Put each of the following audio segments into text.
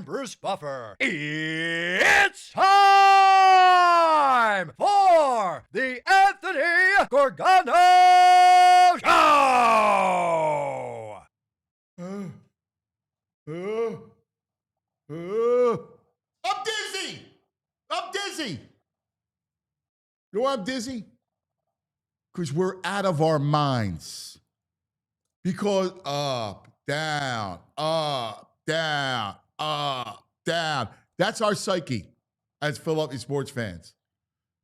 Bruce Buffer. It's time for the Anthony Gorgano Show! I'm dizzy! I'm dizzy! You know why I'm dizzy? Because we're out of our minds. Because up, down, up, down, up, down. That's our psyche as Philadelphia sports fans.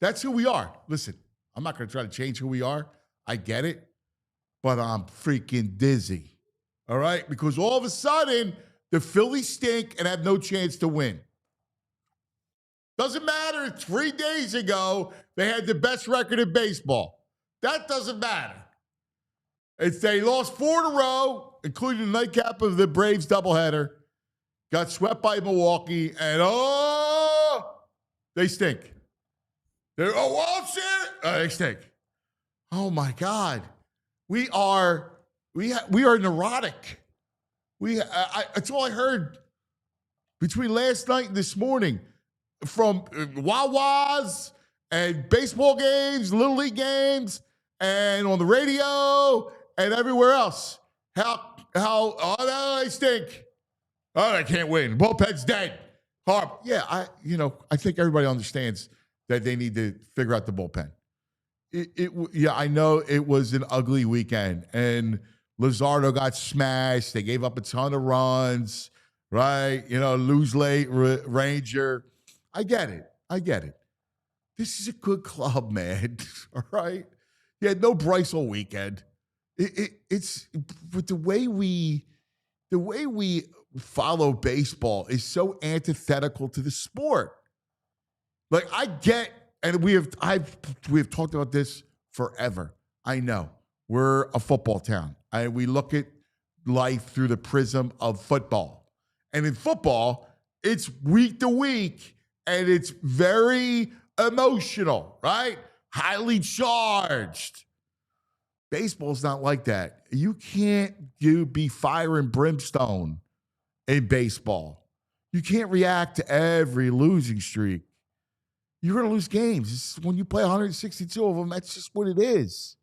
That's who we are. Listen, I'm not going to try to change who we are. I get it. But I'm freaking dizzy. All right? Because all of a sudden, the Phillies stink and have no chance to win. Doesn't matter. 3 days ago, they had the best record in baseball. That doesn't matter. They lost 4 in a row, including the nightcap of the Braves doubleheader. Got swept by Milwaukee, and they stink. They stink. Oh my God, we are neurotic. That's all I heard between last night and this morning from Wawas and baseball games, Little League games, and on the radio and everywhere else. They stink. Oh, I can't win. Bullpen's dead. Horrible. Yeah, I think everybody understands that they need to figure out the bullpen. I know it was an ugly weekend, and Luzardo got smashed. They gave up a ton of runs, right? Lose late, Ranger. I get it. This is a good club, man. All right? Yeah, no Bryce all weekend. It's but the way we follow baseball is so antithetical to the sport. Like I get, and we have talked about this forever. I know we're a football town, and we look at life through the prism of football. And in football, it's week to week, and it's very emotional, right? Highly charged. Baseball's not like that. You can't be fire and brimstone in baseball. You can't react to every losing streak. You're going to lose games. When you play 162 of them, that's just what it is.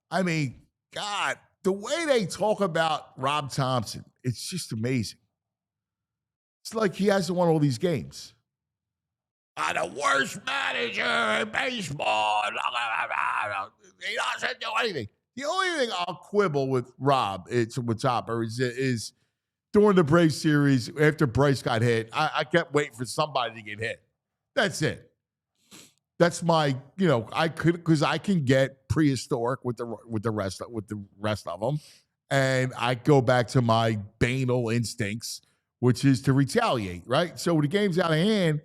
I mean, God, the way they talk about Rob Thompson, it's just amazing. It's like he hasn't won all these games. The worst manager in baseball. He doesn't do anything. The only thing I'll quibble with Rob, with Topper, is during the Braves series, after Bryce got hit, I kept waiting for somebody to get hit. That's it. That's my, because I can get prehistoric with the rest of them, and I go back to my banal instincts, which is to retaliate, right? So when the game's out of hand,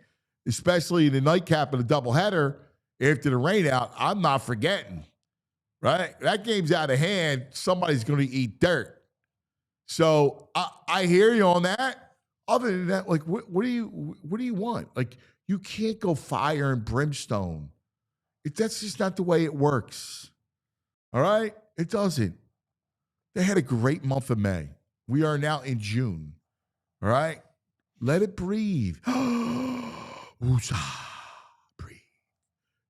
especially in the nightcap of the doubleheader after the rain out, I'm not forgetting, right? That game's out of hand. Somebody's going to eat dirt. So I hear you on that. Other than that, like, what do you want? Like, you can't go fire and brimstone. That's just not the way it works. All right? It doesn't. They had a great month of May. We are now in June. All right? Let it breathe. Woosah. Breathe.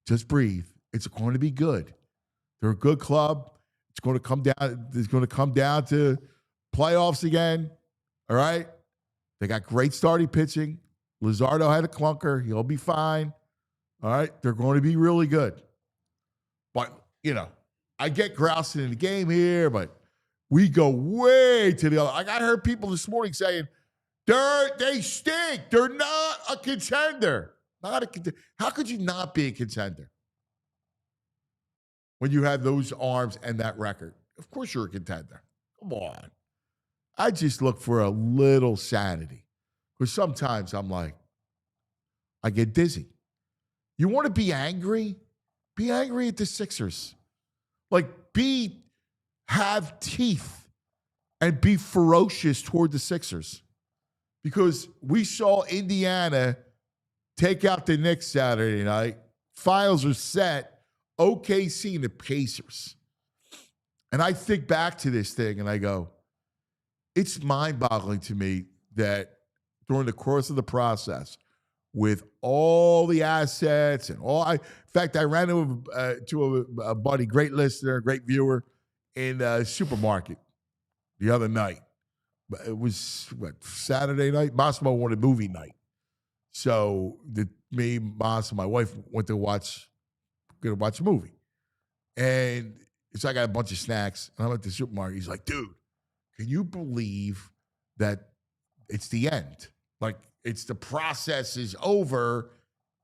Just breathe. It's going to be good. They're a good club. It's going to come down. It's going to come down to playoffs again. All right? They got great starting pitching. Luzardo had a clunker. He'll be fine. All right? They're going to be really good. But, I get grousing in the game here, but we go way to the other. Like I heard people this morning saying, they stink. They're not a contender. How could you not be a contender when you have those arms and that record? Of course you're a contender. Come on. I just look for a little sanity. Because sometimes I'm like, I get dizzy. You want to be angry? Be angry at the Sixers. Like, have teeth and be ferocious toward the Sixers. Because we saw Indiana take out the Knicks Saturday night. Files are set. OKC and the Pacers. And I think back to this thing and I go, it's mind-boggling to me that during the course of the process with all the assets and all. In fact, I ran to a buddy, great listener, great viewer, in a supermarket the other night. It was Saturday night. Massimo wanted movie night, so me, Mas, and my wife went to watch a movie, and so I got a bunch of snacks. And I'm at the supermarket. He's like, "Dude, can you believe that it's the end? Like, it's the process is over,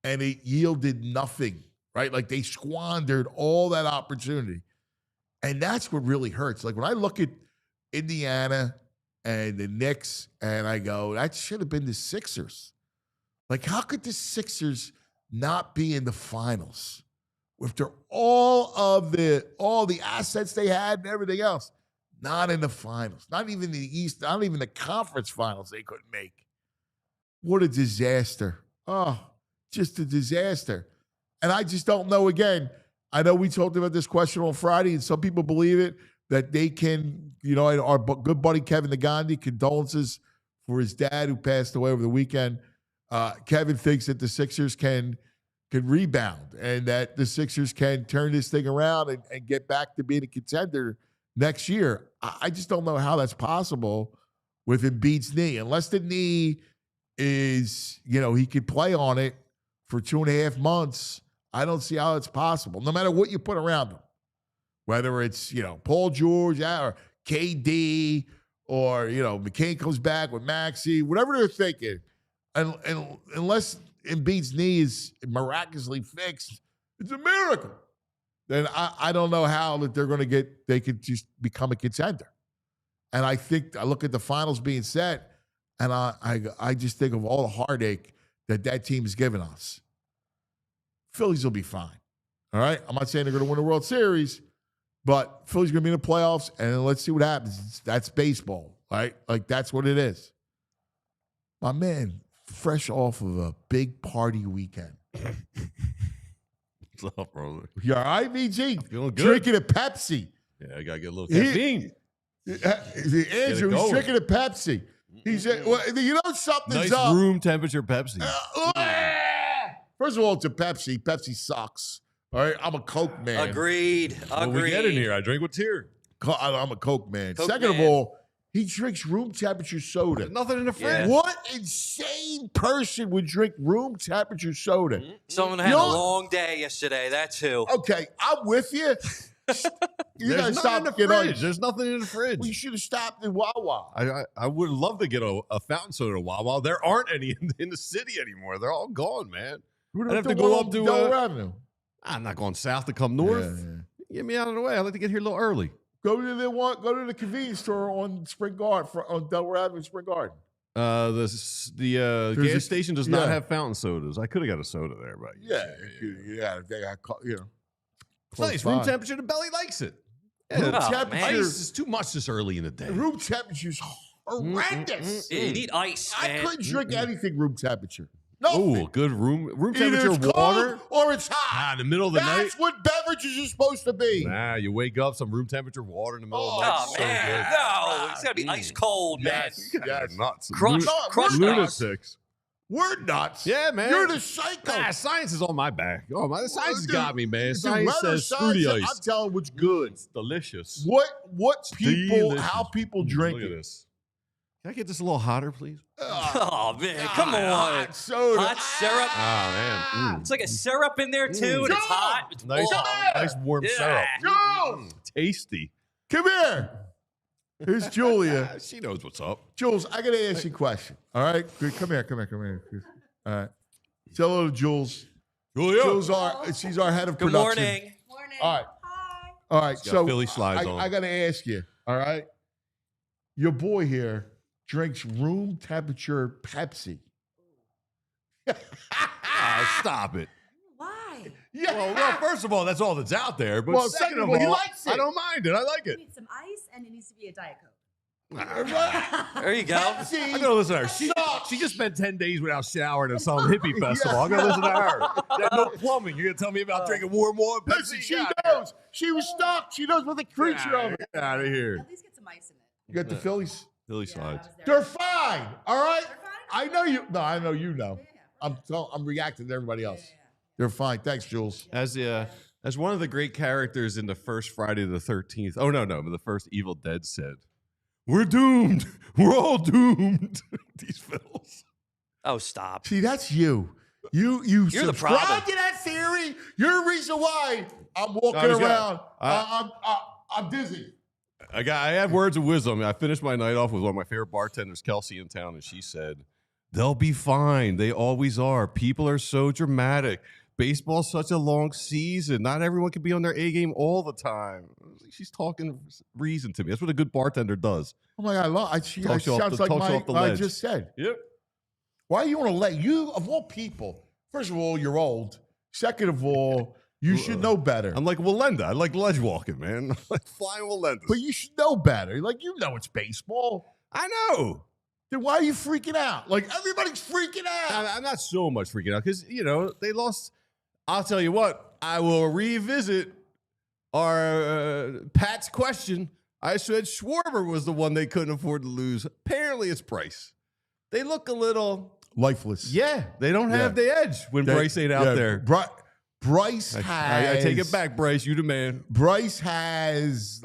and it yielded nothing, right? Like they squandered all that opportunity, and that's what really hurts. Like when I look at Indiana and the Knicks, and I go, that should have been the Sixers. Like, how could the Sixers not be in the finals after all the assets they had and everything else? Not in the finals, not even the East, not even the conference finals they couldn't make. What a disaster. Oh, just a disaster. And I just don't know, again, I know we talked about this question on Friday, and some people believe it, that they can, our good buddy Kevin Nagandi, condolences for his dad who passed away over the weekend. Kevin thinks that the Sixers can rebound and that the Sixers can turn this thing around and get back to being a contender next year. I just don't know how that's possible with Embiid's knee. Unless the knee is, he could play on it for 2.5 months, I don't see how it's possible, no matter what you put around him. Whether it's, Paul George or KD or, McCain comes back with Maxey, whatever they're thinking. And unless Embiid's knee is miraculously fixed, it's a miracle. Then I don't know how that they could just become a contender. And I think I look at the finals being set, and I just think of all the heartache that team's given us. Phillies will be fine. All right? I'm not saying they're going to win the World Series, but Phillies going to be in the playoffs, and let's see what happens. That's baseball, right? Like, that's what it is. My man, fresh off of a big party weekend. What's up, brother? You all right, VG? Feeling good. Drinking a Pepsi. Yeah, I got to get a little caffeine. Andrew, he's drinking a Pepsi. He said, well, something's Nice up. room temperature Pepsi. First of all, it's a Pepsi. Pepsi sucks. All right, I'm a Coke man. Agreed. What we get in here? I drink with tear. I'm a Coke man. Coke Second man. of all, he drinks room temperature soda. There's nothing in the fridge. What insane person would drink room temperature soda? Someone had a long day yesterday. That's who. Okay, I'm with you. You gotta There's nothing stop. in the fridge. There's nothing in the fridge. We should have stopped in Wawa. I would love to get a fountain soda at Wawa. There aren't any in the city anymore. They're all gone, man. I'd have to go up to Delaware Avenue. I'm not going south to come north. Yeah. Get me out of the way. I like to get here a little early. Go to the convenience store on Spring Garden on Delaware Avenue, Spring Garden. The gas station does not have fountain sodas. I could have got a soda there, but They got it's nice. Room temperature. The belly likes it. Room Oh, temperature. man. Ice is too much this early in the day. Room temperature's horrendous. Yeah, you need ice, I man. couldn't drink anything room temperature. No. Oh, good room Either temperature it's water. cold or it's hot. In the middle of the night. That's what beverages are supposed to be. Nah, you wake up, some room temperature water in the middle of the night. Oh, It's so man. good. No, it's got to be ice cold, man. Yes. You guys are nuts. Crushed, crushed ice. Lunatics. We're nuts. Yeah, man. You're the psycho. Nah, science is on my back. Oh, the science has Dude, got me, man. dude, Science whether says screw the science- ice. I'm telling what's good. It's delicious. What people, Delicious. how people drink Look at it. this. Can I get this a little hotter, please? Oh, man. Come on. Hot soda. Hot syrup. Oh, man. It's like a syrup in there, too, and it's hot. It's Nice, nice warm syrup. Jules, Tasty. come here. Here's Julia. She knows what's up. Jules, I got to ask you a question. All right? Come here. All right. Say hello to Jules. Julia. She's our head of Good production. morning. Morning. All right. Hi. All right. She's got So Philly slides on. I got to ask you, all right? Your boy here drinks room temperature Pepsi. Stop it. Why? Yeah. Well, first of all, that's all that's out there. But Well, second of he all, likes it. I don't mind it. I like You it. need some ice, and it needs to be a Diet Coke. There you go. Pepsi. I'm gonna listen to her. sucks. She just spent 10 days without showering at some hippie festival. I'm gonna listen to her. There's no plumbing. You're gonna tell me about drinking warm water? Listen, Pepsi? she Get knows. She was stuck. She knows what the creature of it. out of here. At least get some ice in it. You got the Phillies? Philly Yeah, slides. I was there. They're fine. All right. They're fine? I know you. No, I know you know. I'm reacting to everybody else. They're fine. Thanks, Jules. As one of the great characters in the first Friday the 13th. Oh no, the first Evil Dead said, "We're doomed. We're all doomed." These films. Oh, stop. See, that's you. You're the subscribe problem. to that theory. You're the reason why I'm walking around. I'm dizzy. I have words of wisdom. I finished my night off with one of my favorite bartenders, Kelsey, in town, and she said, "They'll be fine. They always are. People are so dramatic. Baseball's such a long season. Not everyone can be on their A game all the time." She's talking reason to me. That's what a good bartender does. Oh my God, she sounds like what I just said. Yep. Why you want to let you, of all people, first of all, you're old. Second of all, you should know better. I'm like Walenda. I like ledge walking, man. I like flying Walenda. But you should know better. Like, you know it's baseball. I know. Then why are you freaking out? Like, everybody's freaking out. I'm not so much freaking out because, they lost. I'll tell you what. I will revisit our Pat's question. I said Schwarber was the one they couldn't afford to lose. Apparently, it's Bryce. They look a little lifeless. Yeah, they don't have the edge when Bryce ain't out there. Bryce has. I take it back, Bryce. You the man. Bryce has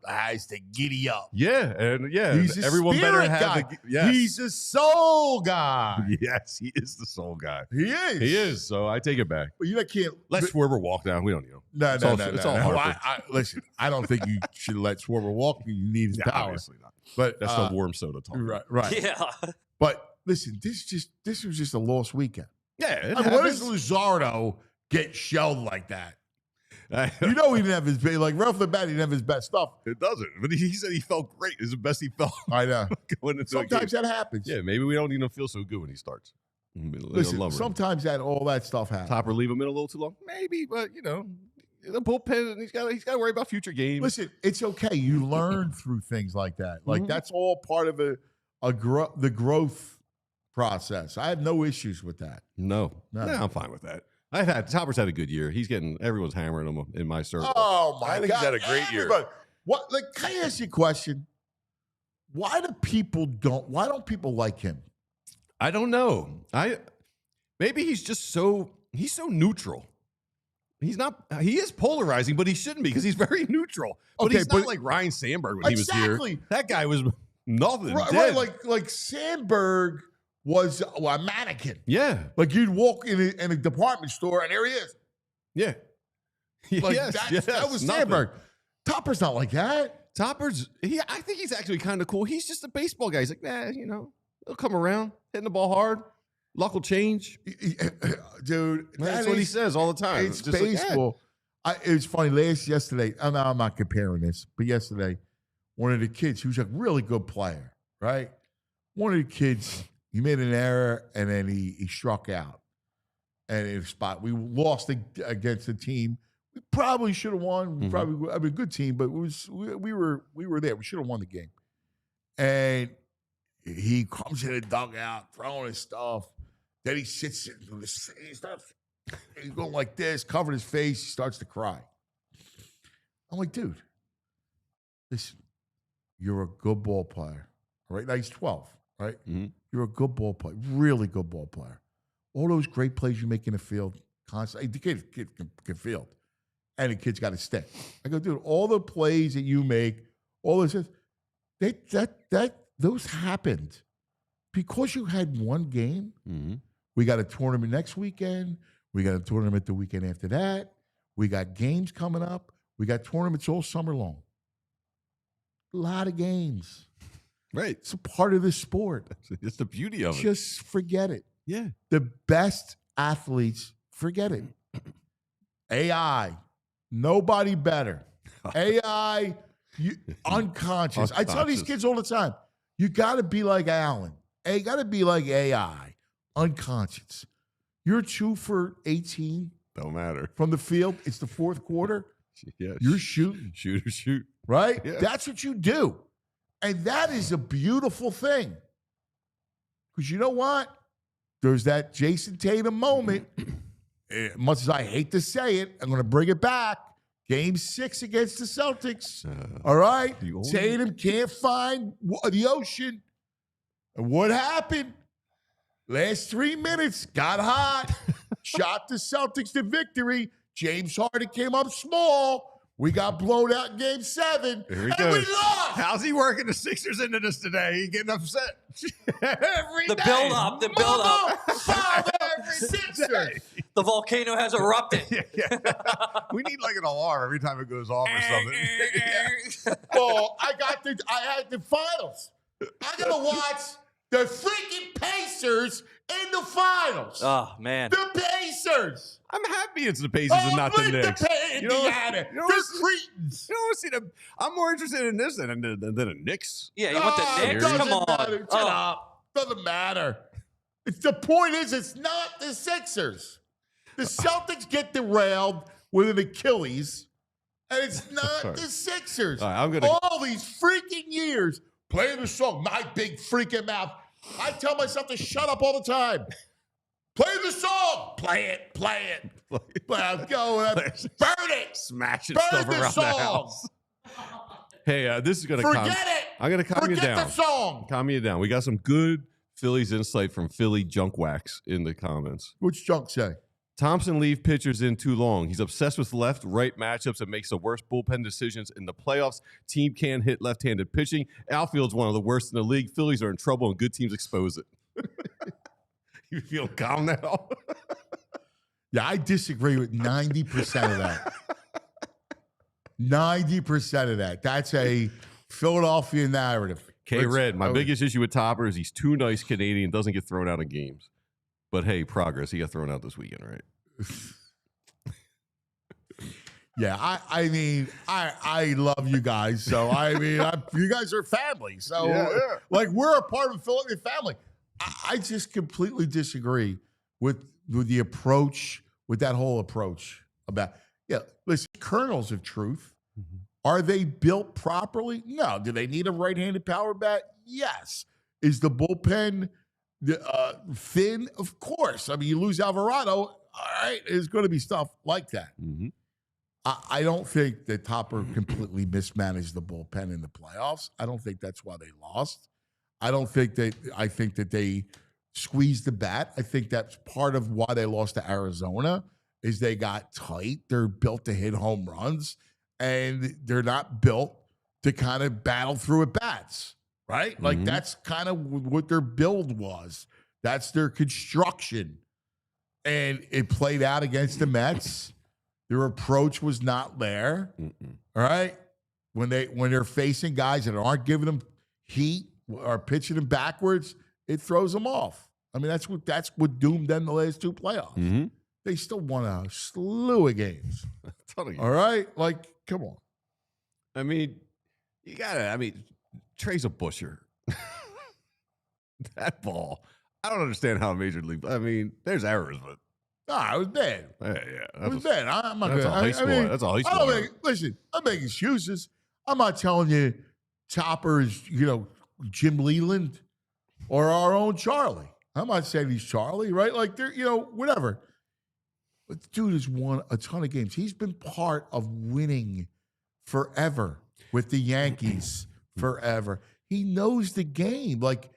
has to giddy up. Yeah, and he's everyone better have guy. He's a soul guy. Yes, he is the soul guy. He is. He is. So I take it back. But you can't let Schwarber walk down. We don't need him. No. It's all Harper. Listen, I don't think you should let Schwarber walk. You need his power. Obviously not. But that's the warm soda talk. Right. Yeah. But listen, this was just a lost weekend. Yeah. What does Luzardo get shelled like that? He didn't have his right off the bat. He didn't have his best stuff. It doesn't. But he said he felt great. It's the best he felt. I know. Sometimes that happens. Yeah, maybe we don't even feel so good when he starts. Listen, sometimes all that stuff happens. Topper leave him in a little too long, maybe. But the bullpen. He's got to worry about future games. Listen, it's okay. You learn through things like that. Like that's all part of the growth process. I have no issues with that. No, I'm fine with that. Topper's had a good year. Everyone's hammering him in my circle. Oh my God! I think he's had a great year. What? Can I ask you a question? Why don't people like him? I don't know. Maybe he's just so neutral. He's not. He is polarizing, but he shouldn't be because he's very neutral. But he's not like Ryan Sandberg when he was here. That guy was nothing. Right, like Sandberg was a mannequin. Yeah. Like you'd walk in a department store and there he is. Yeah. That was Sandberg. Topper's not like that. Topper's, I think he's actually kind of cool. He's just a baseball guy. He's like, he'll come around, hitting the ball hard. Luck will change. Dude. That's what he says all the time. It's just baseball. It was funny. Yesterday, I'm not comparing this, but yesterday, one of the kids who's a really good player, right? One of the kids, he made an error and then he struck out. And in a spot, we lost against a team. We probably should have won. A good team, but we were there. We should have won the game. And he comes in the dugout, throwing his stuff. Then he sits in he's going like this, covered his face. He starts to cry. I'm like, dude, listen, you're a good ball player. All right, now he's 12, right? Mm-hmm. You're a good ball player, really good ball player. All those great plays you make in the field, constantly. The kid can field, and the kid's got to stick. I go, dude, all the plays that you make, all this, those happened because you had one game. Mm-hmm. We got a tournament next weekend. We got a tournament the weekend after that. We got games coming up. We got tournaments all summer long. A lot of games. Right. It's a part of the sport. It's the beauty of it. Just forget it. Yeah. The best athletes, forget it. AI, nobody better. AI, unconscious. I tell these kids all the time, you got to be like Allen. You got to be like AI, unconscious. You're 2 for 18. Don't matter. From the field, it's the fourth quarter. Yeah, you're shooting. Shoot. Right? Yeah. That's what you do. And that is a beautiful thing. Because you know what? There's that Jason Tatum moment. Much as I hate to say it, I'm going to bring it back. Game 6 against the Celtics. All right? Tatum can't find the ocean. And what happened? Last 3 minutes, got hot. Shot the Celtics to victory. James Harden came up small. We got blown out in game 7. Here we and go. we lost. How's he working the Sixers into this today? He getting upset every The day. build up, the build up. Father, Sixers. The volcano has erupted. Yeah. We need like an alarm every time it goes off or something. Well, I had the finals. I gotta watch the freaking Pacers in the finals. Oh, man. The Pacers. I'm happy it's the Pacers and not the look, Knicks. Indiana. You know They're what's- cretins. You know, see the. I'm more interested in this than the Knicks. Yeah, you want the Oh, it Knicks? doesn't Come on. matter. Shut Oh. up. Doesn't matter. The point is, it's not the Sixers. The Celtics get derailed with an Achilles, and it's not Sorry. the Sixers. All right, I'm gonna- All these freaking years playing the song, my big freaking mouth. I tell myself to shut up all the time. Play the song. Play it. Let's go. Burn it. Smashing Burn stuff the around the song. house. Hey, this is gonna Forget it. I'm gonna calm you Forget down. the song. Calm you down. We got some good Phillies insight from Philly Junk Wax in the comments. What's Junk say? Thompson leave pitchers in too long. He's obsessed with left-right matchups and makes the worst bullpen decisions in the playoffs. Team can't hit left-handed pitching. Outfield's one of the worst in the league. Phillies are in trouble and good teams expose it. You feel calm now? Yeah, I disagree with 90% of that. 90% of that. That's a Philadelphia narrative. K-Red, my Oh, biggest issue with Topper is he's too nice Canadian, doesn't get thrown out of games. But hey, progress. He got thrown out this weekend, right? Yeah, I mean, I love you guys. So, I mean, you guys are family. So, like, we're a part of the Philadelphia family. I just completely disagree with the approach, with that whole approach about, listen, kernels of truth. Mm-hmm. Are they built properly? No. Do they need a right-handed power bat? Yes. Is the bullpen thin? Of course. I mean, you lose Alvarado, all right, there's going to be stuff like that. Mm-hmm. I don't think that Topper completely mismanaged the bullpen in the playoffs. I don't think that's why they lost. I think that they squeezed the bat. I think that's part of why they lost to Arizona is they got tight. They're built to hit home runs, and they're not built to kind of battle through at bats, right? Like that's kind of what their build was. That's their construction. And it played out against the Mets. Their approach was not there. All right. When they're facing guys that aren't giving them heat or pitching them backwards, it throws them off. I mean, that's what doomed them the last 2 playoffs. Mm-hmm. They still won a slew of games. All right. Like, come on. I mean, Trey's a busher. That ball. I don't understand how a major league. I mean, there's errors, but Nah, it was bad. yeah. It was bad. I'm not That's gonna. a high score. That's a high I don't score. listen, I'm making excuses. I'm not telling you Topper is, Jim Leland or our own Charlie. I'm not saying he's Charlie, right? Like they're, whatever. But the dude has won a ton of games. He's been part of winning forever with the Yankees forever. He knows the game. Like,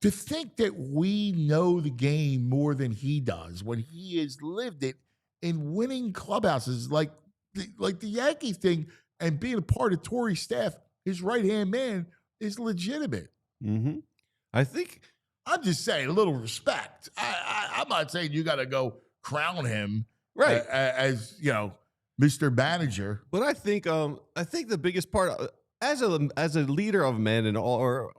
to think that we know the game more than he does when he has lived it in winning clubhouses, like the Yankee thing, and being a part of Torrey's staff, his right-hand man, is legitimate. Mm-hmm. I think I'm just saying, a little respect. I'm not saying you got to go crown him right as Mr. Manager. But I think the biggest part as a leader of men and all, or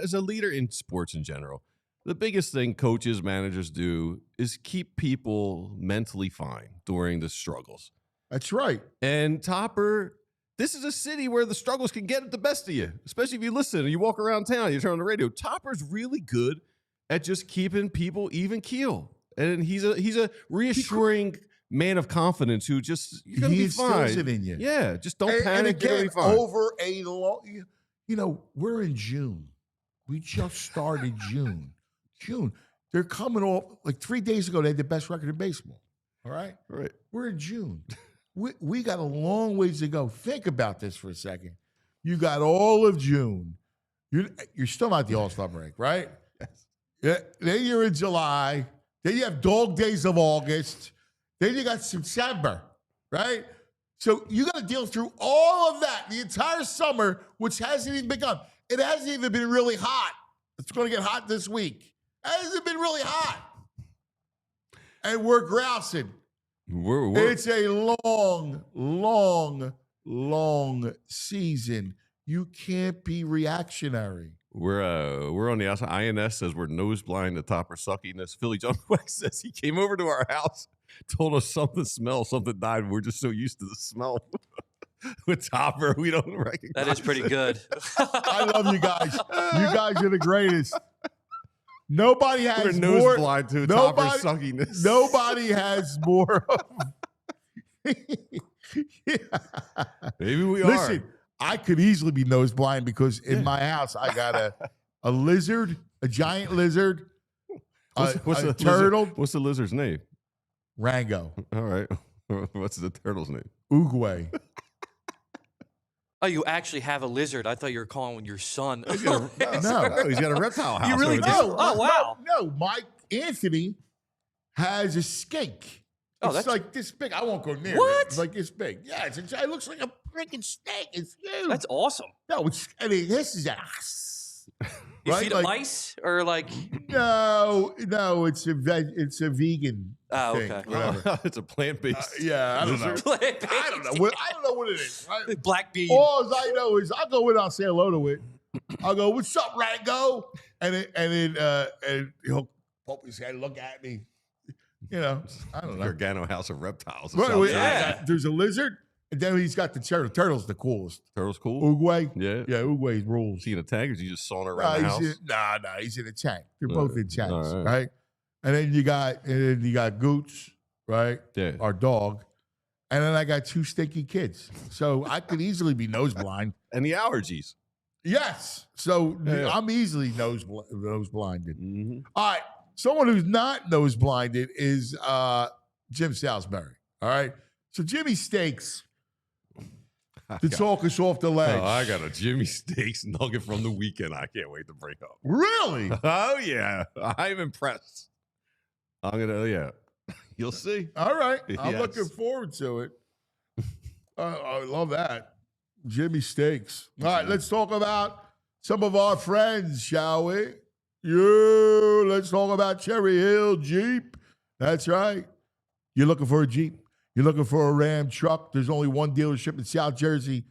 as a leader in sports in general, the biggest thing coaches, managers do is keep people mentally fine during the struggles. That's right. And Topper, this is a city where the struggles can get the best of you, especially if you listen and you walk around town, you turn on the radio. Topper's really good at just keeping people even keel. And he's a reassuring man of confidence who just, you're going to be fine. He instills it in you. Yeah, just don't panic. And You're again, gonna be fine. over a long, we're in June. We just started June. They're coming off, like 3 days ago, they had the best record in baseball. All right? Right. We're in June. We got a long ways to go. Think about this for a second. You got all of June. You're still not the All-Star break, right? Yeah, then you're in July. Then you have dog days of August. Then you got September, right? So you got to deal through all of that the entire summer, which hasn't even begun. It hasn't even been really hot. It's going to get hot this week. It hasn't been really hot. And we're grousing. It's a long season. You can't be reactionary. We're on the outside. INS says we're nose blind to topper suckiness. Philly John Wax says he came over to our house, told us something smelled, something died. We're just so used to the smell. With topper, we don't recognize. That is pretty good. I love you guys. You guys are the greatest. Nobody has We're nose more. blind to topper suckiness. Nobody has more. Yeah. Maybe we Listen, I could easily be nose blind because in my house I got a lizard, a giant lizard, what's a the turtle. Lizard, what's the lizard's name? Rango. All right. What's the turtle's name? Uguay. Oh, you actually have a lizard. I thought you were calling your son. No, he's got a reptile house. You really over do? there. Oh, wow. No, Mike Anthony has a skink. Oh, It's that's like this big. I won't go near it. What? It's like this big. Yeah, it looks like a freaking snake. It's huge. that's awesome. No, this is a. You Right? feed it Like- mice or like? No, it's a vegan Oh, thing. okay. Whatever. It's a plant-based. Yeah, I don't know. Plant-based. I don't know. I don't know what it is. Right? Black bean. All I know is I'll go in, I'll say hello to it. I'll go, "What's up, Rango?" And he'll poke his head, look at me. You know, I don't know. Gargano House of Reptiles. It Right, sounds wait, like- there's a lizard, and then he's got the turtle. Turtle's the coolest. Turtle's cool. Uguay. Yeah. Yeah, Uguay rules. Is he in a tank or is he just sawing around the house? He's in a tank. They're both in tanks, all right. right? And then you got Gooch, right? Yeah. Our dog. And then I got 2 stinky kids. So I could easily be nose blind. And the allergies. Yes. So Yeah. I'm easily nose blinded. Mm-hmm. All right. Someone who's not nose blinded is Jim Salisbury. All right. So Jimmy Steaks, to talk us off the ledge. Oh, I got a Jimmy Steaks nugget from the weekend. I can't wait to break up. Really? Oh, yeah. I'm impressed. Yeah. You'll see. All right. I'm Yes. looking forward to it. I love that. Jimmy Steaks. All right. Let's talk about some of our friends, shall we? Yeah. Let's talk about Cherry Hill Jeep. That's right. You're looking for a Jeep. You're looking for a Ram truck. There's only one dealership in South Jersey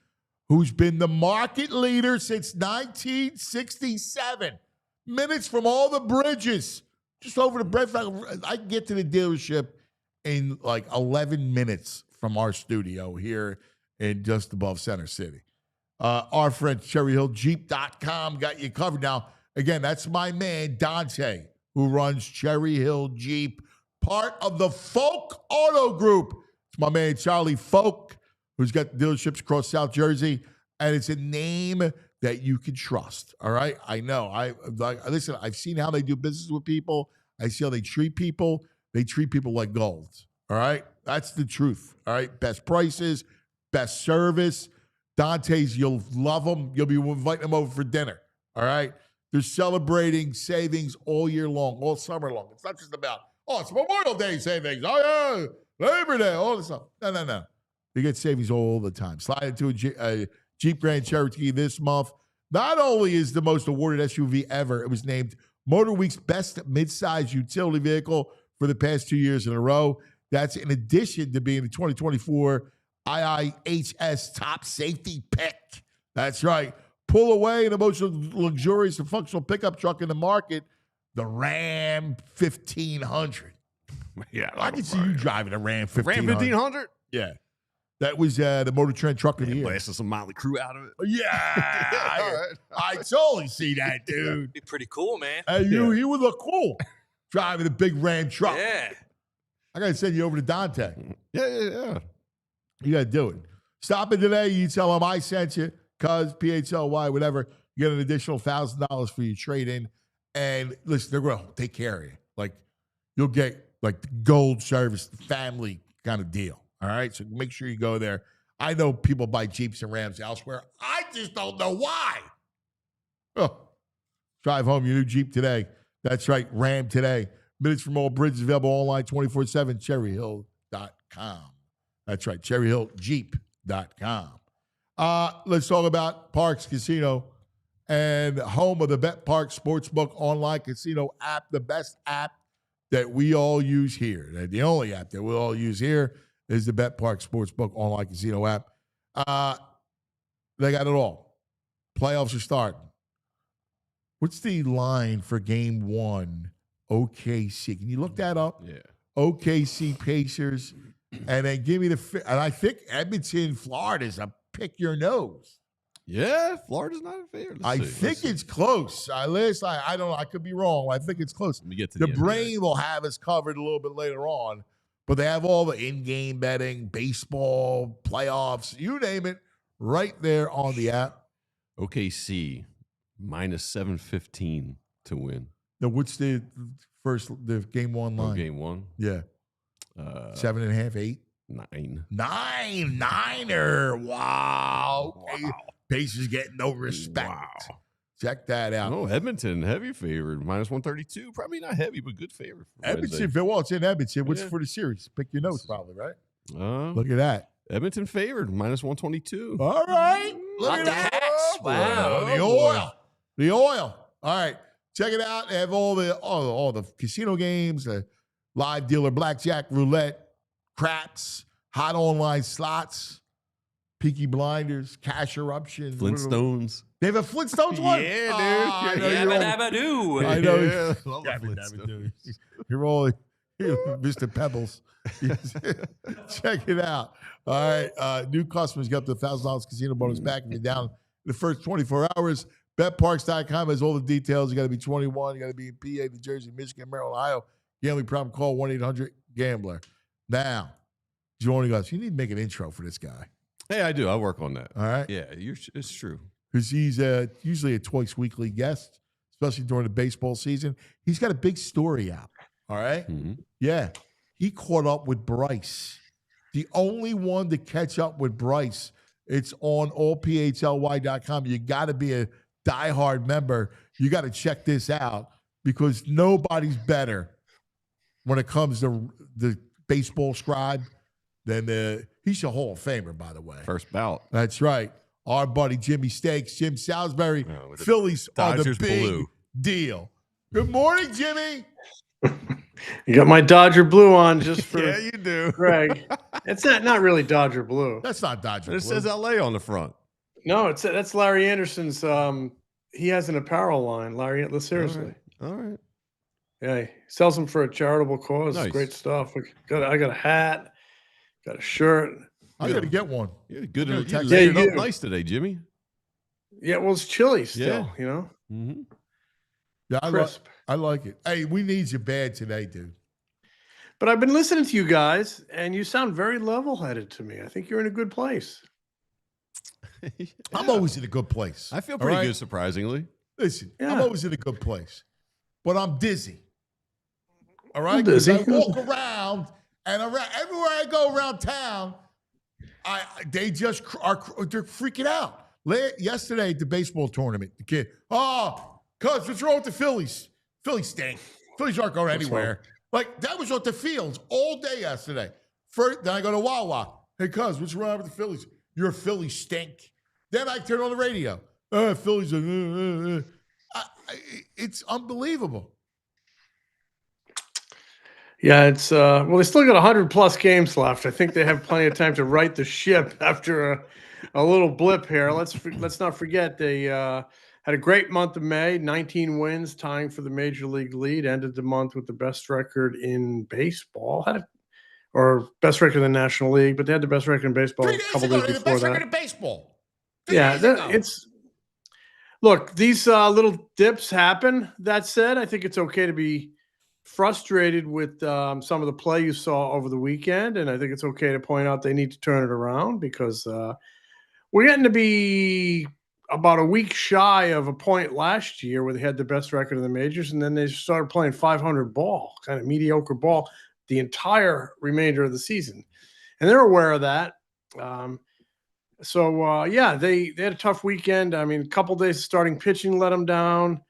who's been the market leader since 1967. Minutes from all the bridges. Just over the bridge. I can get to the dealership in like 11 minutes from our studio here in just above Center City. Our friend CherryHillJeep.com got you covered. Now, again, that's my man, Dante, who runs Cherry Hill Jeep, part of the Folk Auto Group. It's my man, Charlie Folk, who's got dealerships across South Jersey, and it's a name that you can trust, all right? I know. Listen, I've seen how they do business with people. I see how they treat people. They treat people like gold, all right? That's the truth, all right? Best prices, best service. Dante's, you'll love them. You'll be inviting them over for dinner, all right? They're celebrating savings all year long, all summer long. It's not just about, it's Memorial Day savings. Oh, yeah, Labor Day, all this stuff. No. You get savings all the time. Slide into a Jeep Grand Cherokee this month. Not only is the most awarded SUV ever, it was named Motor Week's best midsize utility vehicle for the past 2 years in a row. That's in addition to being the 2024 IIHS top safety pick. That's right. Pull away the most luxurious and functional pickup truck in the market, the Ram 1500. Yeah. I can see you driving a Ram 1500. Ram 1500? Yeah. That was the Motor Trend Truck of the Year. Blasting some Motley Crue out of it. Yeah. All right. I totally see that, dude. Be pretty cool, man. Hey, he would look cool driving a big Ram truck. Yeah. I got to send you over to Dante. Yeah. You got to do it. Stop in today. You tell him I sent you, cuz, PHLY, whatever. You get an additional $1,000 for your trade-in. And listen, they're going to take care of you. Like, you'll get like the gold service, family kind of deal. All right? So make sure you go there. I know people buy Jeeps and Rams elsewhere. I just don't know why. Oh, drive home your new Jeep today. That's right. Ram today. Minutes from all bridges available online 24/7. CherryHill.com. That's right. CherryHillJeep.com. Let's talk about Parks Casino and home of the Bet Park Sportsbook online casino app, the best app that we all use here. The only app that we all use here is the Bet Park Sportsbook online casino app. They got it all. Playoffs are starting. What's the line for game one? OKC. Can you look that up? Yeah. OKC Pacers. And then give me and I think Edmonton, Florida is a pick your nose. Yeah, Florida's not a favorite. I think it's close. I don't know. I could be wrong. I think it's close. Let me get to the the brain will have us covered a little bit later on, but they have all the in-game betting, baseball, playoffs, you name it, right there on the app. OKC minus 715 to win. Now, what's the game one line? Game one? Yeah. 7.5, 8? 9. Niner. Wow. Pacers getting no respect. Wow. Check that out. Oh, Edmonton, heavy favorite, minus 132. Probably not heavy, but good favorite. Edmonton, well, it's in Edmonton. What's Yeah. for the series? Pick your notes, probably, right? Look, Look at that. Edmonton favored, minus 122. All right. Look Not at the that. Cats. Wow. The oil. The oil. All right. Check it out. They have all the casino games, the live dealer, blackjack, roulette, craps, hot online slots, Peaky Blinders, Cash Eruption. Flintstones. They have a Flintstones one? Yeah, dude. I know Yabba you're dabba doo. I know. Yeah, love the Yabba dabba Flintstones. doo. You're Mr. Pebbles. Check it out. All right. New customers get up to $1,000 casino bonus back if you're down in the first 24 hours. BetParks.com has all the details. You got to be 21. You got to be in PA, New Jersey, Michigan, Maryland, Ohio. Gambling problem, call 1-800-GAMBLER. Now, joining us, you need to make an intro for this guy. Hey, I do. I work on that. All right? Yeah, it's true. Because he's usually a twice weekly guest, especially during the baseball season. He's got a big story out. All right? Mm-hmm. Yeah. He caught up with Bryce. The only one to catch up with Bryce. It's on allphly.com. You got to be a diehard member. You got to check this out because nobody's better when it comes to the baseball scribe than he's a Hall of Famer, by the way. First bout. That's right. Our buddy Jimmy Stakes, Jim Salisbury, with the Phillies are the Dodgers big blue. deal. Good morning, Jimmy. You got my Dodger blue on just for Yeah, you do. Greg. It's not really Dodger blue. That's not Dodger It blue. says LA on the front. No, that's Larry Anderson's. He has an apparel line. Larry, seriously. All right. Yeah, he sells them for a charitable cause. Nice. Great stuff. I got a hat, got a shirt. I got to get one. You're good. I'm You gonna text laid it you. up nice today, Jimmy. Yeah, well, it's chilly still. Yeah. You know, Mm-hmm. Yeah, crisp. I like it. Hey, we need you bad today, dude. But I've been listening to you guys, and you sound very level-headed to me. I think you're in a good place. I'm always in a good place. I feel all pretty right? good, surprisingly. Listen, I'm Yeah. always in a good place, but I'm dizzy. All right, I'm 'Cause dizzy. I walk around, and everywhere I go around town, they just they're freaking out. Yesterday at the baseball tournament, the kid, cuz what's wrong with the Phillies? Phillies stink. Phillies aren't going anywhere. Like that was at the fields all day yesterday. First, then I go to Wawa. Hey, cuz, what's wrong with the Phillies? Your Phillies stink. Then I turn on the radio. Phillies are. It's unbelievable. Yeah, it's well, they still got 100+ games left. I think they have plenty of time to right the ship after a little blip here. Let's not forget they had a great month of May, 19 wins, tying for the major league lead. Ended the month with the best record in baseball. Or best record in the National League, but they had the best record in baseball 3 a days couple ago, days they're the before best that. record in baseball. 3 Yeah, days ago. look, these little dips happen. That said, I think it's okay to be frustrated with some of the play you saw over the weekend, and I think it's okay to point out they need to turn it around because we're getting to be about a week shy of a point last year where they had the best record in the majors, and then they started playing 500 ball, kind of mediocre ball, the entire remainder of the season, and they're aware of that. So they had a tough weekend. I mean, a couple days of starting pitching let them down.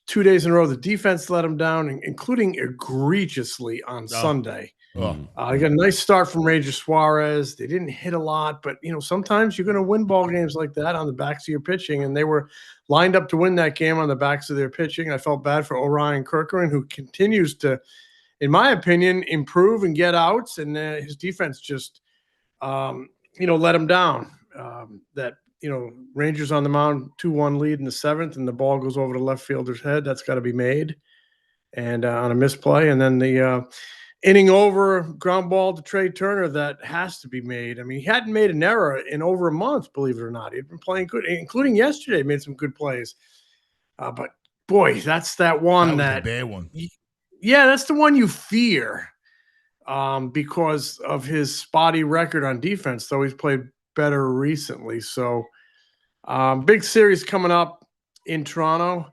2 days in a row, the defense let them down, including egregiously on Sunday. Mm. They got a nice start from Ranger Suarez. They didn't hit a lot, but sometimes you're going to win ball games like that on the backs of your pitching, and they were lined up to win that game on the backs of their pitching. I felt bad for Orion Kirkland, who continues to, in my opinion, improve and get outs, and his defense just, let him down. Rangers on the mound, 2-1 lead in the 7th, and the ball goes over the left fielder's head. That's got to be made, and on a misplay, and then the inning over ground ball to Trey Turner that has to be made. I mean, he hadn't made an error in over a month, believe it or not. He'd been playing good, including yesterday. Made some good plays, but boy, that's that one that was a bad one. Yeah, that's the one you fear because of his spotty record on defense, though he's played better recently. So big series coming up in Toronto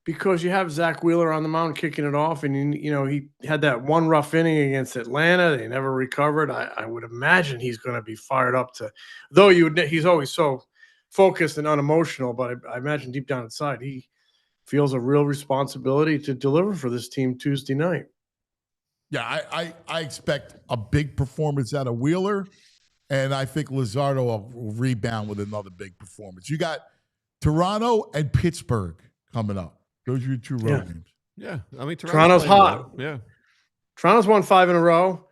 because you have Zach Wheeler on the mound kicking it off, and he had that one rough inning against Atlanta. They never recovered. I would imagine he's going to be fired up though he's always so focused and unemotional, but I imagine deep down inside he feels a real responsibility to deliver for this team Tuesday night. Yeah, I expect a big performance out of Wheeler, and I think Luzardo will rebound with another big performance. You got Toronto and Pittsburgh coming up. Those are your 2 road games. Yeah, I mean Toronto's hot. Well. Yeah, Toronto's won 5 in a row,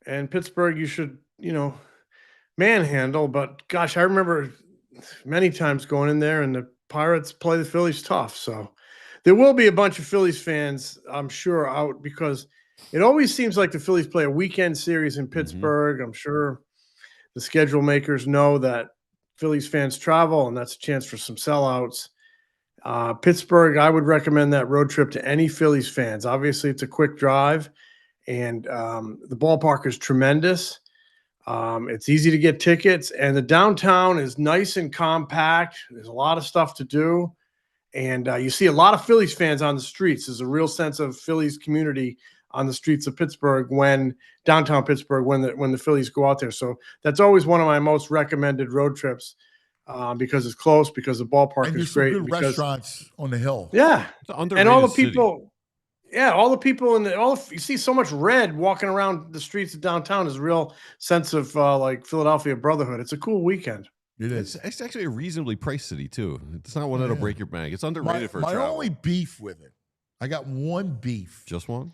and Pittsburgh you should manhandle. But gosh, I remember many times going in there, and the Pirates play the Phillies tough. So there will be a bunch of Phillies fans, I'm sure, out because it always seems like the Phillies play a weekend series in Pittsburgh. I'm sure the schedule makers know that Phillies fans travel, and that's a chance for some sellouts. Pittsburgh, I would recommend that road trip to any Phillies fans. Obviously, it's a quick drive, and the ballpark is tremendous. It's easy to get tickets, and the downtown is nice and compact. There's a lot of stuff to do, and you see a lot of Phillies fans on the streets. There's a real sense of Phillies community on the streets of Pittsburgh downtown Pittsburgh when the Phillies go out there. So that's always one of my most recommended road trips. Because it's close, because the ballpark is great. Some good restaurants on the hill. Yeah, and all the people, city. you see so much red walking around the streets of downtown is a real sense of like Philadelphia brotherhood. It's a cool weekend. It is. It's actually a reasonably priced city too. It's not one that'll break your bank. It's underrated for my travel. only beef with it. I got one beef. Just one?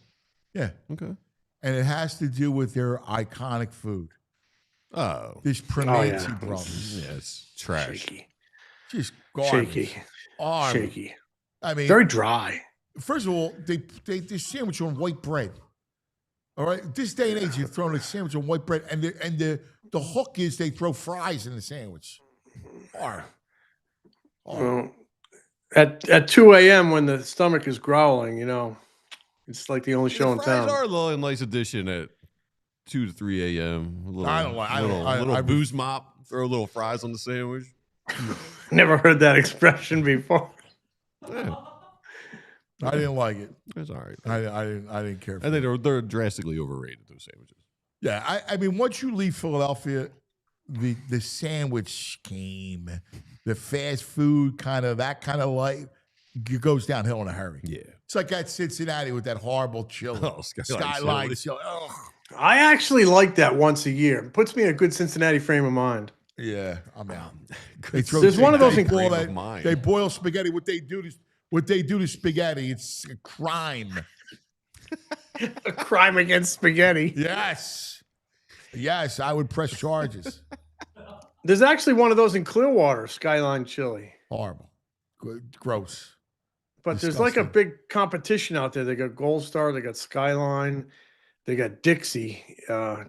Yeah. Okay. And it has to do with their iconic food. Oh, This Primanti brothers. yeah, it's trash. Shaky. Just garbage. Shaky. I mean, Very dry. first of all, they sandwich on white bread. All right, this day and age, you're throwing a sandwich on white bread, and the hook is they throw fries in the sandwich. Well, at 2 a.m. when the stomach is growling, it's like the only show in Fries town. are a little nice addition at 2 to 3 a.m. A little, I don't like. little booze mop. Throw a little fries on the sandwich. Never heard that expression before. Yeah, I didn't like it. it's all right. I didn't care. For I think they're drastically overrated, those sandwiches. Yeah, I mean, once you leave Philadelphia, the sandwich scheme, the fast food kind of life, it goes downhill in a hurry. Yeah. It's like at Cincinnati with that horrible chili. Oh, Skyline chili. Ugh. I actually like that once a year. It puts me in a good Cincinnati frame of mind. Yeah, I'm out. There's one of those they in boil frame of mind. They boil spaghetti. What they do to spaghetti, it's a crime. A crime against spaghetti. Yes, I would press charges. There's actually one of those in Clearwater, Skyline Chili. Horrible, gross. But there's like a big competition out there. They got Gold Star, they got Skyline, they got Dixie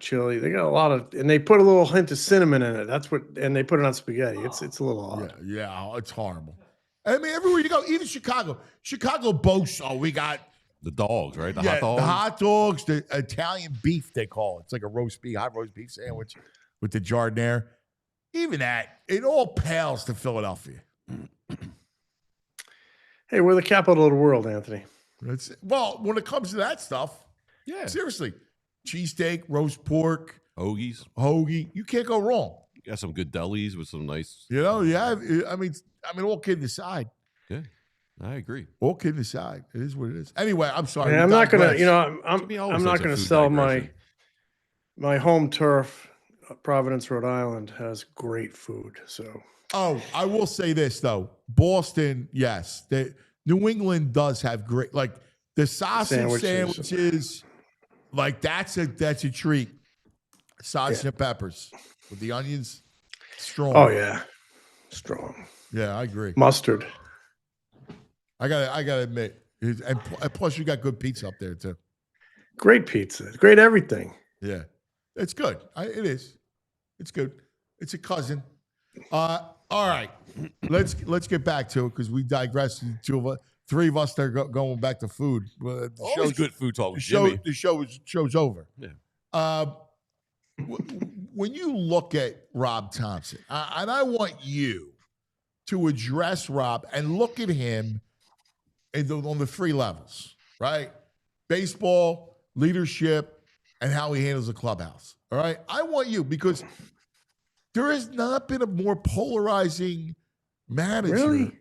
chili. They got a lot of, and they put a little hint of cinnamon in it. And they put it on spaghetti. It's a little odd. Yeah, it's horrible. I mean, everywhere you go, even Chicago boasts. Oh, we got The dogs, right? The hot dogs. the hot dogs, the Italian beef they call it. It's like a hot roast beef sandwich with the jardiniere. Even that, it all pales to Philadelphia. Hey, we're the capital of the world, Anthony. Well, when it comes to that stuff, Yeah. seriously, cheesesteak, roast pork, Hoagies. hoagie, you can't go wrong. You got some good delis with some nice. You know, yeah. I mean, all kidding aside, Yeah. I agree. All kidding aside, it is what it is. Anyway, I'm sorry. Yeah, we I'm not gonna, digress. Jimmy always I'm has not a gonna food sell digression. my home turf. Providence, Rhode Island has great food. So Oh, I will say this though. Boston, yes. New England does have great, like the sausage sandwiches. Like that's a treat. Sausage and peppers with the onions, strong. Oh yeah, strong. Yeah, I agree. Mustard. I gotta admit, and plus you got good pizza up there too. Great pizza. Great everything. Yeah, it's good. It is. It's good. It's a cousin. All right, let's get back to it because we digressed. Three of us that are going back to food. The Always good food talk with show, Jimmy. the show's over. Yeah. When you look at Rob Thompson, and I want you to address Rob and look at him on the three levels, right? Baseball, leadership, and how he handles the clubhouse. All right? I want you because there has not been a more polarizing manager. Really?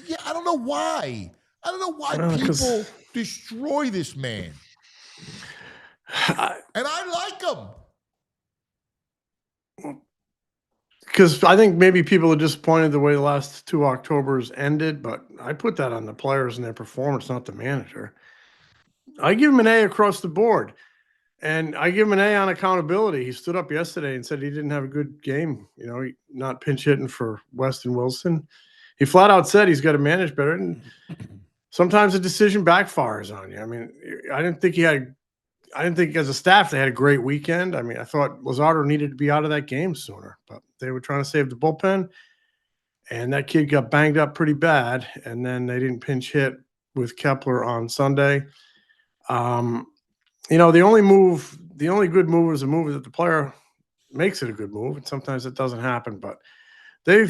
Yeah, I don't know why. I don't know why people destroy this man. And I like him. Because I think maybe people are disappointed the way the last 2 Octobers ended, but I put that on the players and their performance, not the manager. I give him an A across the board. And I give him an A on accountability. He stood up yesterday and said he didn't have a good game. Not pinch hitting for Weston Wilson. He flat out said he's got to manage better. And sometimes a decision backfires on you. I mean, I didn't think as a staff they had a great weekend. I mean, I thought Luzardo needed to be out of that game sooner, but they were trying to save the bullpen. And that kid got banged up pretty bad. And then they didn't pinch hit with Kepler on Sunday. The only good move is a move that the player makes it a good move. And sometimes it doesn't happen, but they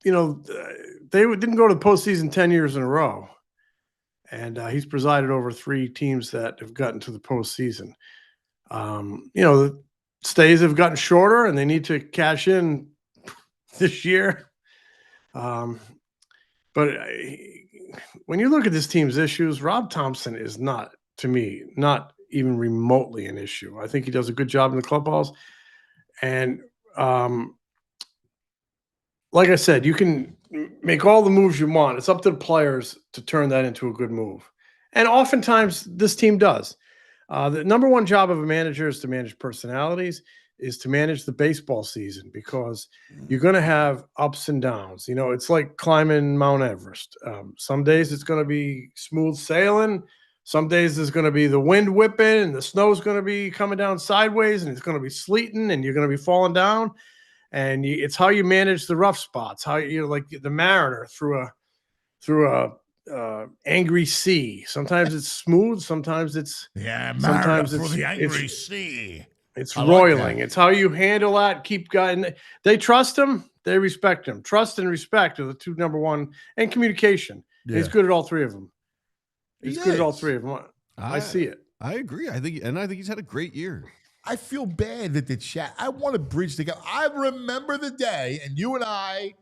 didn't go to the postseason 10 years in a row. And he's presided over 3 teams that have gotten to the postseason. The stays have gotten shorter and they need to cash in this year. But when you look at this team's issues, Rob Thompson is not, to me, not even remotely an issue. I think he does a good job in the clubhouse. And like I said, you can make all the moves you want. It's up to the players to turn that into a good move. And oftentimes this team does. The number one job of a manager is to manage personalities, is to manage the baseball season, because you're going to have ups and downs. It's like climbing Mount Everest. Some days it's going to be smooth sailing. Some days there's going to be the wind whipping and the snow's going to be coming down sideways and it's going to be sleeting and you're going to be falling down. And it's how you manage the rough spots, how you like the mariner through a angry sea. Sometimes it's smooth, sometimes it's sometimes it's the angry sea. It's I roiling. like It's how you handle that. Keep going. They trust him. They respect him. Trust and respect are the two number one, and communication. Yeah. He's good at all three of them. He's He good at all is. three of them. I see it. I agree. I think he's had a great year. I feel bad that the chat. I want to bridge the gap. I remember the day, and you and I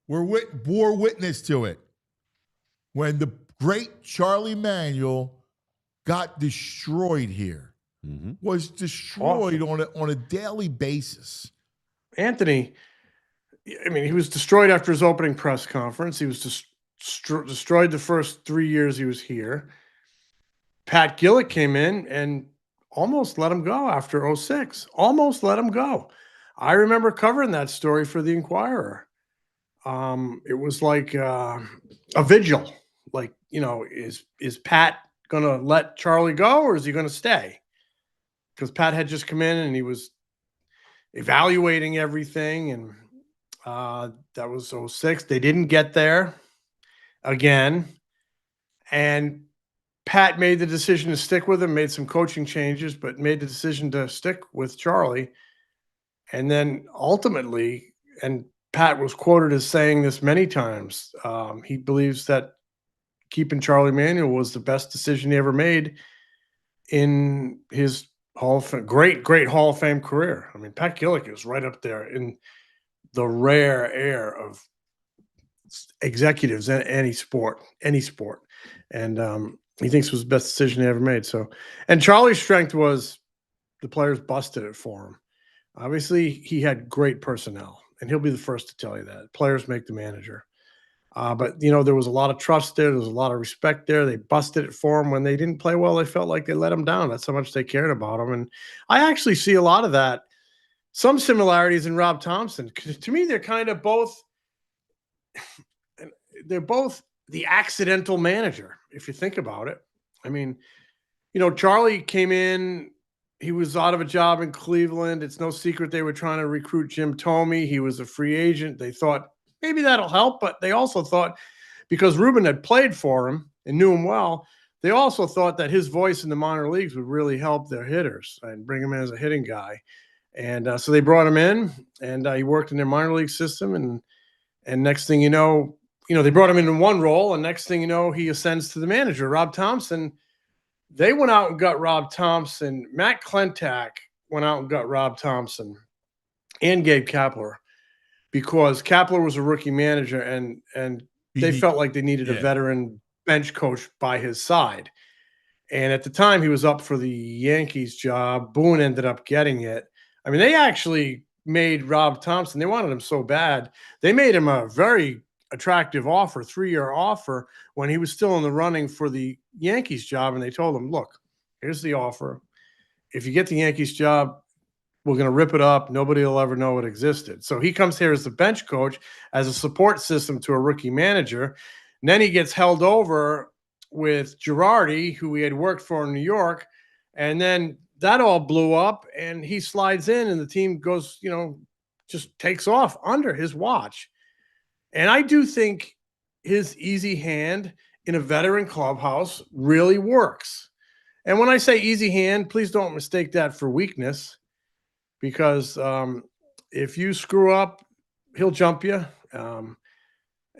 bore witness to it, when the great Charlie Manuel got destroyed here. Mm-hmm. Was destroyed on a daily basis. Anthony, I mean, he was destroyed after his opening press conference. He was destroyed the first 3 years he was here. Pat Gillett came in and almost let him go after 06. Almost let him go. I remember covering that story for the Inquirer. It was like a vigil. Like, is Pat going to let Charlie go or is he going to stay? Because Pat had just come in and he was evaluating everything. And that was 06. They didn't get there again. And Pat made the decision to stick with him, made some coaching changes, but made the decision to stick with Charlie. And then ultimately, and Pat was quoted as saying this many times, he believes that keeping Charlie Manuel was the best decision he ever made in his Hall of Fame, great Hall of Fame career. I mean, Pat Gillick is right up there in the rare air of executives in any sport. And he thinks it was the best decision he ever made. So, and Charlie's strength was the players busted it for him. Obviously, he had great personnel, and he'll be the first to tell you that. Players make the manager. But, there was a lot of trust there. There was a lot of respect there. They busted it for him. When they didn't play well, they felt like they let him down. That's how much they cared about him. And I actually see a lot of that, some similarities in Rob Thompson. To me, they're kind of both – they're both the accidental manager, if you think about it. I mean, Charlie came in – he was out of a job in Cleveland. It's no secret they were trying to recruit Jim Thome. He was a free agent. They thought maybe that'll help, but they also thought because Ruben had played for him and knew him well, they also thought that his voice in the minor leagues would really help their hitters and bring him in as a hitting guy. And so they brought him in, and he worked in their minor league system. And next thing you know, they brought him in one role, and next thing you know, he ascends to the manager. Rob Thompson, they went out and got Rob Thompson. Matt Klentak went out and got Rob Thompson and Gabe Kapler because Kapler was a rookie manager, and they felt like they needed a veteran bench coach by his side. And at the time, he was up for the Yankees job. Boone ended up getting it. I mean, they actually made Rob Thompson, they wanted him so bad, they made him a very attractive offer, 3-year offer, when he was still in the running for the Yankees job. And they told him, look, here's the offer. If you get the Yankees job, we're going to rip it up. Nobody will ever know it existed. So he comes here as the bench coach, as a support system to a rookie manager. And then he gets held over with Girardi, who he had worked for in New York. And then that all blew up, and he slides in, and the team goes, just takes off under his watch. And I do think his easy hand in a veteran clubhouse really works. And when I say easy hand, please don't mistake that for weakness, because if you screw up, he'll jump you, and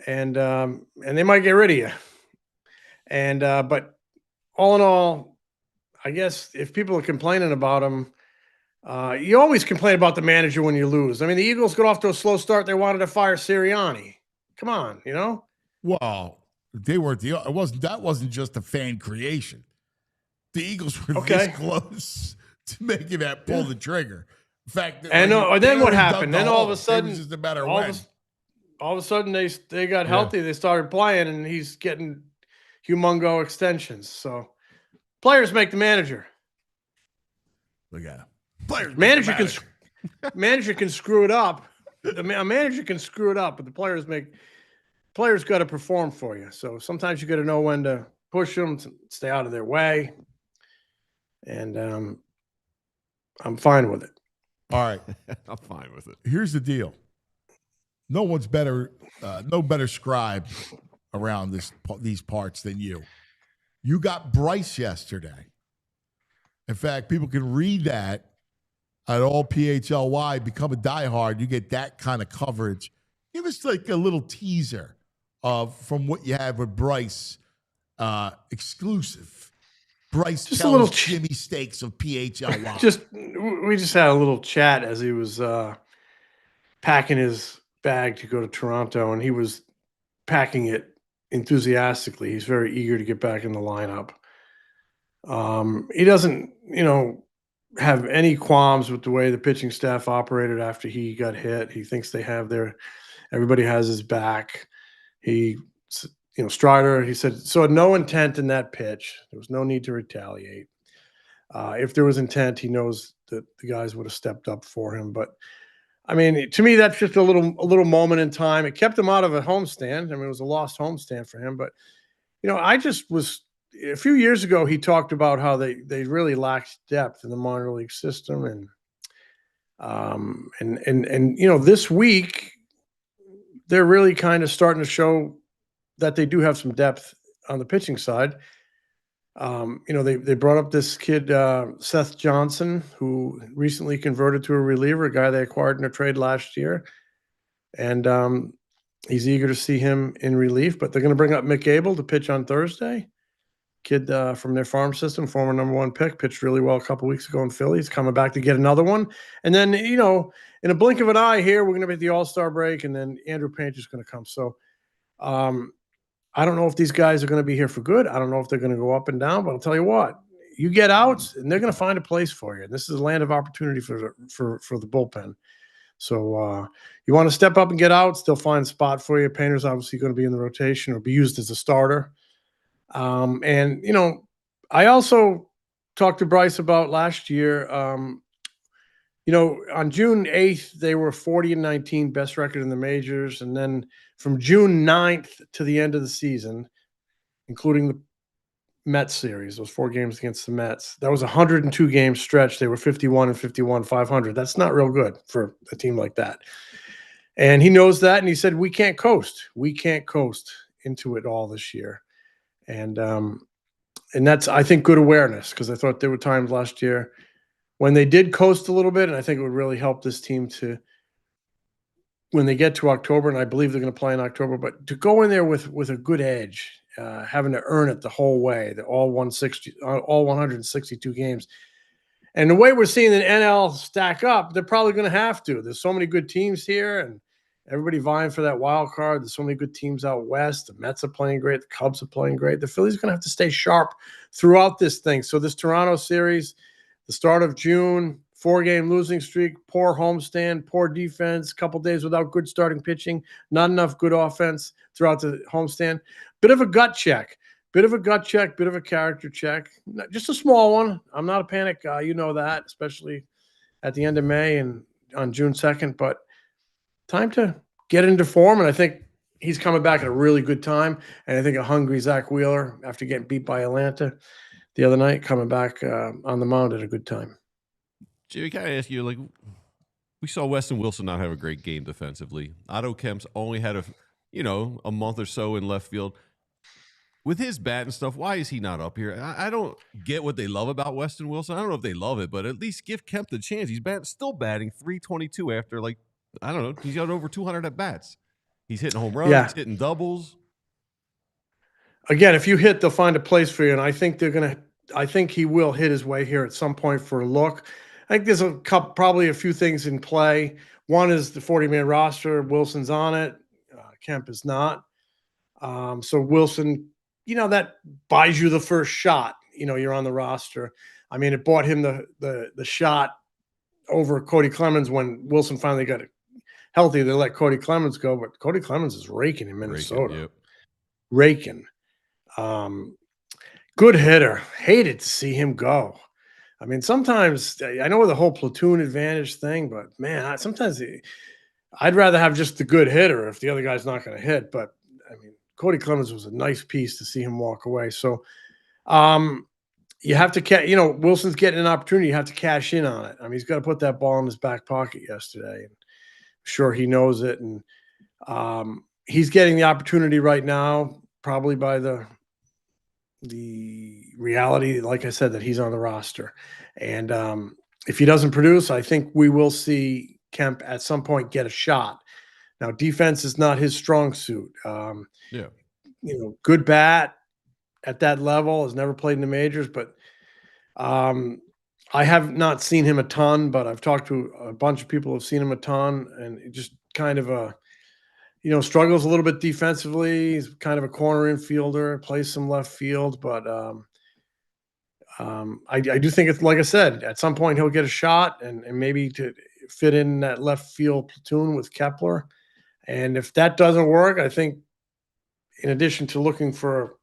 they might get rid of you. And but all in all, I guess if people are complaining about him, you always complain about the manager when you lose. I mean, the Eagles got off to a slow start. They wanted to fire Sirianni. Come on, Well, they weren't that wasn't just a fan creation. The Eagles were this close to making that pull the trigger. In fact, and then what happened? Then all of a sudden, it was just a matter of when. All of a sudden, they got healthy. They started playing, and he's getting humongo extensions. So players make the manager. Look at him. Players manager can screw it up. A manager can screw it up, but the players got to perform for you. So sometimes you got to know when to push them, stay out of their way. And I'm fine with it. All right. I'm fine with it. Here's the deal. No better scribe around these parts than you. You got Bryce yesterday. In fact, people can read that at all PHLY, become a diehard. You get that kind of coverage. Give us like a little teaser from what you have with Bryce, exclusive. Bryce just tells a little Jimmy Stakes of PHLY. We just had a little chat as he was packing his bag to go to Toronto, and he was packing it enthusiastically. He's very eager to get back in the lineup. He doesn't, have any qualms with the way the pitching staff operated after he got hit. He thinks they have everybody has his back. Strider, he said, so no intent in that pitch. There was no need to retaliate. If there was intent, he knows that the guys would have stepped up for him. But I mean, to me, that's just a little moment in time. It kept him out of a homestand. I mean, it was a lost homestand for him. But, I just was a few years ago, he talked about how they really lacked depth in the minor league system. And this week, they're really kind of starting to show that they do have some depth on the pitching side. They brought up this kid, Seth Johnson, who recently converted to a reliever, a guy they acquired in a trade last year. And he's eager to see him in relief, but they're going to bring up Mick Abel to pitch on Thursday. Kid from their farm system, former #1 pick, pitched really well a couple weeks ago in Philly. He's coming back to get another one. And then, in a blink of an eye here, we're going to be at the All-Star break, and then Andrew Painter's going to come. So I don't know if these guys are going to be here for good. I don't know if they're going to go up and down, but I'll tell you what, you get outs and they're going to find a place for you. And this is a land of opportunity for the bullpen. So you want to step up and get outs, they'll find a spot for you. Painter's obviously going to be in the rotation or be used as a starter. And, you know, I also talked to Bryce about last year. You know, on June 8th, they were 40-19, best record in the majors. And then from June 9th to the end of the season, including the Mets series, those 4 games against the Mets, that was a 102 game stretch. They were 51-51, 500. That's not real good for a team like that. And he knows that. And he said, we can't coast. We can't coast into it all this year. And that's, I think, good awareness, because I thought there were times last year when they did coast a little bit, and I think it would really help this team to, when they get to October, and I believe they're going to play in October, but to go in there with a good edge, having to earn it the whole way, all 162 games. And the way we're seeing the NL stack up, they're probably going to have to. There's so many good teams here, and everybody vying for that wild card. There's so many good teams out west. The Mets are playing great. The Cubs are playing great. The Phillies are going to have to stay sharp throughout this thing. So this Toronto series, the start of June, 4-game losing streak, poor homestand, poor defense, couple days without good starting pitching, not enough good offense throughout the homestand. Bit of a gut check, bit of a character check. Just a small one. I'm not a panic guy. You know that, especially at the end of May and on June 2nd. But time to get into form, and I think he's coming back at a really good time. And I think a hungry Zach Wheeler, after getting beat by Atlanta the other night, coming back on the mound at a good time. Jimmy, can I ask you, like, we saw Weston Wilson not have a great game defensively. Otto Kemp's only had a month or so in left field. With his bat and stuff, why is he not up here? I don't get what they love about Weston Wilson. I don't know if they love it, but at least give Kemp the chance. He's still batting .322 after, like, I don't know, he's got over 200 at bats. He's hitting home runs, he's hitting doubles. Again, if you hit, they'll find a place for you, and I think he will hit his way here at some point for a look. I think there's probably a few things in play. One is the 40-man roster. Wilson's on it. Kemp is not. So Wilson, that buys you the first shot. You're on the roster. I mean, it bought him the shot over Cody Clemens when Wilson finally got healthy. They let Cody Clemens go, but Cody Clemens is raking in Minnesota. Raking. Good hitter. Hated to see him go. I mean, sometimes I know the whole platoon advantage thing, but man, sometimes I'd rather have just the good hitter if the other guy's not going to hit. But I mean, Cody Clemens was a nice piece to see him walk away. So you have to, Wilson's getting an opportunity. You have to cash in on it. I mean, he's got to put that ball in his back pocket yesterday. And I'm sure he knows it. And he's getting the opportunity right now, probably by the reality, like I said, that he's on the roster. And if he doesn't produce, I think we will see Kemp at some point get a shot. Now, defense is not his strong suit. Good bat at that level, has never played in the majors, but I have not seen him a ton, but I've talked to a bunch of people who have seen him a ton, and it just kind of struggles a little bit defensively. He's kind of a corner infielder, plays some left field, but I do think it's, like I said, at some point he'll get a shot and maybe to fit in that left field platoon with Kepler. And if that doesn't work, I think in addition to looking for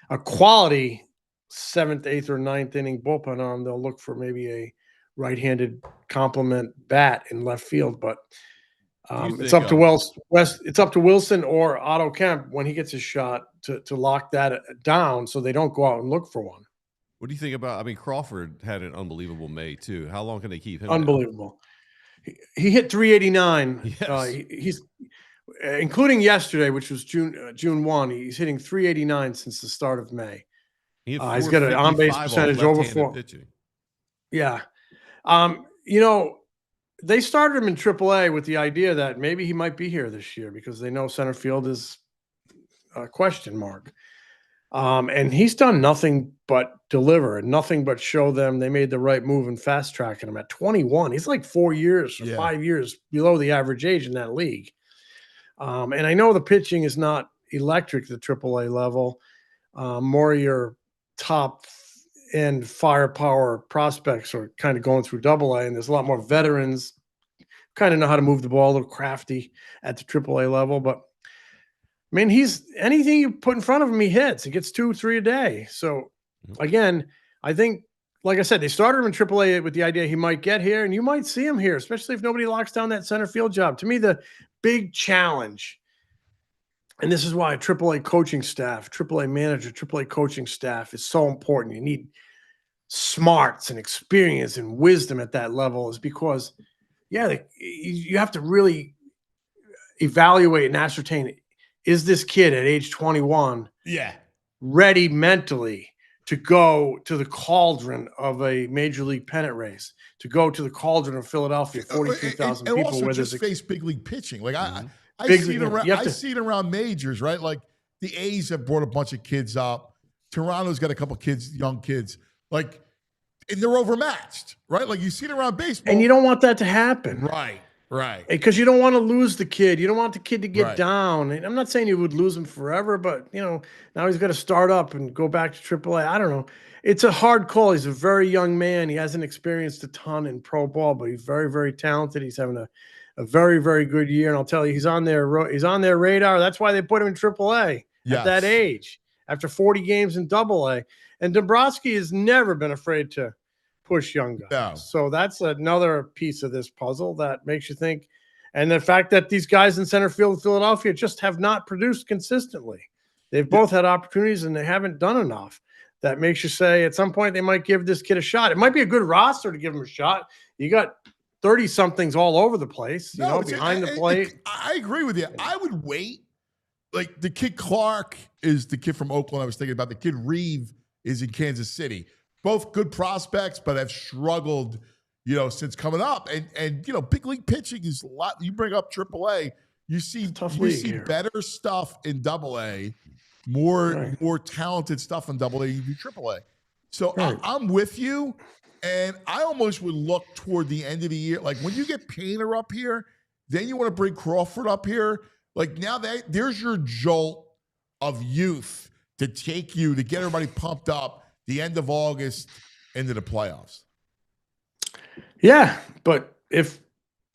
a quality 7th, 8th, or 9th inning bullpen arm, they'll look for maybe a right-handed complement bat in left field. But it's up to it's up to Wilson or Otto Kemp when he gets his shot to lock that down so they don't go out and look for one. What do you think about, Crawford had an unbelievable May too. How long can they keep him? Unbelievable. He hit 389. Yes. He's including yesterday, which was June 1. He's hitting 389 since the start of May. He's got an on-base percentage over 4. Pitching. Yeah. They started him in AAA with the idea that maybe he might be here this year because they know center field is a question mark. And he's done nothing but deliver and nothing but show them they made the right move and fast tracking him at 21. He's like 4 years or 5 years below the average age in that league. And I know the pitching is not electric at the AAA level. More of your top end firepower prospects are kind of going through AA, and there's a lot more veterans kind of know how to move the ball, a little crafty at the AAA level. But I mean, he's anything you put in front of him, he hits. He gets 2-3 a day. So again, I think, like I said, they started him in AAA with the idea he might get here, and you might see him here, especially if nobody locks down that center field job. To me, the big challenge, and this is why a AAA coaching staff, AAA manager, AAA coaching staff is so important. You need smarts and experience and wisdom at that level, is because, you have to really evaluate and ascertain, is this kid at age 21 ready mentally to go to the cauldron of a major league pennant race, to go to the cauldron of Philadelphia, 42,000 people. And also where just face big league pitching. Like I Big see it league, around. you have I to- see it around majors, right? Like the A's have brought a bunch of kids up. Toronto's got a couple kids, young kids. Like, and they're overmatched, right? Like you see it around baseball, And you don't want that to happen. right? Because you don't want to lose the kid. You don't want the kid to get Right. down. And I'm not saying you would lose him forever, but now he's got to start up and go back to AAA. I don't know. It's a hard call. He's a very young man. He hasn't experienced a ton in pro ball, but he's very, very talented. He's having a very, very good year. And I'll tell you, he's on their radar. That's why they put him in AAA at that age after 40 games in AA. And Dombrowski has never been afraid to push young guys. No. So that's another piece of this puzzle that makes you think. And the fact that these guys in center field in Philadelphia just have not produced consistently. They've both had opportunities and they haven't done enough. That makes you say at some point they might give this kid a shot. It might be a good roster to give him a shot. You got 30-somethings all over the place, behind the plate. I agree with you. I would wait. Like the kid Clark is the kid from Oakland I was thinking about. The kid Reeve is in Kansas City. Both good prospects, but have struggled, since coming up. And big league pitching is a lot. You bring up AAA, you see better stuff in AA, more talented stuff in AA. You do AAA. So I'm with you, and I almost would look toward the end of the year. Like when you get Painter up here, then you want to bring Crawford up here. Like now there's your jolt of youth to take you to get everybody pumped up the end of August into the playoffs. Yeah, but if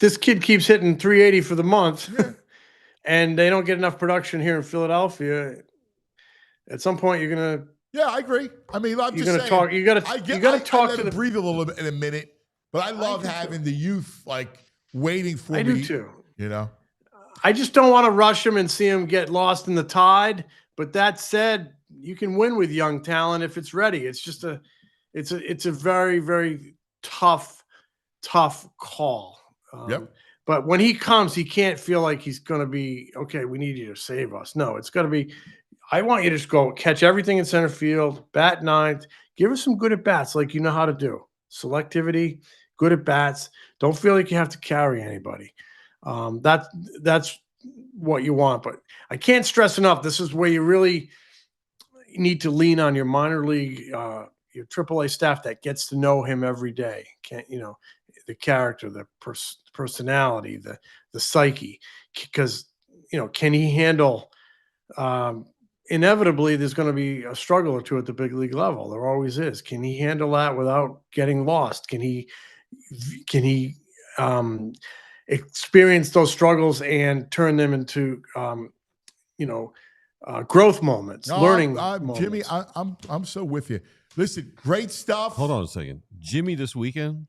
this kid keeps hitting 380 for the month and they don't get enough production here in Philadelphia, at some point you're gonna. Yeah, I agree. I mean, I'm you're just gonna saying, talk. You gotta talk to the breathe a little bit in a minute. But I love having the youth waiting for me. I do too. I just don't want to rush him and see him get lost in the tide. But that said, you can win with young talent if it's ready. It's just it's a very, very tough call. But when he comes, he can't feel like he's going to be, okay, we need you to save us. No, it's going to be, I want you to just go catch everything in center field, bat ninth, give us some good at bats like you know how to do. Selectivity, good at bats. Don't feel like you have to carry anybody. That's what you want. But I can't stress enough, this is where you really need to lean on your minor league, your AAA staff that gets to know him every day. The character, the personality, the psyche, because can he handle? Inevitably, there's going to be a struggle or two at the big league level. There always is. Can he handle that without getting lost? Can he experience those struggles and turn them into growth moments, learning moments? Jimmy, I'm so with you. Listen, great stuff. Hold on a second. Jimmy, this weekend,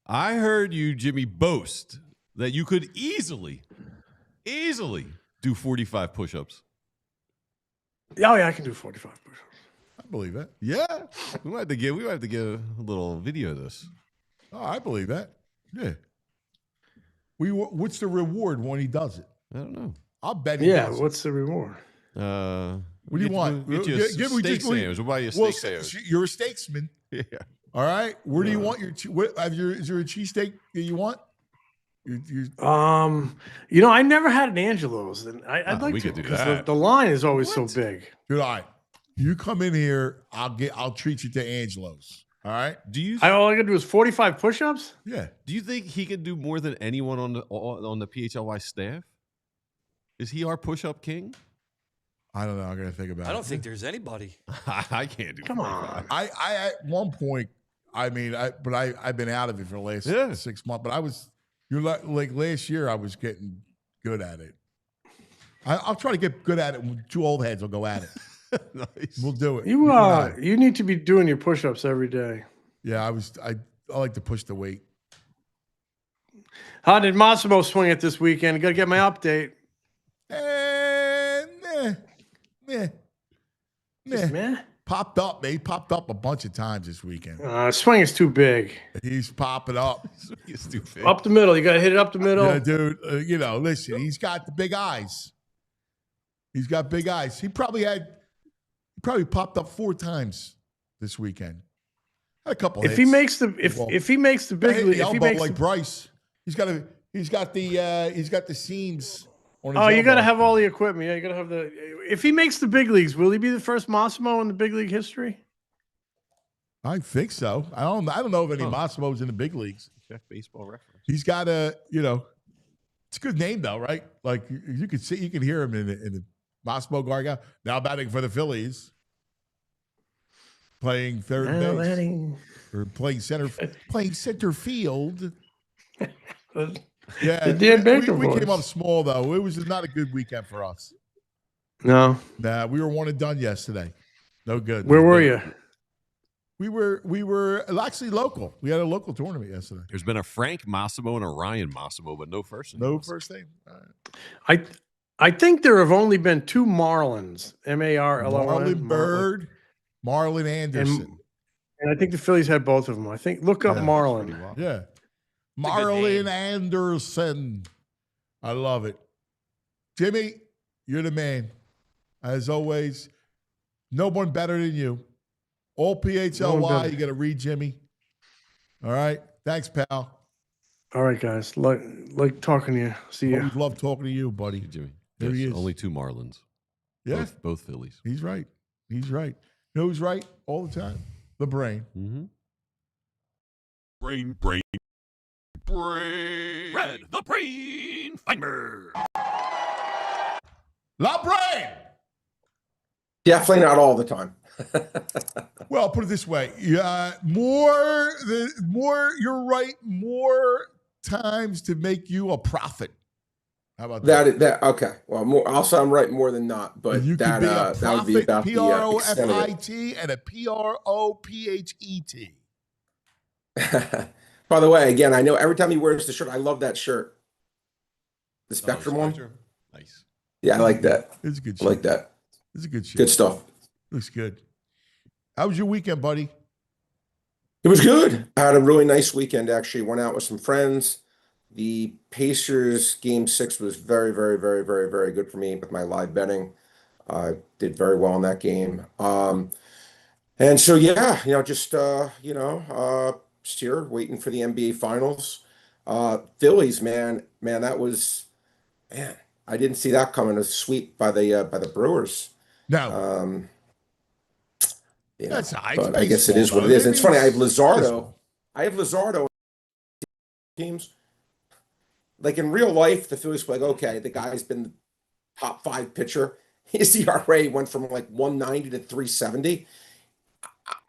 I heard you, Jimmy, boast that you could easily do 45 push-ups. Oh, yeah, I can do 45 push-ups. I believe it. Yeah. We might have to get a little video of this. Oh, I believe that. Yeah. What's the reward when he does it? I don't know. I'll bet he does it. What's the reward? What do you want? Get you a steak sandwich. We'll buy you a steak sandwich. You're a steaksman. Yeah. All right. Where do you want your? Is there a cheesesteak that you want? I never had an Angelo's, and I'd like to because the line is always so big. Dude, all right. You come in here, I'll treat you to Angelo's. All right. All I gotta do is 45 push-ups? Yeah. Do you think he could do more than anyone on the PHLY staff? Is he our push-up king? I don't know. I'm gonna think about it. I don't think there's anybody. I can't do. Come on. I at one point, I mean, I've been out of it for the last 6 months. But you're like last year, I was getting good at it. I'll try to get good at it when two old heads will go at it. Nice. We'll do it. You need to be doing your push-ups every day. Yeah, I like to push the weight. How did Massimo swing it this weekend? Got to get my update. Meh. Man, Popped up, mate. Popped up a bunch of times this weekend. swing is too big. He's popping up. He's too big. Up the middle. You got to hit it up the middle. Yeah, dude. Listen, he's got the big eyes. He's got big eyes. He probably popped up 4 times this weekend. Had a couple. If hits. he makes the if he makes the big league, if he makes like Bryce, he's got the seams on his oh, you got to elbow. have all the equipment. Yeah, you got to have the. If he makes the big leagues, will he be the first Massimo in the big league history? I think so. I don't know of any Massimos in the big leagues. Check Baseball Reference. He's got it's a good name though, right? Like you can hear him in the Massimo Garga now batting for the Phillies, playing third base or playing center field. Yeah, The Dan Baker we voice. came up small though. It was not a good weekend for us. No. Nah, we were 1 and done yesterday. No good. Where were you? We were actually local. We had a local tournament yesterday. There's been a Frank Massimo and a Ryan Massimo, but no first name. No first name. All right. I think there have only been 2 Marlins. Marlon. Marlon Bird, Marlon Anderson. And I think the Phillies had both of them. I think look up Yeah. Marlon. Yeah. good Marlon name. Anderson. I love it. Jimmy, you're the man. As always, no one better than you. All No one PHLY, better. you got to read Jimmy. All right. Thanks, pal. All right, guys. Like talking to you. See ya. Always love talking to you, buddy. Hey, Jimmy. There he Yes, is. Only 2 Marlins. Yeah, Both Phillies. he's right. He's right. You know who's right all the time? The brain. Mm-hmm. Brain. Red, the brain finder. La brain. Definitely not all the time. Well, I'll put it this way: more you're right, more times to make you a prophet. How about that? That okay. Well, more, also I'm right more than not, but You that could be a that would be prophet, about the extent of it. PROFIT, and a PROPHET. By the way, again, I know every time he wears the shirt, I love that shirt. The Spectrum one. Nice. Yeah, I like that. It's a good I shit. like that. It's a good shit. Good stuff. Looks good. How was your weekend, buddy? It was good. I had a really nice weekend, actually. Went out with some friends. The Pacers game 6 was very, very, very, very, very good for me with my live betting. I did very well in that game. And so, yeah, just here waiting for the NBA finals. Phillies, man, that was, I didn't see that coming. A sweep by the Brewers. No. That's But I guess it is what it is. And it's funny. I have Luzardo. Teams. Like in real life, the Phillies were like, okay, the guy's been the top 5 pitcher. His ERA went from like 190 to 370.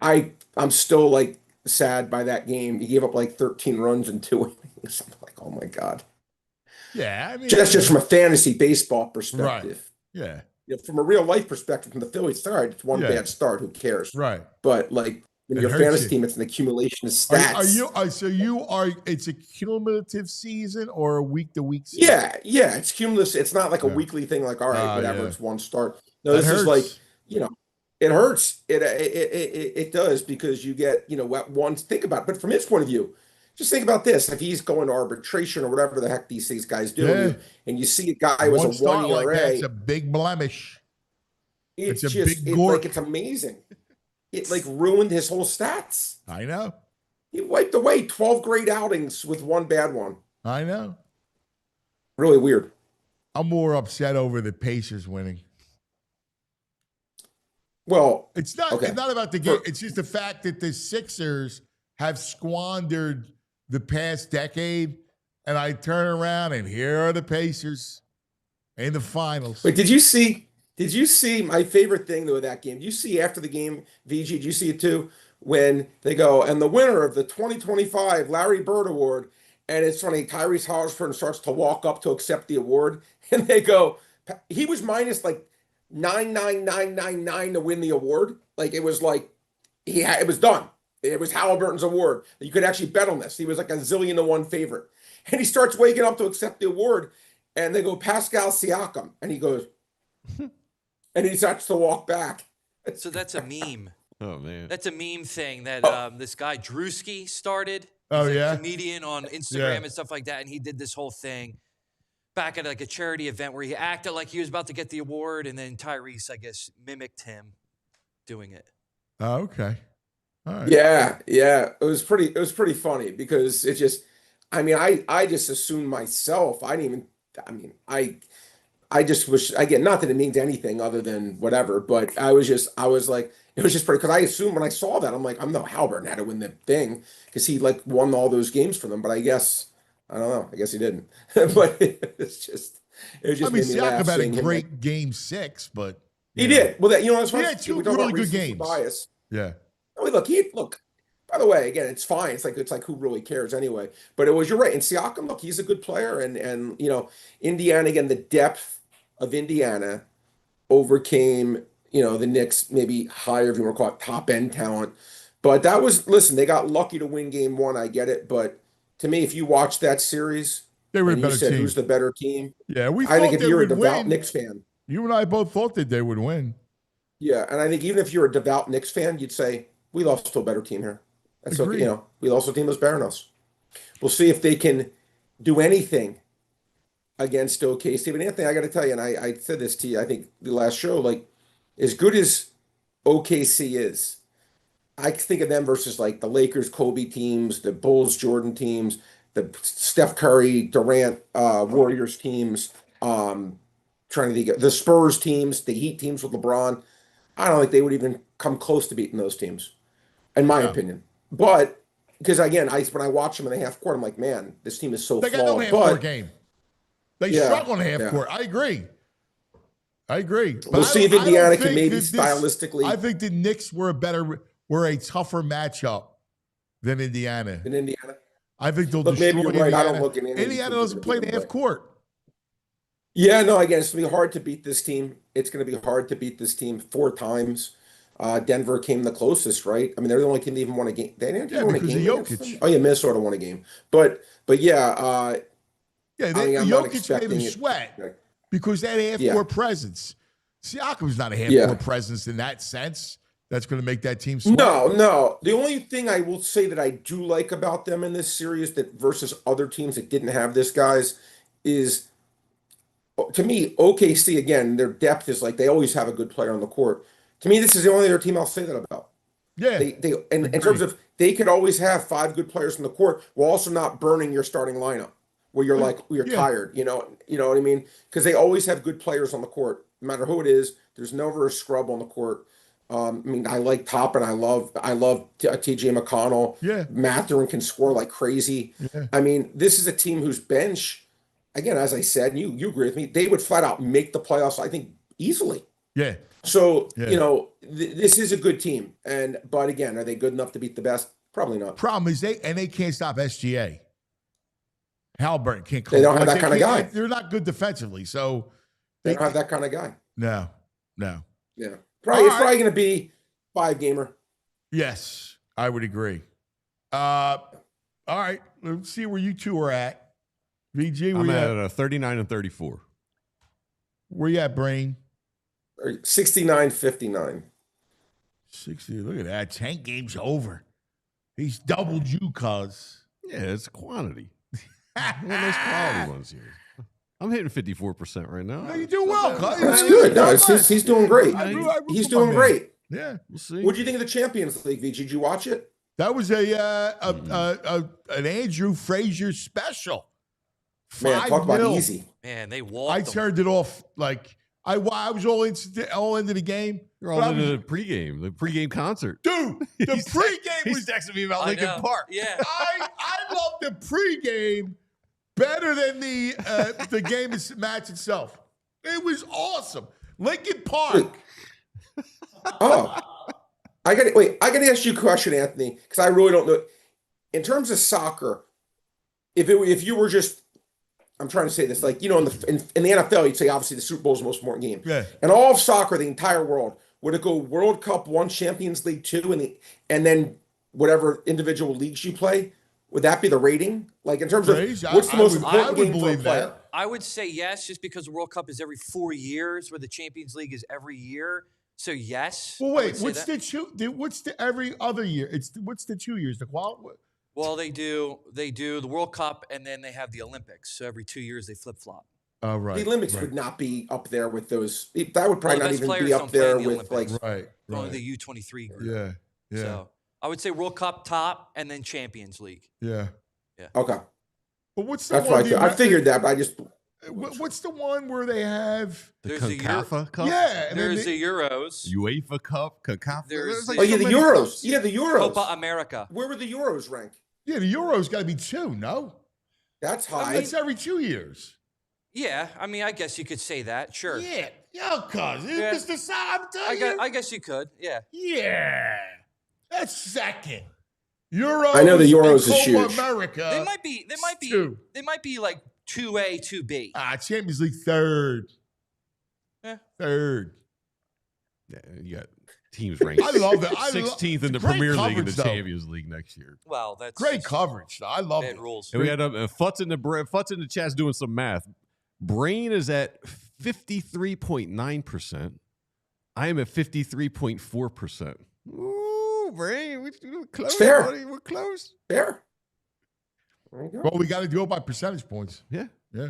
I'm still like sad by that game. He gave up like 13 runs in 2 innings. I'm like, oh my God. Yeah, I mean That's just from a fantasy baseball perspective. Yeah. From a real life perspective, from the Phillies, all right, it's one Yeah. bad start. Who cares? Right. But like when It your hurts fantasy you. team, it's an accumulation of stats. It's a cumulative season or a week-to-week season? Yeah, it's cumulative. It's not like a Yeah. weekly thing. Like, all right, whatever, yeah. it's one start. No, That this is hurts. like, it hurts. It does because you get, at once. Think about it. But from his point of view, just think about this: if he's going to arbitration or whatever the heck these guys do, Yeah. and you see a guy with One a start 1 like ERA, that's a big blemish. it's it's a just big gork. it's amazing. It like ruined his whole stats. I know. He wiped away 12 great outings with 1 bad one. I know. Really weird. I'm more upset over the Pacers winning. Well, It's not. Okay. It's not about the game. It's just the fact that the Sixers have squandered the past decade, and I turn around and here are the Pacers in the finals. wait, did you see Did you see my favorite thing though of that game? Did you see after the game, VG? Did you see it too? When they go and the winner of the 2025 Larry Bird Award, and it's funny. Tyrese Halliburton starts to walk up to accept the award, and they go, he was minus like 99999 to win the award. Like it was like it was done. It was Halliburton's award. You could actually bet on this. He was like a zillion to one favorite, and he starts waking up to accept the award, and they go Pascal Siakam, and he goes. And he starts to walk back. So that's a meme. Oh man, That's a meme thing that this guy Drewski started. Oh, He's a yeah? comedian on Instagram Yeah. and stuff like that, and he did this whole thing back at like a charity event where he acted like he was about to get the award, and then Tyrese, I guess, mimicked him doing it. Oh, okay. All right. Yeah. It was pretty funny because it just, I mean, I just assumed myself. I just wish, again, not that it means anything other than whatever, but I was like, it was just pretty, because I assumed when I saw that, I'm like, I'm no Halliburton had to win the thing because he like won all those games for them, but I guess, I don't know, I guess he didn't. But it just I mean, made me laugh Siakam had a seeing him. great game 6, but He did. Well, that, that's He what had two we talk about really good recency games. bias. yeah. I mean, look. By the way, again, it's fine. It's like who really cares anyway? But you're right. And Siakam, look, he's a good player, and Indiana, again, the depth of Indiana overcame the Knicks maybe higher, if you want to call it top end talent. But that was, listen, they got lucky to win game 1. I get it, but to me, if you watch that series, They were a and you better said team. who's the better team, Yeah, we I think thought if they you're a would devout win. Knicks fan, You and I both thought that they would win. yeah, and I think even if you're a devout Knicks fan, you'd say we lost to a better team here. That's Agreed. okay, we lost to a team that's better than us. We'll see if they can do anything against OKC. But Anthony, I got to tell you, and I said this to you, I think the last show, like as good as OKC is, I think of them versus like the Lakers, Kobe teams, the Bulls, Jordan teams, the Steph Curry, Durant, Warriors teams, trying to think the Spurs teams, the Heat teams with LeBron. I don't think they would even come close to beating those teams, in my opinion. But because again, when I watch them in the half court, I'm like, man, this team is so They got flawed. no half But court game. They Yeah, struggle in half yeah. court. I agree. But We'll see if I don't Indiana can think maybe that stylistically- I think the Knicks were a tougher matchup than Indiana. in Indiana. I think they'll But destroy maybe you're right. I Indiana. don't look at Indiana. Indiana doesn't play in half court. Yeah, no, again, it's going to be hard to beat this team. It's going to be hard to beat this team 4 times. Denver came the closest, right? I mean, they're the only team that even won a game. They didn't Yeah, win a because game. of against Jokic. them? Oh, yeah, Minnesota won a game. But yeah, Yeah, I mean, I'm Jokic not made expecting them it. sweat because that half Yeah. court presence. Siakam's not a half Yeah. court presence in that sense. That's going to make that team sweat. No. The only thing I will say that I do like about them in this series that versus other teams that didn't have this, guys, is to me, OKC, again, their depth is like they always have a good player on the court. To me, this is the only other team I'll say that about. Yeah, They in terms of they could always have 5 good players on the court while also not burning your starting lineup where you're like you're tired, you know what I mean? Because they always have good players on the court, no matter who it is. There's never a scrub on the court. I mean, I like Toppin. I love TJ McConnell. Yeah. Mathurin can score like crazy. Yeah. I mean, this is a team whose bench, again, as I said, and you agree with me, they would flat out make the playoffs, I think, easily. yeah. So, Yeah. this is a good team. But again, are they good enough to beat the best? Probably not. Problem is they can't stop SGA. Halliburton can't. They don't have that they kind of can't- guy. They're not good defensively, so They don't have that kind of guy. No. Yeah. Probably, it's All probably going to be 5-gamer. Yes, I would agree. All right, let's see where you two are at. VG, where I'm you at at? 39 and 34. Where you at, Brain? 69-59. 60. Look at that. Tank game's over. He's doubled you, cuz. Yeah, it's quantity. One of those quality ones here. I'm hitting 54% right now. No, you do well, cuz. That's good. No, he's doing great. I root He's for my doing man. great. Yeah. We'll see. What do you think of the Champions League, VG? Did you watch it? That was an Andrew Frazier special. Man, talk about 5-0. easy. Man, they I walked them. turned it off like I was all into the game. You're but I all was- into the pregame concert. Dude, the pregame He's was texting me about I Lincoln know. Park. Yeah. I love the pregame better than the game match itself. It was awesome. Lincoln Park. Oh, I got to ask you a question, Anthony, because I really don't know. In terms of soccer, if you were just, I'm trying to say this, like, you know, in the NFL, you'd say obviously the Super Bowl is the most important game. Yeah. And all of soccer, the entire world, would it go World Cup 1, Champions League 2, and then whatever individual leagues you play? Would that be the rating? Like, in terms of what's the most important game for a player? I would say yes, just because the World Cup is every 4 years, where the Champions League is every year. So yes. Well, wait, what's the every other year? What's the 2 years? The qual? Well, they do the World Cup, and then they have the Olympics. So every 2 years they flip flop. Oh, right. The Olympics would not be up there with those. That would probably not even be up there with like only the U23 group. Yeah, yeah. So I would say World Cup top, and then Champions League. Yeah. Okay. But what's the That's one? right. I figured that, but I just. What's the one where they have The There's the CONCACAF Cup? Yeah, and There's then the Euros. UEFA Cup? CONCACAF? There's There's Oh yeah, the many Euros. cups. Yeah, the Euros. Copa America. Where would the Euros rank? yeah, the Euros got to be 2, no? That's high. That's every 2 years. Yeah, I mean, I guess you could say that. Sure. Yeah, yo, cuz Yeah. Mr. Sam, I'm telling you. I guess you could. Yeah. Yeah, that's second. Euros. I know the Euros and is Copa huge. America. They might be like 2A, 2B. Champions League third. Yeah. Third. Yeah, you got teams ranked I love that. 16th in the Great Premier League and the coverage, though. Champions League next year. Well, that's Great coverage. Though. I love bad it. rules. And we had Futz in the chat's doing some math. Brain is at 53.9%. I am at 53.4%. Ooh, Brain, we're close, Fair. buddy. We're close. There. There you go. Well, we got to do it by percentage points. Yeah. Yeah.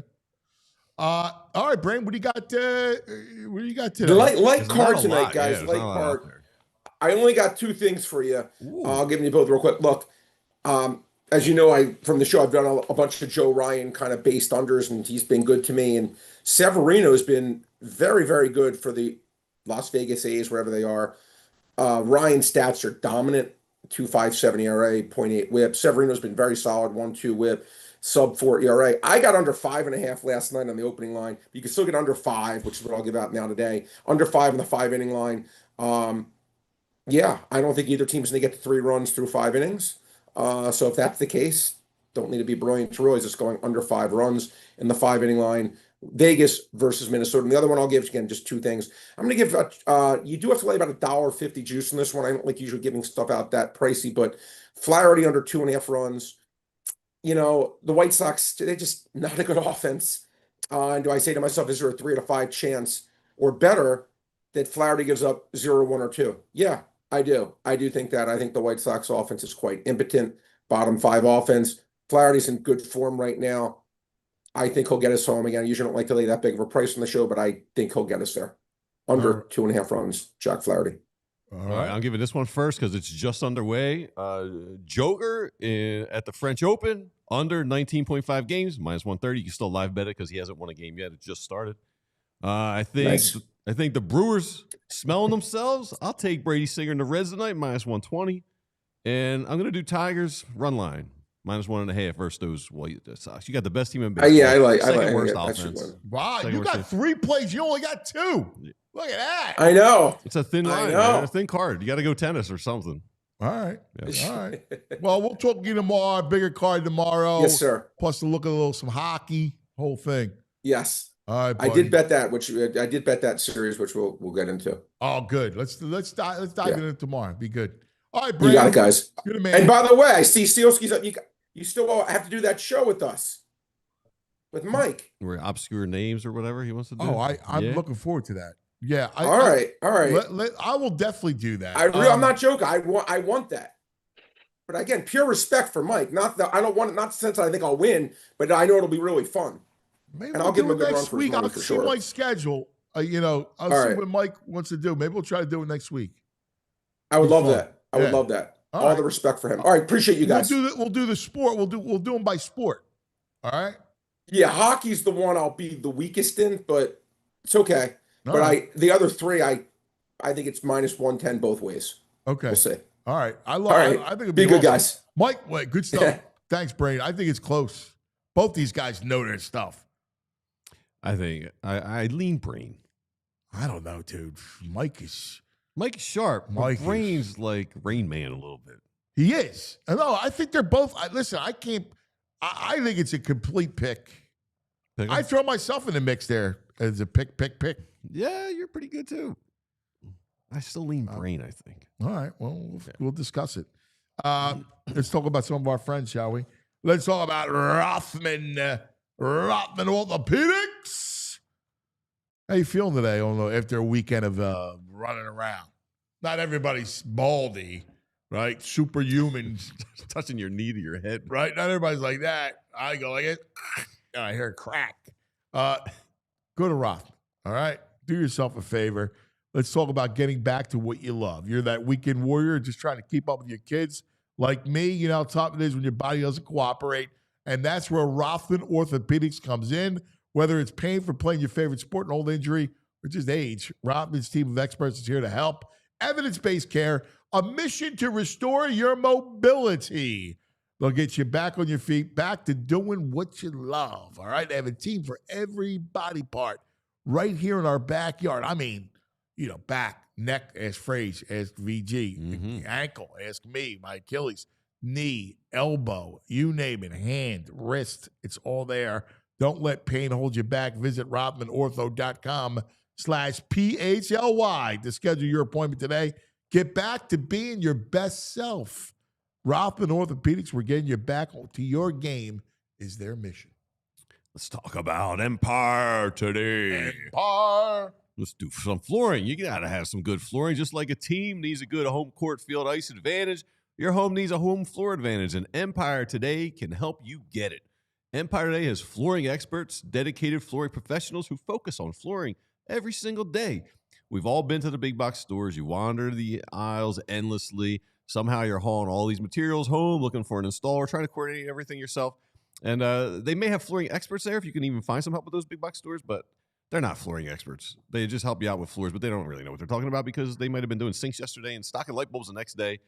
All right, Brain. What do you got? What do you got today? The light There's card not a tonight, lot. guys. Yeah, there's light not a lot out card. there. I only got 2 things for you. Ooh. I'll give you both real quick. Look, as you know, from the show, I've done a bunch of Joe Ryan kind of based unders, and he's been good to me. And Severino's been very, very good for the Las Vegas A's, wherever they are. Ryan's stats are dominant: 2.57 ERA, 0.8 WHIP. Severino's been very solid: 1.2 WHIP, sub-4 ERA. I got under 5.5 last night on the opening line. You can still get under 5, which is what I'll give out now today. Under 5 on the 5-inning line. Yeah, I don't think either team's going to get to 3 runs through 5 innings. So if that's the case, don't need to be brilliant. Roy's just going under 5 runs in the 5-inning line. Vegas versus Minnesota. And the other one I'll give, again, just 2 things. I'm going to give, you do have to lay about $1.50 juice in this one. I don't like usually giving stuff out that pricey, but Flaherty under 2.5 runs. You know, the White Sox, they're just not a good offense. And do I say to myself, is there a 3 out of 5 chance or better that Flaherty gives up 0, 1, or 2? Yeah, I do. I do think that. I think the White Sox offense is quite impotent. Bottom 5 offense. Flaherty's in good form right now. I think he'll get us home again. I usually don't like to lay that big of a price on the show, but I think he'll get us there. Under 2.5 runs, Jack Flaherty. All All right, I'm giving this one first because it's just underway. Joker at the French Open, under 19.5 games, minus 130. You can still live bet it because he hasn't won a game yet. It just started. I think the Brewers smelling themselves. I'll take Brady Singer and the Reds tonight, minus 120. And I'm going to do Tigers run line, minus 1.5 versus those White Sox. You got the best team in baseball. Yeah, I like worst that should offense. win. Wow, Second you worst got team. 3 plays. You only got 2. Look at that. I know. It's a thin I line, know. man. A thin card. You got to go tennis or something. All right. Yeah. All right. Well, we'll talk to you tomorrow. Bigger card tomorrow. Yes, sir. Plus, to look at some hockey. Whole thing. Yes. All right, I buddy. did bet that, I did bet that series, which we'll get into. Oh, good. Let's dive into it tomorrow. Be good. All right, You Brandon. got it, guys. You're the man. And by the way, I see Sielski's up. You still have to do that show with us, with Mike. Where obscure names or whatever he wants to do. Oh, I'm Yeah. looking forward to that. Yeah. All right. I will definitely do that. I'm not joking. I want that. But again, pure respect for Mike. Not that I don't want it. Not since I think I'll win, but I know it'll be really fun. Maybe And I'll give him a do it good run next for his week. money I'll for see sure. Mike's schedule. I'll see right. what Mike wants to do. Maybe we'll try to do it next week. I would Be love fun. that. I would Yeah. love that. All All right. the respect for him. All right, appreciate you guys. We'll do the sport. We'll do them by sport. All right. Yeah, hockey's the one I'll be the weakest in, but it's okay. All but right. the other 3, I think it's minus 110 both ways. Okay. We'll see. All right. All right. I think it'll Be be good, awesome. guys. Mike, wait, good stuff. Yeah. Thanks, Brain. I think it's close. Both these guys know their stuff. I think I lean Brain. I don't know, dude. Mike is Sharp. Mike Brain's like Rain Man a little bit. He is. No, I think they're both. Listen, I can't. I think it's a complete pick. I throw myself in the mix there as a pick. Yeah, you're pretty good too. I still lean Brain, I think. All right. Well, we'll discuss it. Let's talk about some of our friends, shall we? Let's talk about Rothman Orthopedics. How you feeling today after a weekend of running around? Not everybody's baldy, right? Superhuman. Touching your knee to your head. Right? Not everybody's like that. I go like it, and I hear a crack. Go to Rothman, all right? Do yourself a favor. Let's talk about getting back to what you love. You're that weekend warrior just trying to keep up with your kids. Like me, you know how tough it is when your body doesn't cooperate. And that's where Rothman Orthopedics comes in. Whether it's pain for playing your favorite sport, an old injury, or just age, Rothman's team of experts is here to help. Evidence-based care, a mission to restore your mobility. They'll get you back on your feet, back to doing what you love, all right? They have a team for every body part right here in our backyard. I mean, back, neck, ask Phrase, ask VG, ankle, ask me, my Achilles, knee, elbow, you name it, hand, wrist, it's all there. Don't let pain hold you back. Visit RothmanOrtho.com/PHLY to schedule your appointment today. Get back to being your best self. Rothman Orthopedics, we're getting you back to your game is their mission. Let's talk about Empire today. Empire. Let's do some flooring. You got to have some good flooring. Just like a team needs a good home court field ice advantage, your home needs a home floor advantage, and Empire Today can help you get it. Empire Today has flooring experts, dedicated flooring professionals who focus on flooring every single day. We've all been to the big box stores. You wander the aisles endlessly. Somehow you're hauling all these materials home, looking for an installer, trying to coordinate everything yourself. And they may have flooring experts there if you can even find some help with those big box stores, but they're not flooring experts. They just help you out with floors, but they don't really know what they're talking about because they might have been doing sinks yesterday and stocking light bulbs the next day.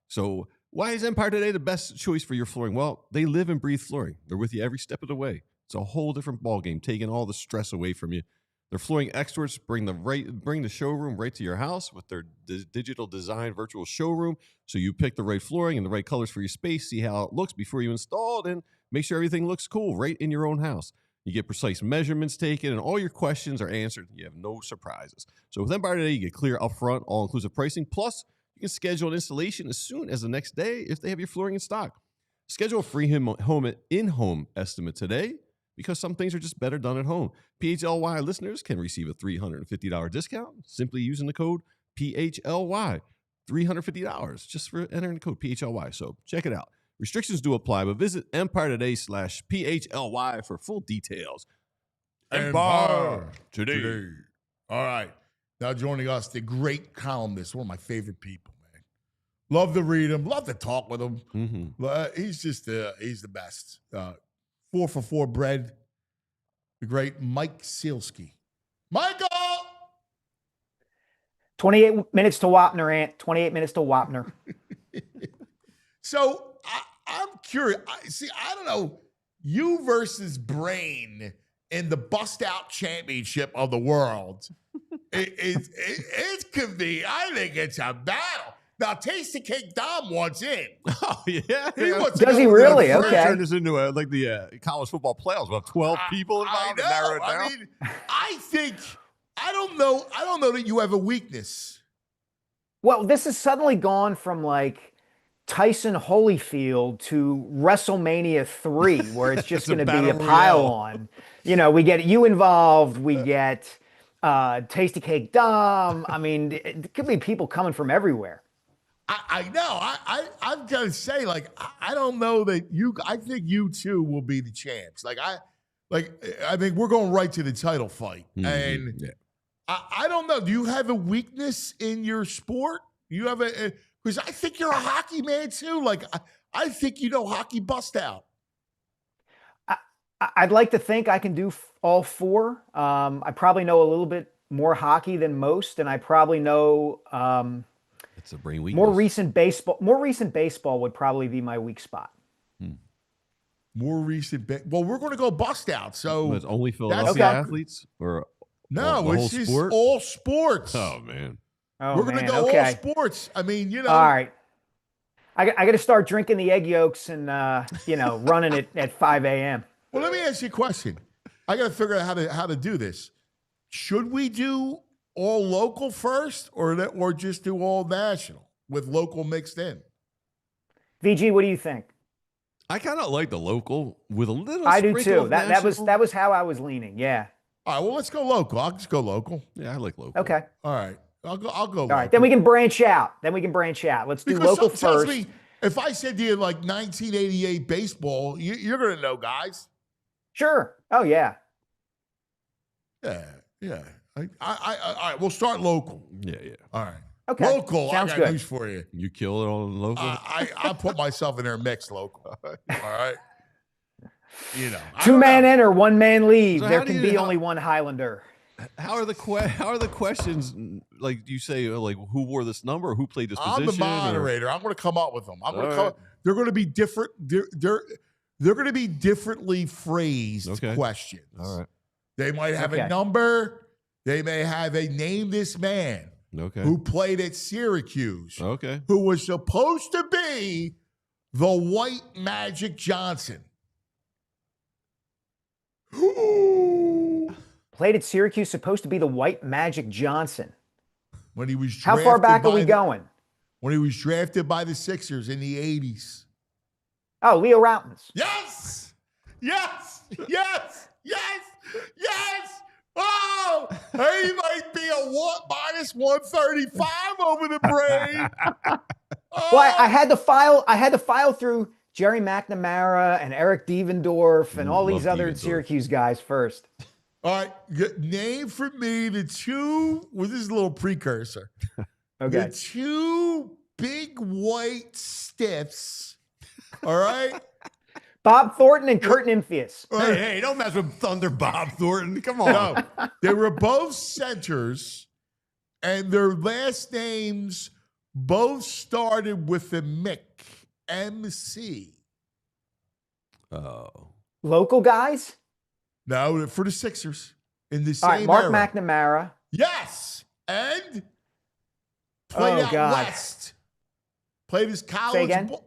So why is Empire Today the best choice for your flooring? Well, they live and breathe flooring. They're with you every step of the way. It's a whole different ballgame, taking all the stress away from you. Their flooring experts bring the showroom right to your house with their digital design virtual showroom. So you pick the right flooring and the right colors for your space, see how it looks before you install it, and make sure everything looks cool right in your own house. You get precise measurements taken, and all your questions are answered. You have no surprises. So with Empire Today, you get clear upfront, all-inclusive pricing. Plus, you can schedule an installation as soon as the next day if they have your flooring in stock. Schedule a free in-home estimate today because some things are just better done at home. PHLY listeners can receive a $350 discount simply using the code PHLY. $350 just for entering the code PHLY. So check it out. Restrictions do apply, but visit Empire Today/PHLY for full details. Empire Today. All right. Now joining us, the great columnist, one of my favorite people, man. Love to read him. Love to talk with him. He's just, he's the best. 4 for 4 bread. The great Mike Sielski. Michael! 28 minutes to Wapner, Ant. 28 minutes to Wapner. So I'm curious. I don't know. You versus Brain in the bust out championship of the world. It could be. I think it's a battle. Now, Tasty Cake Dom wants in. Oh, yeah. Does he really? Okay. Turn this into the college football playoffs. We'll have 12 people involved and narrow it down. I mean, I don't know that you have a weakness. Well, this has suddenly gone from like Tyson Holyfield to WrestleMania 3, where it's just going to be a pile on. You know, we get you involved. We get Tasty Cake Dom. I mean, it could be people coming from everywhere. I know. I'm going to say, like, I don't know that I think you two will be the champs. I think we're going right to the title fight. And I don't know. Do you have a weakness in your sport? You have because I think you're a hockey man too. Like, I think you know hockey bust out. I'd like to think I can do all four. I probably know a little bit more hockey than most, and I probably know it's a brain weakness. More recent baseball would probably be my weak spot. More recent well, we're going to go bust out. So it's only Philadelphia athletes or No, The it's whole just sport? all sports. Oh man. Oh, We're going to man, go okay. all sports. I mean, you know. All right. I got to start drinking the egg yolks and, running it at 5 a.m. Well, let me ask you a question. I got to figure out how to do this. Should we do all local first or just do all national with local mixed in? VG, what do you think? I kind of like the local with a little. I do sprinkle too. of That national. was how I was leaning. Yeah. All right, well, let's go local. I'll just go local. Yeah, I like local. Okay. All right. I'll go All right. Then we can branch out. Let's do because local something tells first. me, if I said to you like 1988 baseball, you're going to know guys. Sure. Oh, yeah. Yeah. All right, we'll start local. Yeah. All right. Okay. Local, Sounds I got good. news for you. You kill it on local. I put myself in there mixed local. All right. You know. I Two don't man know. enter, one man leave. So There how do can you- be how- only one Highlander. How are the questions? Like, do you say like who wore this number or who played this position? I'm the or- moderator. I'm going to come up with them. I'm going to All come. right. They're going to be different. They're going to be differently phrased Okay. questions. All right. They might have Okay. a number. They may have a name this man Okay. who played at Syracuse, Okay. who was supposed to be the White Magic Johnson. Played at Syracuse, supposed to be the White Magic Johnson. When he was How drafted far back are by we the- going? When he was drafted by the Sixers in the 80s. Oh, Leo Routins. Yes! Yes! Yes! Yes! Yes! Oh! He might be a minus 135 over the brain. Oh. Well, I had to file through Jerry McNamara and Eric Devendorf and all Love these other Devendorf. Syracuse guys first. All right, name for me the two. Well, this is a little precursor. Okay. The two big white stiffs. All right. Bob Thornton and Kurt Nymphius. Hey, don't mess with Thunder Bob Thornton. Come on. No, they were both centers, and their last names both started with the Mick, MC. Oh. Local guys? No, for the Sixers in the All same right, Mark era. McNamara. Yes, and played Oh, out God. west. Played his college again? ball.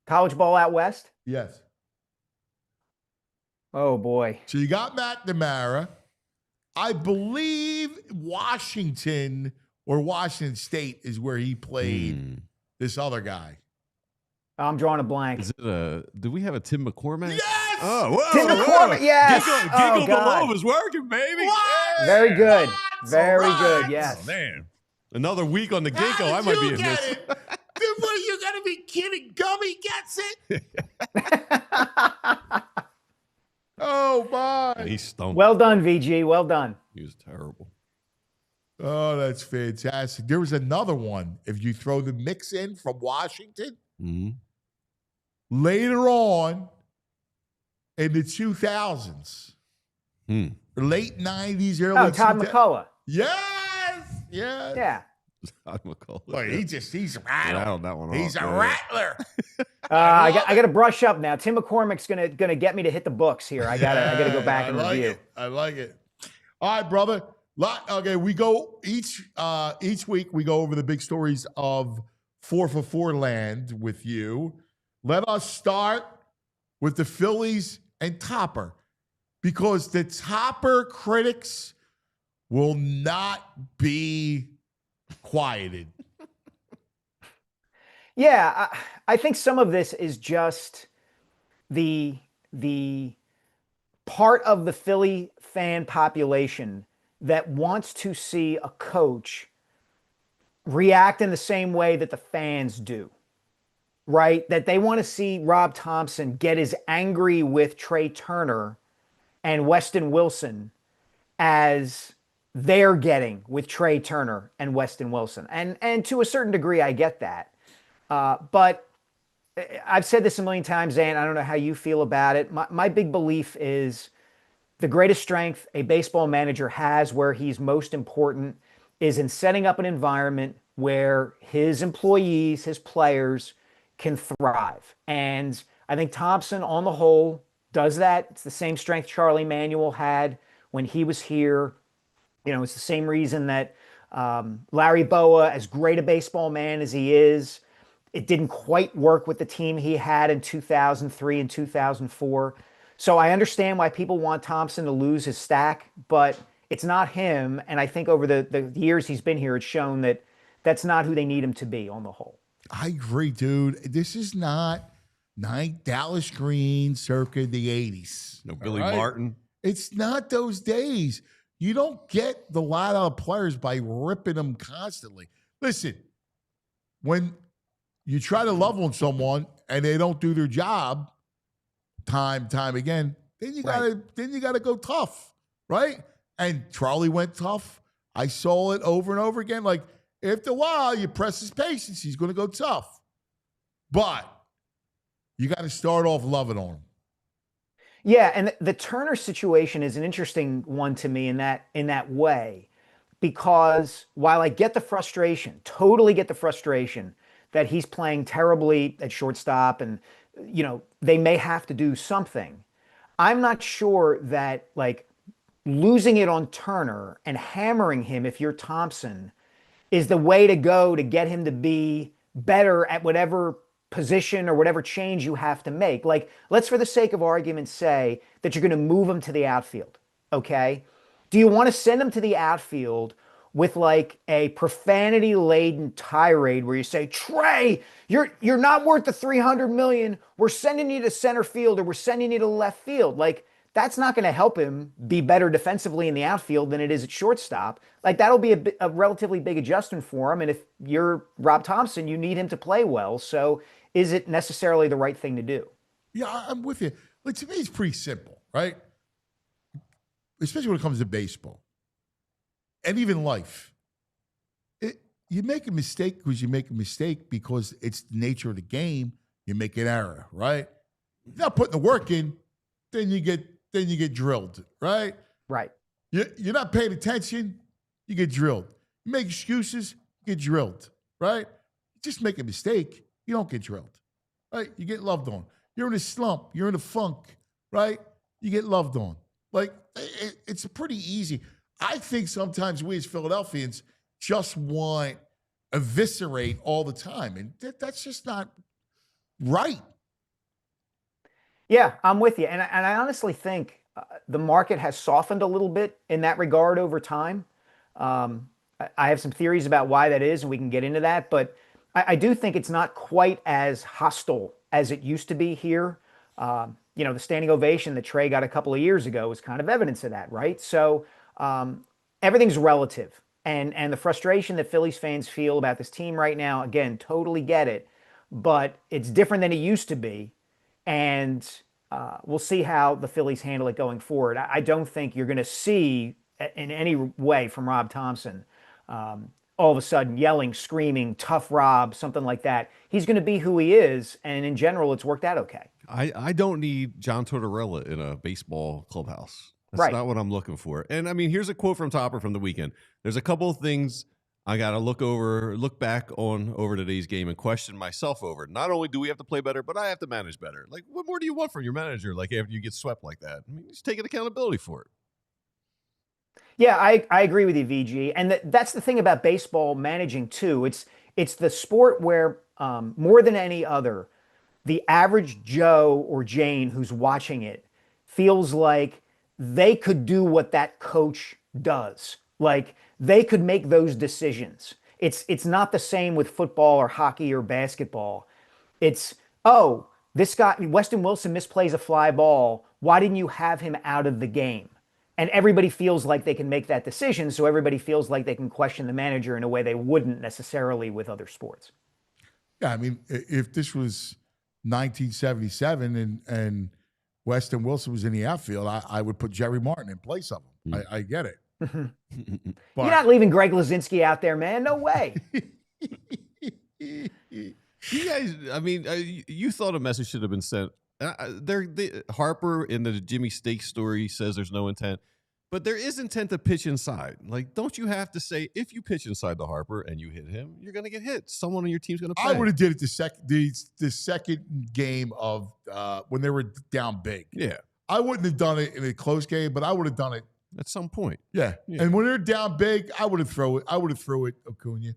College ball out west? Yes. Oh, boy. So you got McNamara. I believe Washington or Washington State is where he played this other guy. I'm drawing a blank. Is it do we have a Tim McCormack? Yes! Oh, whoa. Tim McCormack, yes! Giggle Oh, God. below is working, baby. What? Very good. Very All good, right. yes. Oh, man. Another week on the How ginkgo. I did might you be in get this. it? Dude, what are you gonna be kidding? Gummy gets it. Oh my! And he stumped. Well done, VG. Well done. He was terrible. Oh, that's fantastic. There was another one. If you throw the mix in from Washington Mm-hmm. later on in the 2000s, late 90s, early Oh, Todd 2000s. McCullough. Yes, yes. Yeah. Todd McCullough. Boy, he's Rattled rattled. that one He's off, a yeah. rattler. I got to brush up now. Tim McCormick's gonna get me to hit the books here. I gotta go back and I like review. it. I like it. All right, brother. Okay, we go each week. We go over the big stories of 4for4 land with you. Let us start with the Phillies and Topper, because the Topper critics will not be quieted. Yeah, I think some of this is just the part of the Philly fan population that wants to see a coach react in the same way that the fans do, right? That they want to see Rob Thompson get as angry with Trey Turner and Weston Wilson as they're getting with Trey Turner and Weston Wilson. And to a certain degree, I get that. But I've said this a million times, Zane. I don't know how you feel about it. My big belief is the greatest strength a baseball manager has, where he's most important, is in setting up an environment where his employees, his players, can thrive. And I think Thompson, on the whole, does that. It's the same strength Charlie Manuel had when he was here. You know, it's the same reason that Larry Boa, as great a baseball man as he is, it didn't quite work with the team he had in 2003 and 2004. So I understand why people want Thompson to lose his stack, but it's not him. And I think over the years he's been here, it's shown that that's not who they need him to be on the whole. I agree, dude. This is not Dallas Green circa the 80s. No Billy right? Martin. It's not those days. You don't get the lot out of players by ripping them constantly. Listen, when you try to love on someone and they don't do their job time again, then you gotta go tough, right? And Charlie went tough. I saw it over and over again. Like, after a while, you press his patience. He's going to go tough. But you got to start off loving on him. Yeah, and the Turner situation is an interesting one to me in that way, because while I get the frustration, totally get the frustration that he's playing terribly at shortstop and, you know, they may have to do something, I'm not sure that, like, losing it on Turner and hammering him if you're Thompson is the way to go to get him to be better at whatever position or whatever change you have to make. Like, let's, for the sake of argument, say that you're going to move him to the outfield, okay? Do you want to send him to the outfield with like a profanity-laden tirade where you say, Trey, you're not worth the $300 million. We're sending you to center field, or we're sending you to left field. Like, that's not going to help him be better defensively in the outfield than it is at shortstop. Like, that'll be a relatively big adjustment for him. And if you're Rob Thompson, you need him to play well. So is it necessarily the right thing to do? Yeah, I'm with you. Like, to me, it's pretty simple, right? Especially when it comes to baseball and even life. You make a mistake because you make a mistake because it's the nature of the game. You make an error, right? If you're not putting the work in, then you get drilled, right? Right. You're not paying attention, you get drilled. You make excuses, you get drilled, right? You just make a mistake, you don't get drilled, right? You get loved on. You're in a slump, you're in a funk, right? You get loved on. Like, it's pretty easy. I think sometimes we as Philadelphians just want to eviscerate all the time, and that's just not right. Yeah, I'm with you. And I honestly think the market has softened a little bit in that regard over time. I have some theories about why that is, and we can get into that. But I do think it's not quite as hostile as it used to be here. You know, the standing ovation that Trey got a couple of years ago was kind of evidence of that, right? So everything's relative. And the frustration that Phillies fans feel about this team right now, again, totally get it. But it's different than it used to be. And we'll see how the Phillies handle it going forward. I don't think you're going to see in any way from Rob Thompson all of a sudden yelling, screaming, tough Rob, something like that. He's going to be who he is. And in general, it's worked out okay. I don't need John Tortorella in a baseball clubhouse. That's right. not what I'm looking for. And I mean, here's a quote from Topper from the weekend. There's a couple of things I got to look back on over today's game and question myself over. Not only do we have to play better, but I have to manage better. Like, what more do you want from your manager? Like, after you get swept like that, I mean, just taking accountability for it. Yeah, I agree with you, VG. And that's the thing about baseball managing too. It's the sport where more than any other, the average Joe or Jane who's watching it feels like they could do what that coach does. Like, they could make those decisions. It's not the same with football or hockey or basketball. It's, oh, this guy, Weston Wilson misplays a fly ball. Why didn't you have him out of the game? And everybody feels like they can make that decision, so everybody feels like they can question the manager in a way they wouldn't necessarily with other sports. Yeah, I mean, if this was 1977 and Weston Wilson was in the outfield, I would put Jerry Martin in place of him. I get it. You're not leaving Greg Lazinski out there, man. No way. You guys, I mean, you thought a message should have been sent. Harper in the Jimmy Steak story says there's no intent, but there is intent to pitch inside. Like, don't you have to say, if you pitch inside the Harper and you hit him, you're going to get hit. Someone on your team's going to play. I would have did it the second game of when they were down big. Yeah. I wouldn't have done it in a close game, but I would have done it at some point. Yeah. And when they're down big, I would have throw it. Acuna.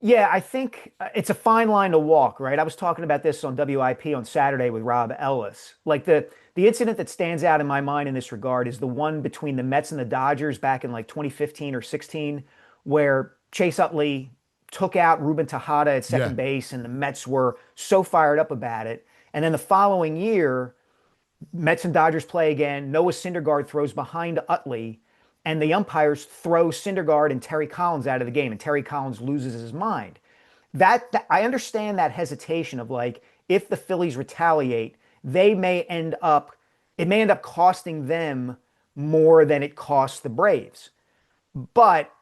Yeah, I think it's a fine line to walk, right? I was talking about this on WIP on Saturday with Rob Ellis. Like the incident that stands out in my mind in this regard is the one between the Mets and the Dodgers back in like 2015 or 16, where Chase Utley took out Ruben Tejada at second base, and the Mets were so fired up about it. And then the following year, Mets and Dodgers play again. Noah Syndergaard throws behind Utley, and the umpires throw Syndergaard and Terry Collins out of the game, and Terry Collins loses his mind. That I understand that hesitation of like, if the Phillies retaliate, it may end up costing them more than it costs the Braves. But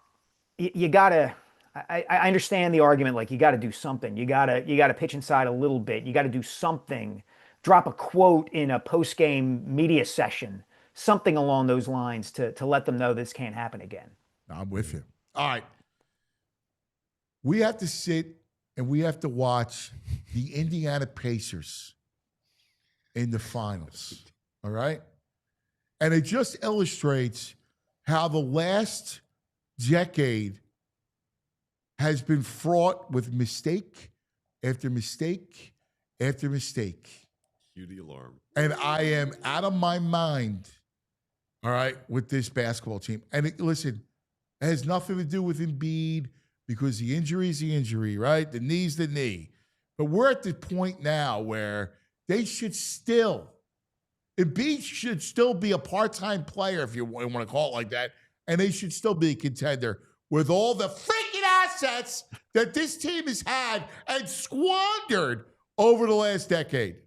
you gotta. I understand the argument. Like, you got to do something. You gotta pitch inside a little bit. You got to do something. Drop a quote in a post-game media session, something along those lines to let them know this can't happen again. I'm with you. All right. We have to sit and we have to watch the Indiana Pacers in the finals. All right? And it just illustrates how the last decade has been fraught with mistake after mistake after mistake. Cue the alarm. And I am out of my mind, all right, with this basketball team. And listen, it has nothing to do with Embiid because the injury is the injury, right? The knee's the knee. But we're at the point now where they should still, Embiid should still be a part-time player, if you want to call it like that, and they should still be a contender with all the freaking assets that this team has had and squandered over the last decade.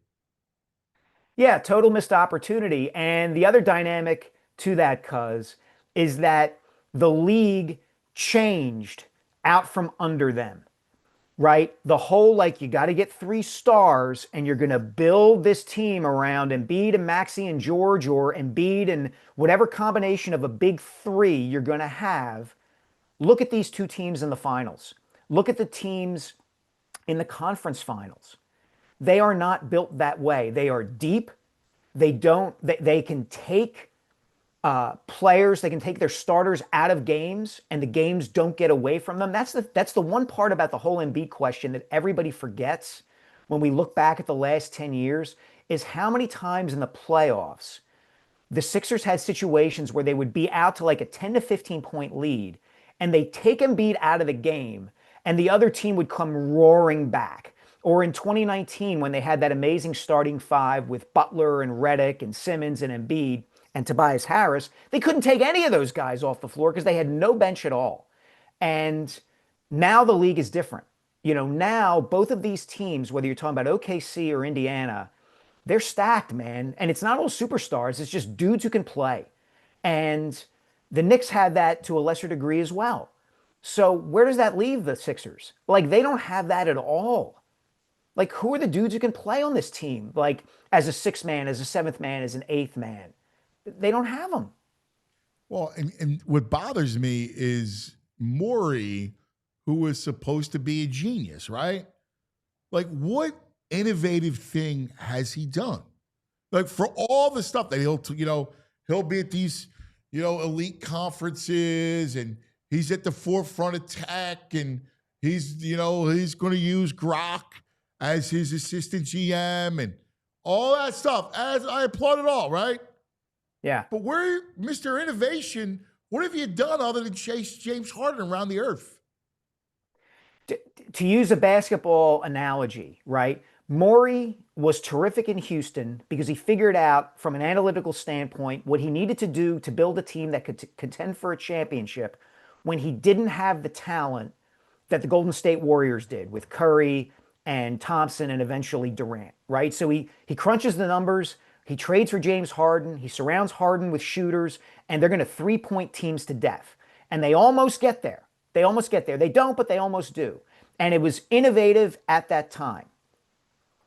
Yeah, total missed opportunity. And the other dynamic to that, Cuz, is that the league changed out from under them, right? The whole, like, you got to get 3 stars and you're going to build this team around Embiid and Maxey and George, or Embiid and whatever combination of a big 3 you're going to have. Look at these 2 teams in the finals. Look at the teams in the conference finals. They are not built that way. They are deep. They can take players, they can take their starters out of games, and the games don't get away from them. That's the one part about the whole Embiid question that everybody forgets when we look back at the last 10 years, is how many times in the playoffs the Sixers had situations where they would be out to like a 10 to 15 point lead, and they take Embiid out of the game, and the other team would come roaring back. Or in 2019, when they had that amazing starting 5 with Butler and Redick and Simmons and Embiid and Tobias Harris, they couldn't take any of those guys off the floor because they had no bench at all. And now the league is different. You know, now both of these teams, whether you're talking about OKC or Indiana, they're stacked, man. And it's not all superstars. It's just dudes who can play. And the Knicks had that to a lesser degree as well. So where does that leave the Sixers? Like, they don't have that at all. Like, who are the dudes who can play on this team? Like, as a 6th man, as a 7th man, as an 8th man. They don't have them. Well, and what bothers me is Morey, who was supposed to be a genius, right? Like, what innovative thing has he done? Like, for all the stuff that he'll be at these, elite conferences, and he's at the forefront of tech, and he's going to use Grok as his assistant GM and all that stuff. As I applaud it all, right? Yeah. But where, Mr. Innovation, what have you done other than chase James Harden around the earth? To use a basketball analogy, right? Morey was terrific in Houston because he figured out from an analytical standpoint what he needed to do to build a team that could contend for a championship when he didn't have the talent that the Golden State Warriors did with Curry and Thompson and eventually Durant, right? So he crunches the numbers, he trades for James Harden, he surrounds Harden with shooters, and they're going to 3-point teams to death. And they almost get there. They don't, but they almost do. And it was innovative at that time.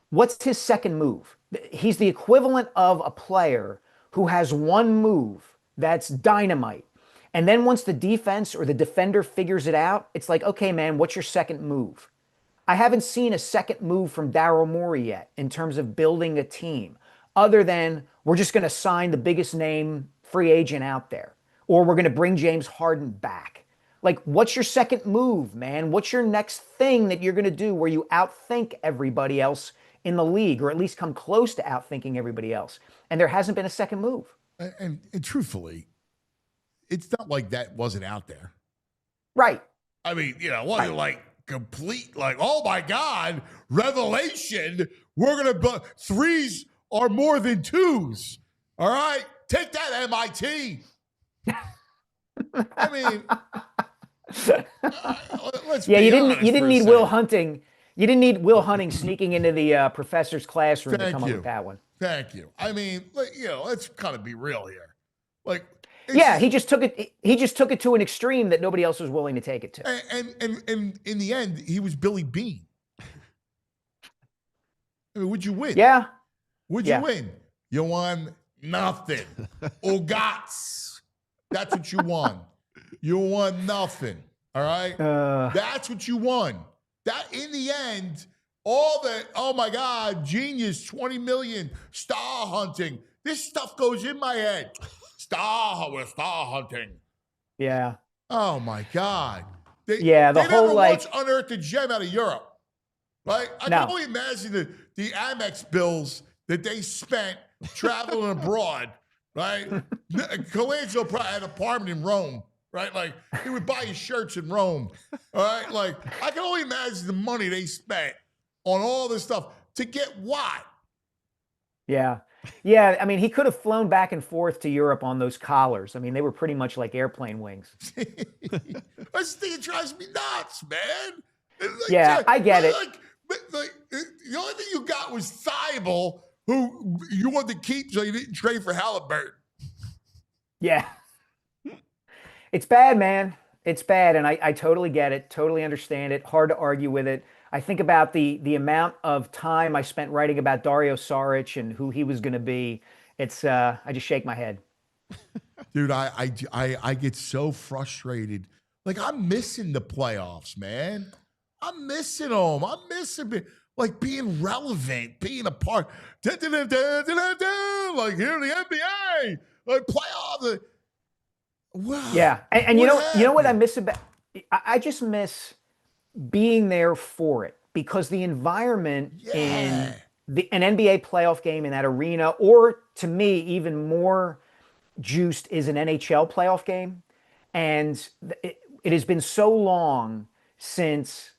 What's his second move? He's the equivalent of a player who has one move that's dynamite. And then once the defense or the defender figures it out, it's like, okay, man, what's your second move? I haven't seen a second move from Daryl Morey yet in terms of building a team, other than we're just going to sign the biggest name free agent out there, or we're going to bring James Harden back. Like, what's your second move, man? What's your next thing that you're going to do where you outthink everybody else in the league, or at least come close to outthinking everybody else? And there hasn't been a second move. And truthfully, it's not like that wasn't out there. Right. I mean, like complete, like, oh my God, revelation. We're going to, threes are more than twos. All right. Take that, MIT. I mean, let's yeah, be you honest didn't for a need second. Will Hunting. You didn't need Will Hunting sneaking into the professor's classroom to come up with that one. Thank you. I mean, let's kind of be real here. Like, yeah, he just took it. He just took it to an extreme that nobody else was willing to take it to. And in the end, he was Billy Bean. I mean, would you win? Yeah. Would you win? You won nothing. Ogats. That's what you won. You won nothing. All right? That's what you won. That in the end, all that, oh my God, genius, 20 million, star hunting. This stuff goes in my head. Star hunting. Yeah. Oh my God. They whole never like once unearthed a gem out of Europe. Right? I can only imagine the Amex bills that they spent traveling abroad, right? Colangelo probably had an apartment in Rome, right? Like, he would buy his shirts in Rome, all right? Like, I can only imagine the money they spent on all this stuff to get what? Yeah. Yeah, I mean, he could have flown back and forth to Europe on those collars. I mean, they were pretty much like airplane wings. This thing drives me nuts, man. Like, yeah, I get it. Like, the only thing you got was Thibault, who you wanted to keep so you didn't trade for Halliburton. Yeah. It's bad, man. It's bad, and I totally get it, totally understand it. Hard to argue with it. I think about the amount of time I spent writing about Dario Saric and who he was going to be. It's I just shake my head. Dude, I get so frustrated. Like, I'm missing the playoffs, man. I'm missing them. I'm missing being relevant, being a part. Like, here in the NBA, like, playoffs. Wow. Yeah, and you know what I miss about? I just miss being there for it, because the environment in an NBA playoff game in that arena, or to me, even more juiced, is an NHL playoff game. And it has been so long since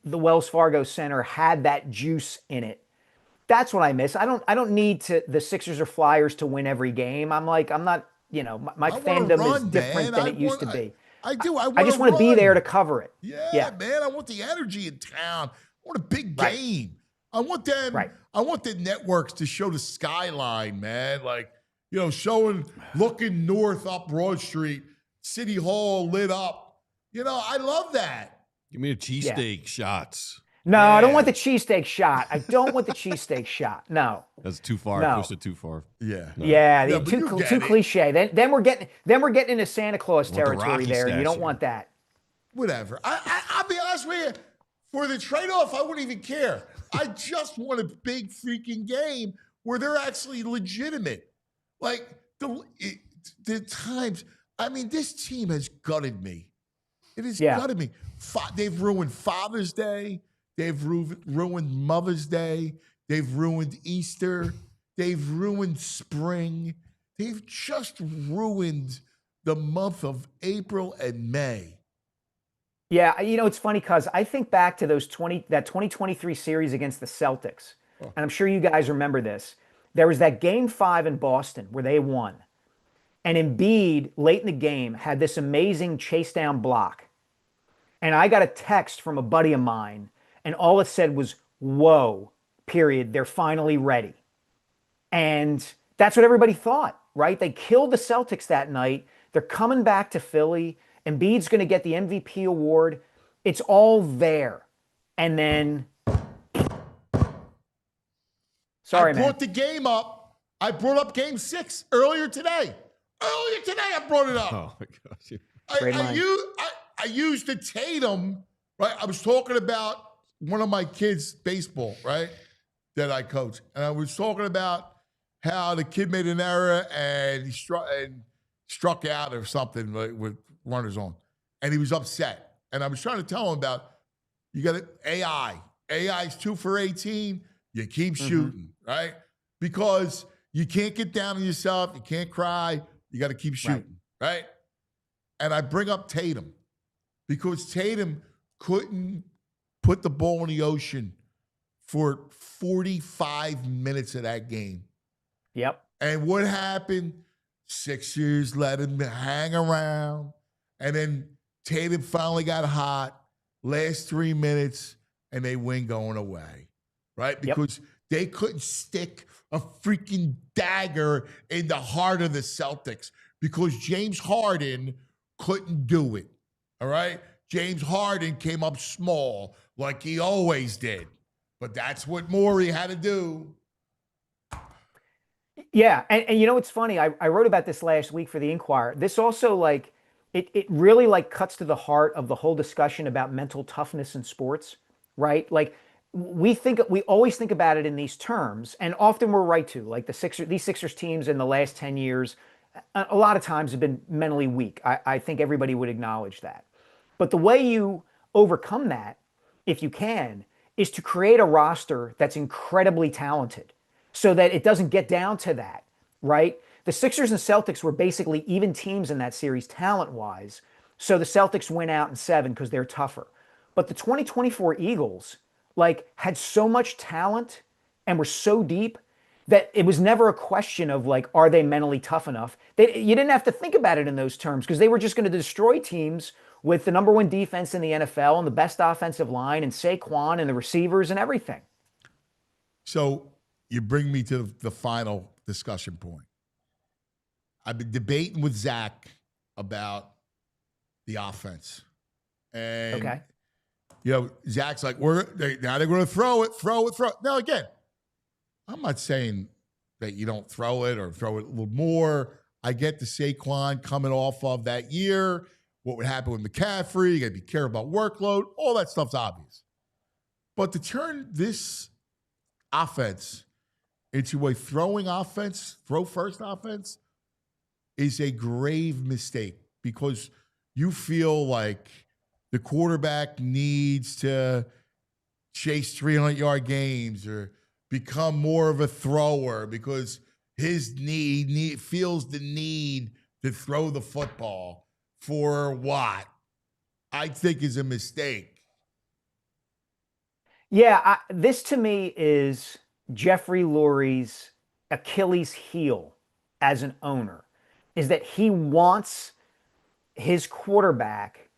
the Wells Fargo Center had that juice in it. That's what I miss. I don't need the Sixers or Flyers to win every game. I'm not, my fandom is different than it used to be. I do. I just want to be there to cover it. Yeah, man. I want the energy in town. I want a big game. I want them. I want the networks to show the skyline, man. Like, looking north up Broad Street, City Hall lit up. I love that. Give me a cheesesteak shots. No, I don't want the cheesesteak shot. I don't want the cheesesteak shot. No. That's too far. No. Pushed it too far. Yeah. No. Yeah, too cliche. Then we're getting into Santa Claus territory there, and you don't want that. Whatever. I'll be honest with you. For the trade-off, I wouldn't even care. I just want a big freaking game where they're actually legitimate. Like, the times. I mean, this team has gutted me. It has gutted me. They've ruined Father's Day. They've ruined Mother's Day. They've ruined Easter. They've ruined spring. They've just ruined the month of April and May. Yeah, it's funny because I think back to that 2023 series against the Celtics, and I'm sure you guys remember this. There was that Game 5 in Boston where they won, and Embiid, late in the game, had this amazing chase down block. And I got a text from a buddy of mine, and all it said was, "Whoa, period. They're finally ready." And that's what everybody thought, right? They killed the Celtics that night. They're coming back to Philly. Embiid's going to get the MVP award. It's all there. And then, sorry, man. I brought the game up. I brought up Game 6 earlier today. I brought it up. Oh, my gosh. I used the Tatum, right? I was talking about one of my kids' baseball, right, that I coach. And I was talking about how the kid made an error and struck out or something with runners on, and he was upset. And I was trying to tell him about, you got AI. AI's 2 for 18. You keep shooting, right? Because you can't get down on yourself. You can't cry. You got to keep shooting, right? And I bring up Tatum because Tatum couldn't put the ball in the ocean for 45 minutes of that game. Yep. And what happened? Sixers let him hang around. And then Tatum finally got hot. Last 3 minutes, and they win going away, right? Because they couldn't stick a freaking dagger in the heart of the Celtics because James Harden couldn't do it, all right? James Harden came up small like he always did. But that's what Morey had to do. Yeah, and you know what's funny? I wrote about this last week for the Inquirer. This also, like, it really, like, cuts to the heart of the whole discussion about mental toughness in sports, right? Like, we always think about it in these terms, and often we're right to. Like, these Sixers teams in the last 10 years, a lot of times have been mentally weak. I think everybody would acknowledge that. But the way you overcome that, if you can, is to create a roster that's incredibly talented so that it doesn't get down to that, right? The Sixers and Celtics were basically even teams in that series talent-wise, so the Celtics went out in 7 because they're tougher. But the 2024 Eagles, like, had so much talent and were so deep that it was never a question of, like, are they mentally tough enough? You didn't have to think about it in those terms because they were just going to destroy teams with the number 1 defense in the NFL and the best offensive line and Saquon and the receivers and everything. So you bring me to the final discussion point. I've been debating with Zach about the offense. And, you know, Zach's like, now they're going to throw it. Now, again, I'm not saying that you don't throw it or throw it a little more. I get the Saquon coming off of that year. What would happen with McCaffrey? You got to be careful about workload. All that stuff's obvious. But to turn this offense into a throwing offense, throw-first offense, is a grave mistake because you feel like the quarterback needs to chase 300-yard games or become more of a thrower because his feels the need to throw the football for what I think is a mistake. Yeah, this to me is Jeffrey Lurie's Achilles heel as an owner, is that he wants his quarterback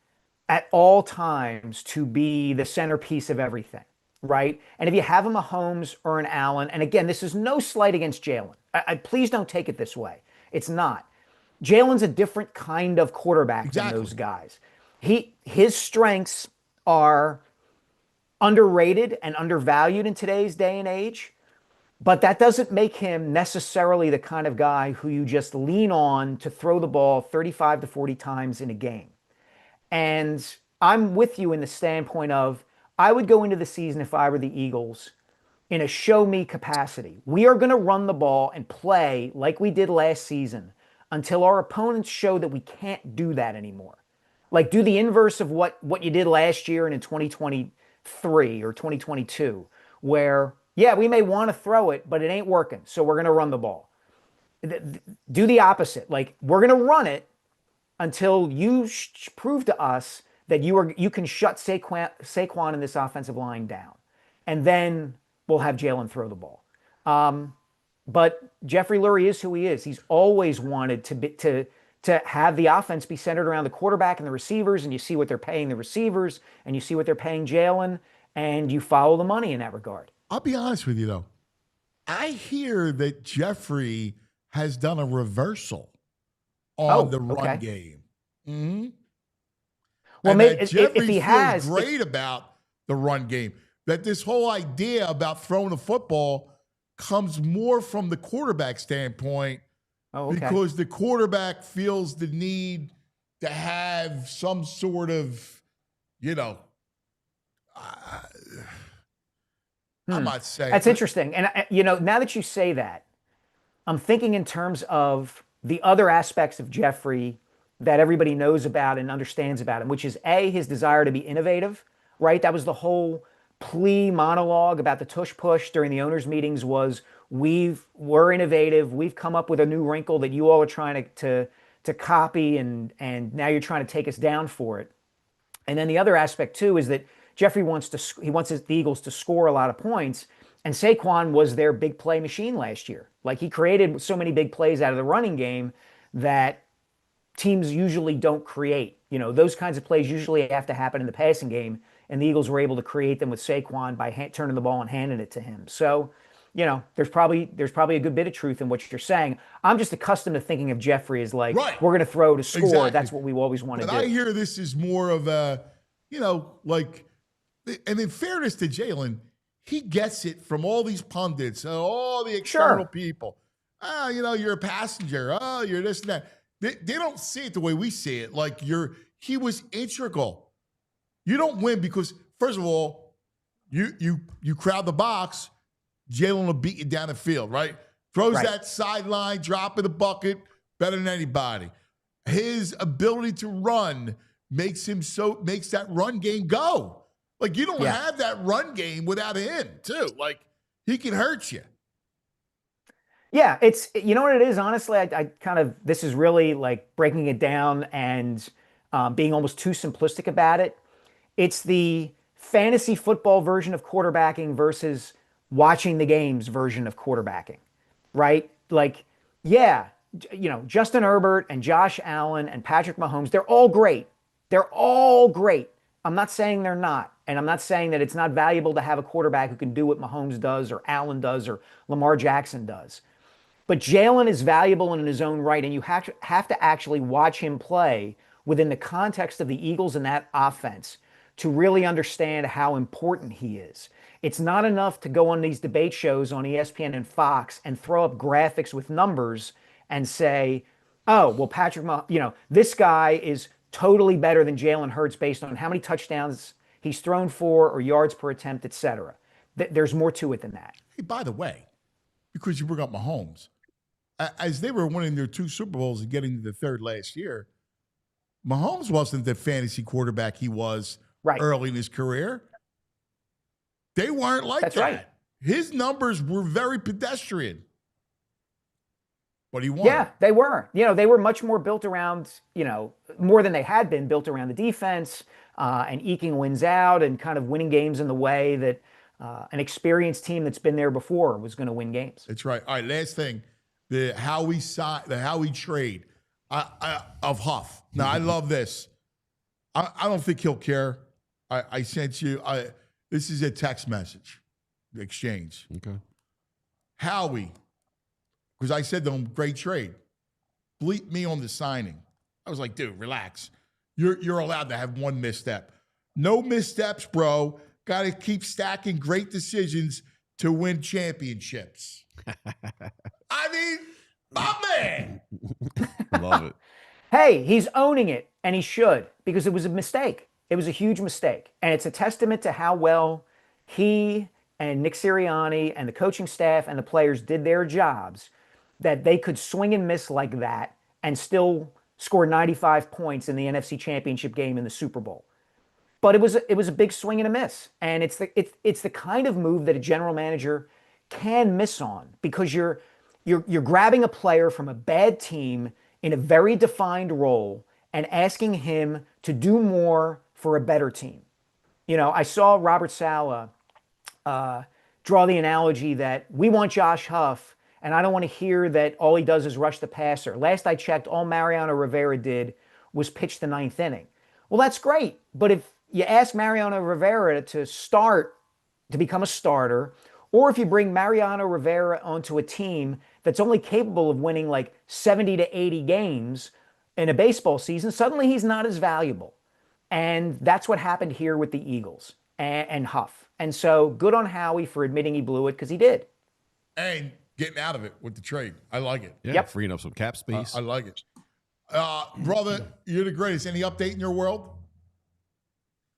at all times to be the centerpiece of everything, right? And if you have a Mahomes or an Allen, and again, this is no slight against Jalen. Please don't take it this way. It's not. Jalen's a different kind of quarterback than those guys. His strengths are underrated and undervalued in today's day and age, but that doesn't make him necessarily the kind of guy who you just lean on to throw the ball 35 to 40 times in a game. And I'm with you in the standpoint of, I would go into the season if I were the Eagles in a show me capacity. We are going to run the ball and play like we did last season until our opponents show that we can't do that anymore. Like, do the inverse of what you did last year and in 2023 or 2022, where, yeah, we may want to throw it, but it ain't working, so we're going to run the ball. Do the opposite. Like, we're going to run it until you prove to us that you can shut Saquon and this offensive line down. And then we'll have Jalen throw the ball. But Jeffrey Lurie is who he is. He's always wanted to have the offense be centered around the quarterback and the receivers, and you see what they're paying the receivers, and you see what they're paying Jalen, and you follow the money in that regard. I'll be honest with you, though. I hear that Jeffrey has done a reversal on the run game. Mm-hmm. Well, maybe if he feels great about the run game. That this whole idea about throwing the football comes more from the quarterback standpoint because the quarterback feels the need to have some sort of, I'm not saying. That's interesting. And, now that you say that, I'm thinking in terms of the other aspects of Jeffrey that everybody knows about and understands about him, which is A, his desire to be innovative, right? That was the whole plea monologue about the tush push during the owners' meetings was we're innovative. We've come up with a new wrinkle that you all are trying to copy, and now you're trying to take us down for it. And then the other aspect too is that Jeffrey wants the Eagles to score a lot of points, and Saquon was their big play machine last year. Like, he created so many big plays out of the running game that teams usually don't create. You know, those kinds of plays usually have to happen in the passing game, and the Eagles were able to create them with Saquon by turning the ball and handing it to him. So, you know, there's probably a good bit of truth in what you're saying. I'm just accustomed to thinking of Jeffrey as like, we're going to throw to score. Exactly. That's what we always want to do. But I hear this is more of a, you know, like, and in fairness to Jalen, he gets it from all these pundits, all the external people. Oh, you know, you're a passenger. Oh, you're this and that. They don't see it the way we see it. Like, he was integral. You don't win because, first of all, you crowd the box, Jalen will beat you down the field, right? Throws that sideline, drop in the bucket, better than anybody. His ability to run makes that run game go. Like, you don't have that run game without him, too. Like, he can hurt you. Yeah, it's, you know what it is, honestly, I kind of, this is really like breaking it down and being almost too simplistic about it. It's the fantasy football version of quarterbacking versus watching the games version of quarterbacking, right? Like, yeah, you know, Justin Herbert and Josh Allen and Patrick Mahomes, they're all great. They're all great. I'm not saying they're not. And I'm not saying that it's not valuable to have a quarterback who can do what Mahomes does or Allen does or Lamar Jackson does. But Jalen is valuable in his own right, and you have to actually watch him play within the context of the Eagles and that offense to really understand how important he is. It's not enough to go on these debate shows on ESPN and Fox and throw up graphics with numbers and say, oh, well, this guy is totally better than Jalen Hurts based on how many touchdowns he's thrown for or yards per attempt, et cetera. There's more to it than that. Hey, by the way, because you bring up Mahomes, as they were winning their 2 Super Bowls and getting to the third last year, Mahomes wasn't the fantasy quarterback he was early in his career. They weren't like That's that. Right. His numbers were very pedestrian. But he won. Yeah, they were. You know, they were much more built around, you know, more than they had been built around the defense and eking wins out and kind of winning games in the way that an experienced team that's been there before was going to win games. That's right. All right, last thing, the Howie trade of Huff. Now, I love this. I don't think he'll care. I sent you. This is a text message exchange. Okay. Howie, because I said to him, great trade. Bleep me on the signing. I was like, dude, relax. You're allowed to have one misstep. No missteps, bro. Got to keep stacking great decisions to win championships. I mean, my man. Love it. Hey, he's owning it, and he should, because it was a mistake. It was a huge mistake. And it's a testament to how well he and Nick Sirianni and the coaching staff and the players did their jobs, that they could swing and miss like that and still score 95 points in the NFC Championship game in the Super Bowl. But it was a big swing and a miss. And it's the kind of move that a general manager can miss on, because you're grabbing a player from a bad team in a very defined role and asking him to do more for a better team. You know, I saw Robert Saleh draw the analogy that we want Josh Huff, and I don't want to hear that all he does is rush the passer. Last I checked, all Mariano Rivera did was pitch the 9th inning. Well, that's great, but if you ask Mariano Rivera to become a starter, or if you bring Mariano Rivera onto a team that's only capable of winning like 70 to 80 games in a baseball season, suddenly he's not as valuable. And that's what happened here with the Eagles and Huff. And so good on Howie for admitting he blew it, because he did. And getting out of it with the trade. I like it. Yeah, freeing up some cap space. I like it. Brother, you're the greatest. Any update in your world?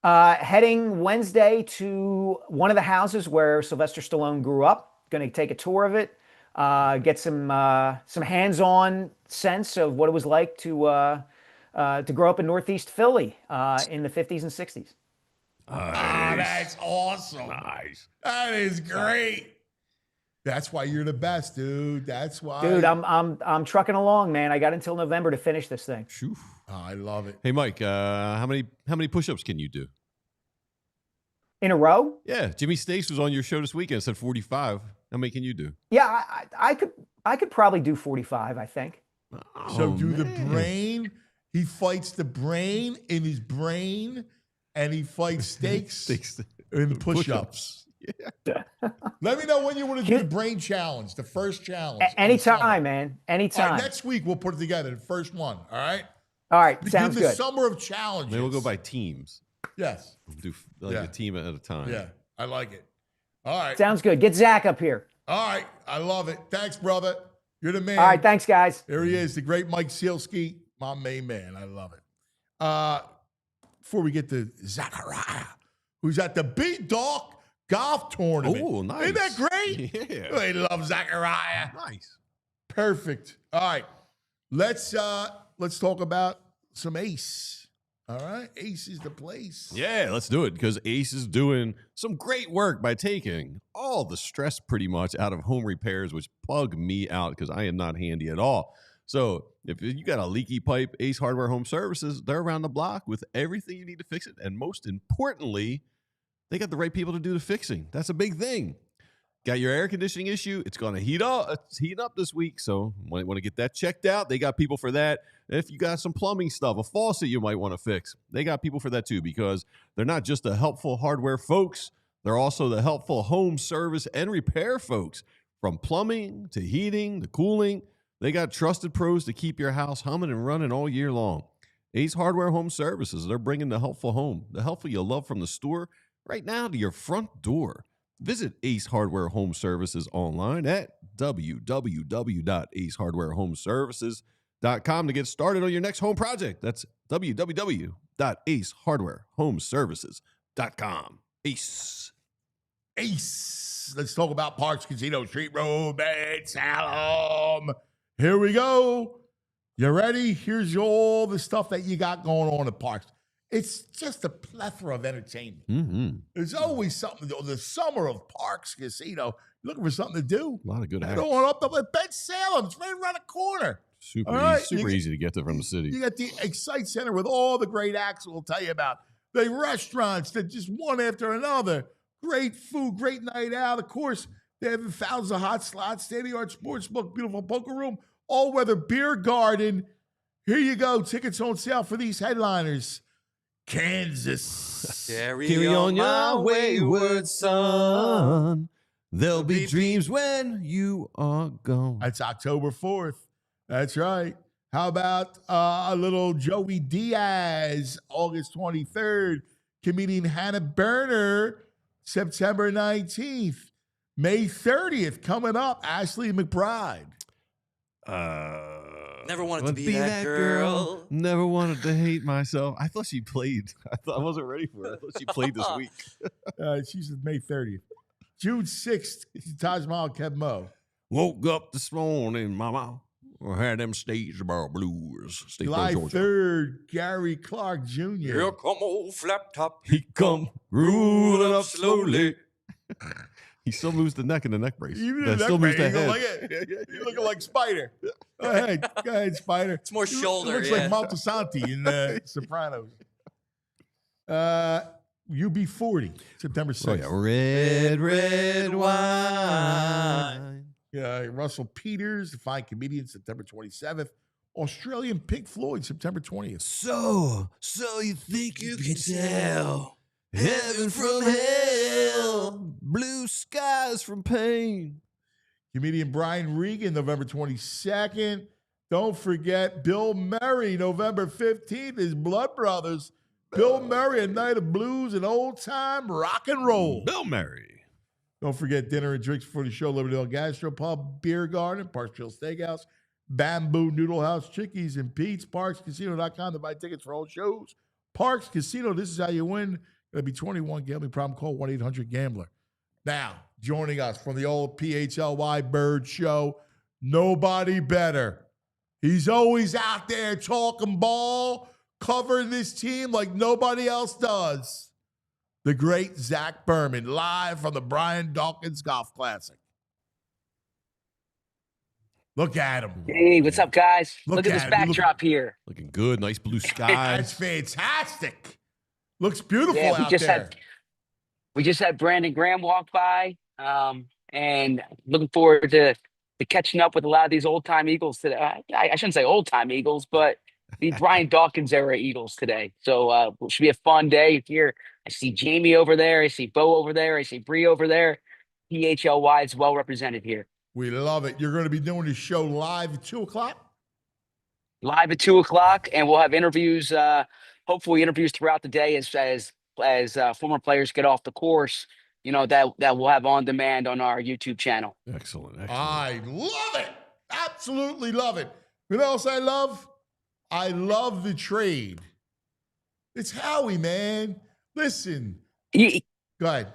Heading Wednesday to one of the houses where Sylvester Stallone grew up. Going to take a tour of it. get some hands-on sense of what it was like to grow up in Northeast Philly in the 50s and 60s. That's awesome. Nice. That is great. That's why you're the best, dude. That's why. Dude, I'm trucking along, man. I got until November to finish this thing. Shoo. Oh, I love it. Hey, Mike, how many push-ups can you do? In a row? Yeah, Jimmy Stakes was on your show this weekend. Said 45. How many can you do? Yeah, I could probably do 45. I think. So Oh, do the man. brain. He fights the brain in his brain, and he fights stakes in push-ups. Yeah. Let me know when you want to do the brain challenge, the first challenge. Anytime, man. All Anytime. right, next week we'll put it together, the first one. All right. All right, We sounds do the good. summer of challenges. Maybe we'll go by teams. Yes. We'll do like Yeah. a team at a time. Yeah, I like it. All right. Sounds good. Get Zach up here. All right. I love it. Thanks, brother. You're the man. All right, thanks, guys. There he is, the great Mike Sielski, my main man. I love it. Before we get to Zachariah, who's at the B-Dog Golf Tournament. Oh, nice. Isn't that great? Yeah. I love Zachariah. Nice. Perfect. All right. Let's talk about some Ace. All right. Ace is the place. Yeah, let's do it because Ace is doing some great work by taking all the stress pretty much out of home repairs, which bug me out because I am not handy at all. So if you got a leaky pipe, Ace Hardware Home Services, they're around the block with everything you need to fix it. And most importantly, they got the right people to do the fixing. That's a big thing. Got your air conditioning issue? It's going to heat up. It's heating up this week, so might want to get that checked out. They got people for that. If you got some plumbing stuff, a faucet you might want to fix, they got people for that too because they're not just the helpful hardware folks. They're also the helpful home service and repair folks. From plumbing to heating to cooling, they got trusted pros to keep your house humming and running all year long. Ace Hardware Home Services, they're bringing the helpful home, the helpful you love from the store right now to your front door. Visit Ace Hardware Home Services online at www.acehardwarehomeservices.com to get started on your next home project. That's www.acehardwarehomeservices.com. Ace. Ace. Let's talk about Parks Casino, Street Road, Bed, Salem. Here we go. You ready? Here's all the stuff that you got going on at Parks. It's just a plethora of entertainment. Mm-hmm. There's always something to do. The summer of Parks Casino, you're looking for something to do. A lot of good Head acts. on up to Ben Salem. It's right around the corner. Super, All right, super easy to get to from the city. You got the Excite Center with all the great acts we'll tell you about. The restaurants that just one after another. Great food, great night out. Of course, they have thousands of hot slots, state-of-the-art sports book, beautiful poker room, all-weather beer garden. Here you go. Tickets on sale for these headliners. Kansas. Carry on your wayward son. There'll be dreams when you are gone. That's October 4th. That's right. How about a little Joey Diaz, August 23rd. Comedian Hannah Berner, September 19th. May 30th, coming up, Ashley McBride. Never wanted to be that girl. Never wanted to hate myself. I thought she played. I wasn't ready for it. I thought she played this week. She's May 30th. June 6th, Taj Mahal, Kev Mo. Woke up this morning, mama. I had them Statesboro Blues. July Statesboro, Georgia. 3rd, Gary Clark Jr. Here come old flap top. He come rolling up slowly. He still moves the neck in the neck brace. Even That in still that moves the way, you head. look like it. You're looking like Spider. Go ahead, Spider. It's more He shoulder. looks Yeah. like Montesanti in Sopranos. UB40, September 6th. Oh, yeah. Red wine. Yeah, Russell Peters, the fine comedian, September 27th. Australian Pink Floyd, September 20th. So you think you can tell heaven from hell, blue skies from pain. Comedian Brian Regan, November 22nd. Don't forget Bill Murray, November 15th, his Blood Brothers. Bill Murray, A Night of Blues and Old Time Rock and Roll. Bill Murray. Don't forget dinner and drinks before the show, Liverdale Gastropub, Beer Garden, Parks Grill Steakhouse, Bamboo Noodle House, Chickies and Pete's, ParksCasino.com to buy tickets for all shows. Parks Casino, this is how you win. It'll be 21 gambling problem. Call 1-800-GAMBLER. Now, joining us from the old PHLY Bird Show. Nobody better. He's always out there talking ball, covering this team like nobody else does. The great Zach Berman, live from the Brian Dawkins Golf Classic. Look at him. Hey, what's up, guys? Look at this him. backdrop here. Looking good. Nice blue That's skies. fantastic. Looks beautiful Yeah, out there. We just had Brandon Graham walk by, and looking forward to catching up with a lot of these old-time Eagles today. I shouldn't say old-time Eagles, but the Brian Dawkins era Eagles today. So it should be a fun day here. I see Jamie over there. I see Bo over there. I see Bree over there. PHLY is well represented here. We love it. You're going to be doing the show live at 2 o'clock? Live at 2 o'clock, and we'll have interviews, hopefully interviews throughout the day as former players get off the course, that we'll have on demand on our YouTube channel. Excellent. I love it. Absolutely love it. You know what else I love? I love the trade. It's Howie, man. Listen. Go ahead.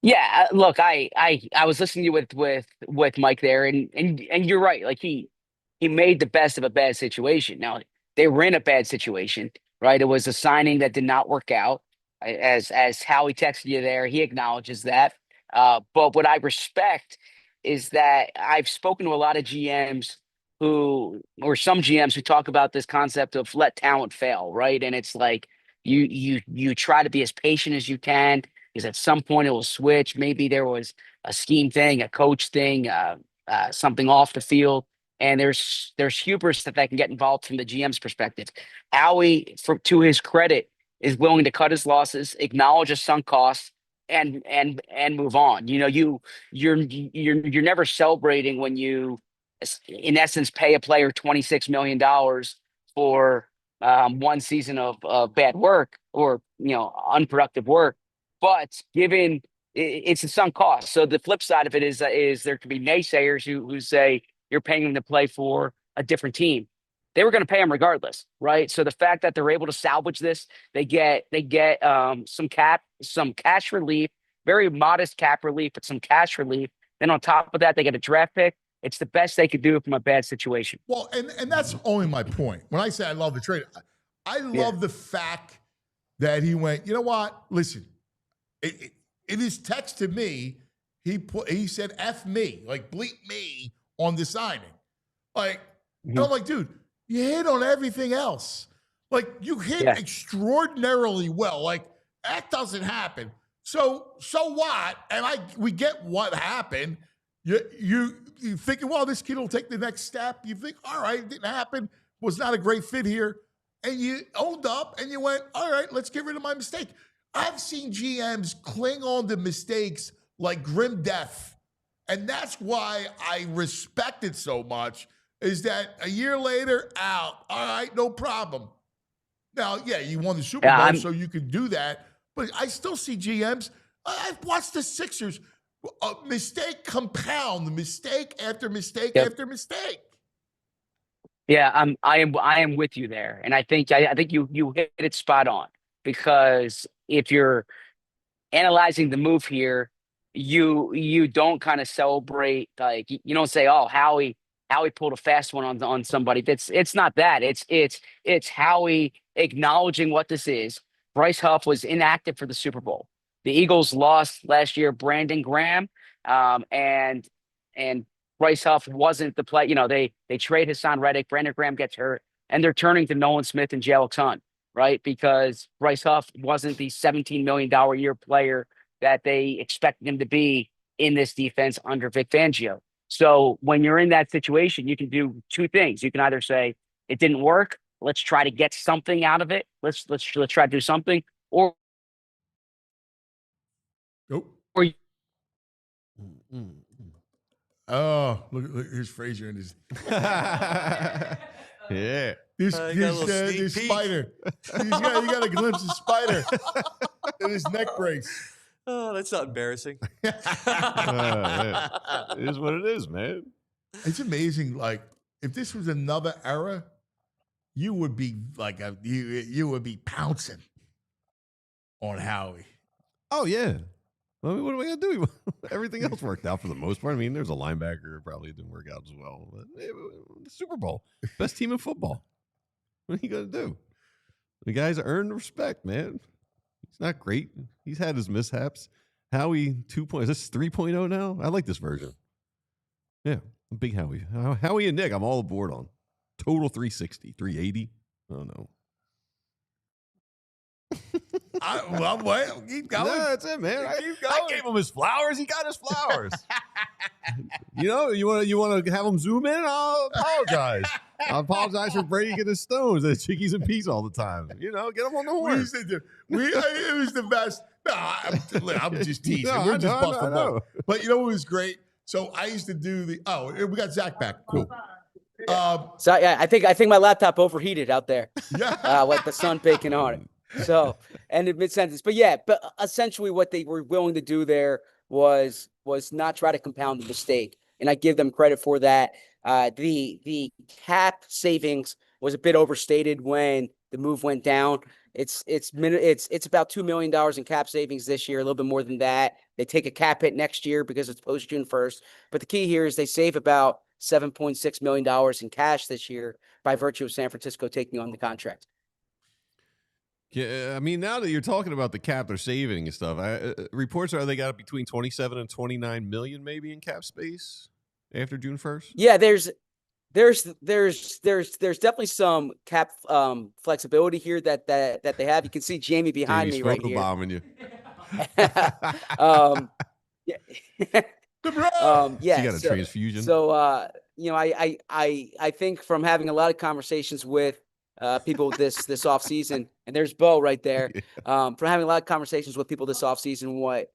Yeah, look, I was listening to you with Mike there, and you're right. Like he made the best of a bad situation. Now they were in a bad situation, right? It was a signing that did not work out. As Howie texted you there, he acknowledges that. But what I respect is that I've spoken to a lot of GMs or some GMs who talk about this concept of let talent fail, right? And it's like you try to be as patient as you can, because at some point it will switch. Maybe there was a scheme thing, a coach thing, something off the field, and there's hubris that can get involved from the GM's perspective. Howie, to his credit, is willing to cut his losses, acknowledge his sunk costs, and move on. You're never celebrating when you, in essence, pay a player $26 million for one season of bad work or unproductive work. But given it's a sunk cost, so the flip side of it is there could be naysayers who say you're paying him to play for a different team. They were going to pay him regardless, right? So the fact that they're able to salvage this, they get some cash relief, very modest cap relief, but some cash relief. Then on top of that, they get a draft pick. It's the best they could do from a bad situation. Well, and that's only my point. When I say I love the trade, I love the fact that he went, you know what? Listen, in his text to me, he said F me, like bleep me on the signing. Like, and I'm like, dude, you hit on everything else. Like, you hit extraordinarily well. Like, that doesn't happen. So what? And we get what happened. You thinking, well, this kid will take the next step. You think, all right, it didn't happen. Was not a great fit here. And you owned up and you went, all right, let's get rid of my mistake. I've seen GMs cling on to mistakes like grim death. And that's why I respect it so much, is that a year later, out. All right, no problem. Now, yeah, you won the Super Bowl, so you can do that. But I still see GMs. I've watched the Sixers. Mistake compound, mistake after mistake after mistake. Yeah, I am with you there, and I think you hit it spot on, because if you're analyzing the move here, you don't kind of celebrate, like you don't say, oh, Howie pulled a fast one on somebody. It's not that. It's Howie acknowledging what this is. Bryce Huff was inactive for the Super Bowl. The Eagles lost last year Brandon Graham, and Bryce Huff wasn't the play. They trade Hassan Reddick. Brandon Graham gets hurt, and they're turning to Nolan Smith and Jalen Hunt, right? Because Bryce Huff wasn't the $17 million a year player that they expected him to be in this defense under Vic Fangio. So when you're in that situation, you can do two things. You can either say it didn't work, let's try to get something out of it. Let's try to do something, or Oh, look, here's Frazier in his. Yeah. This spider. You got a glimpse of spider in his neck brace. Oh, that's not embarrassing. It is what it is, man. It's amazing. Like, if this was another era, you would be like you would be pouncing on Howie. Oh yeah. I mean, what are we gonna do? Everything else worked out for the most part. I mean, there's a linebacker who probably didn't work out as well. But the Super Bowl, best team in football. What are you gonna do? The guy's earned respect, man. He's not great. He's had his mishaps. Howie 2.0. Is this 3.0 now? I like this version. Yeah, big Howie. Howie and Nick, I'm all aboard on. Total 360, 380. I don't know. Well, keep going. No, that's it, man. I gave him his flowers. He got his flowers. You want to have him zoom in? I'll apologize. I apologize for breaking his stones and chickies and peas all the time. Get him on the horn. We used to do. It was the best. No, I'm just teasing. No, We're just busting I know. balls. But you know what was great? So I used to do we got Zach back. Cool. So yeah, I think my laptop overheated out there. Yeah. With the sun baking on it. So, and in mid-sentence, but essentially what they were willing to do there was not try to compound the mistake, and I give them credit for that. The cap savings was a bit overstated when the move went down. It's about $2 million in cap savings this year, a little bit more than that. They take a cap hit next year because it's post June 1st. But the key here is they save about $7.6 million in cash this year by virtue of San Francisco taking on the contract. Yeah, I mean, now that you're talking about the cap they're saving and stuff, reports are they got between 27 and 29 million maybe in cap space after June 1st. Yeah, there's definitely some cap flexibility here that they have. You can see Jamie behind me right here. Bombing you. Yeah. So you got a transfusion. So I think from having a lot of conversations with people this off season, and there's Bo right there. From having a lot of conversations with people this off season, what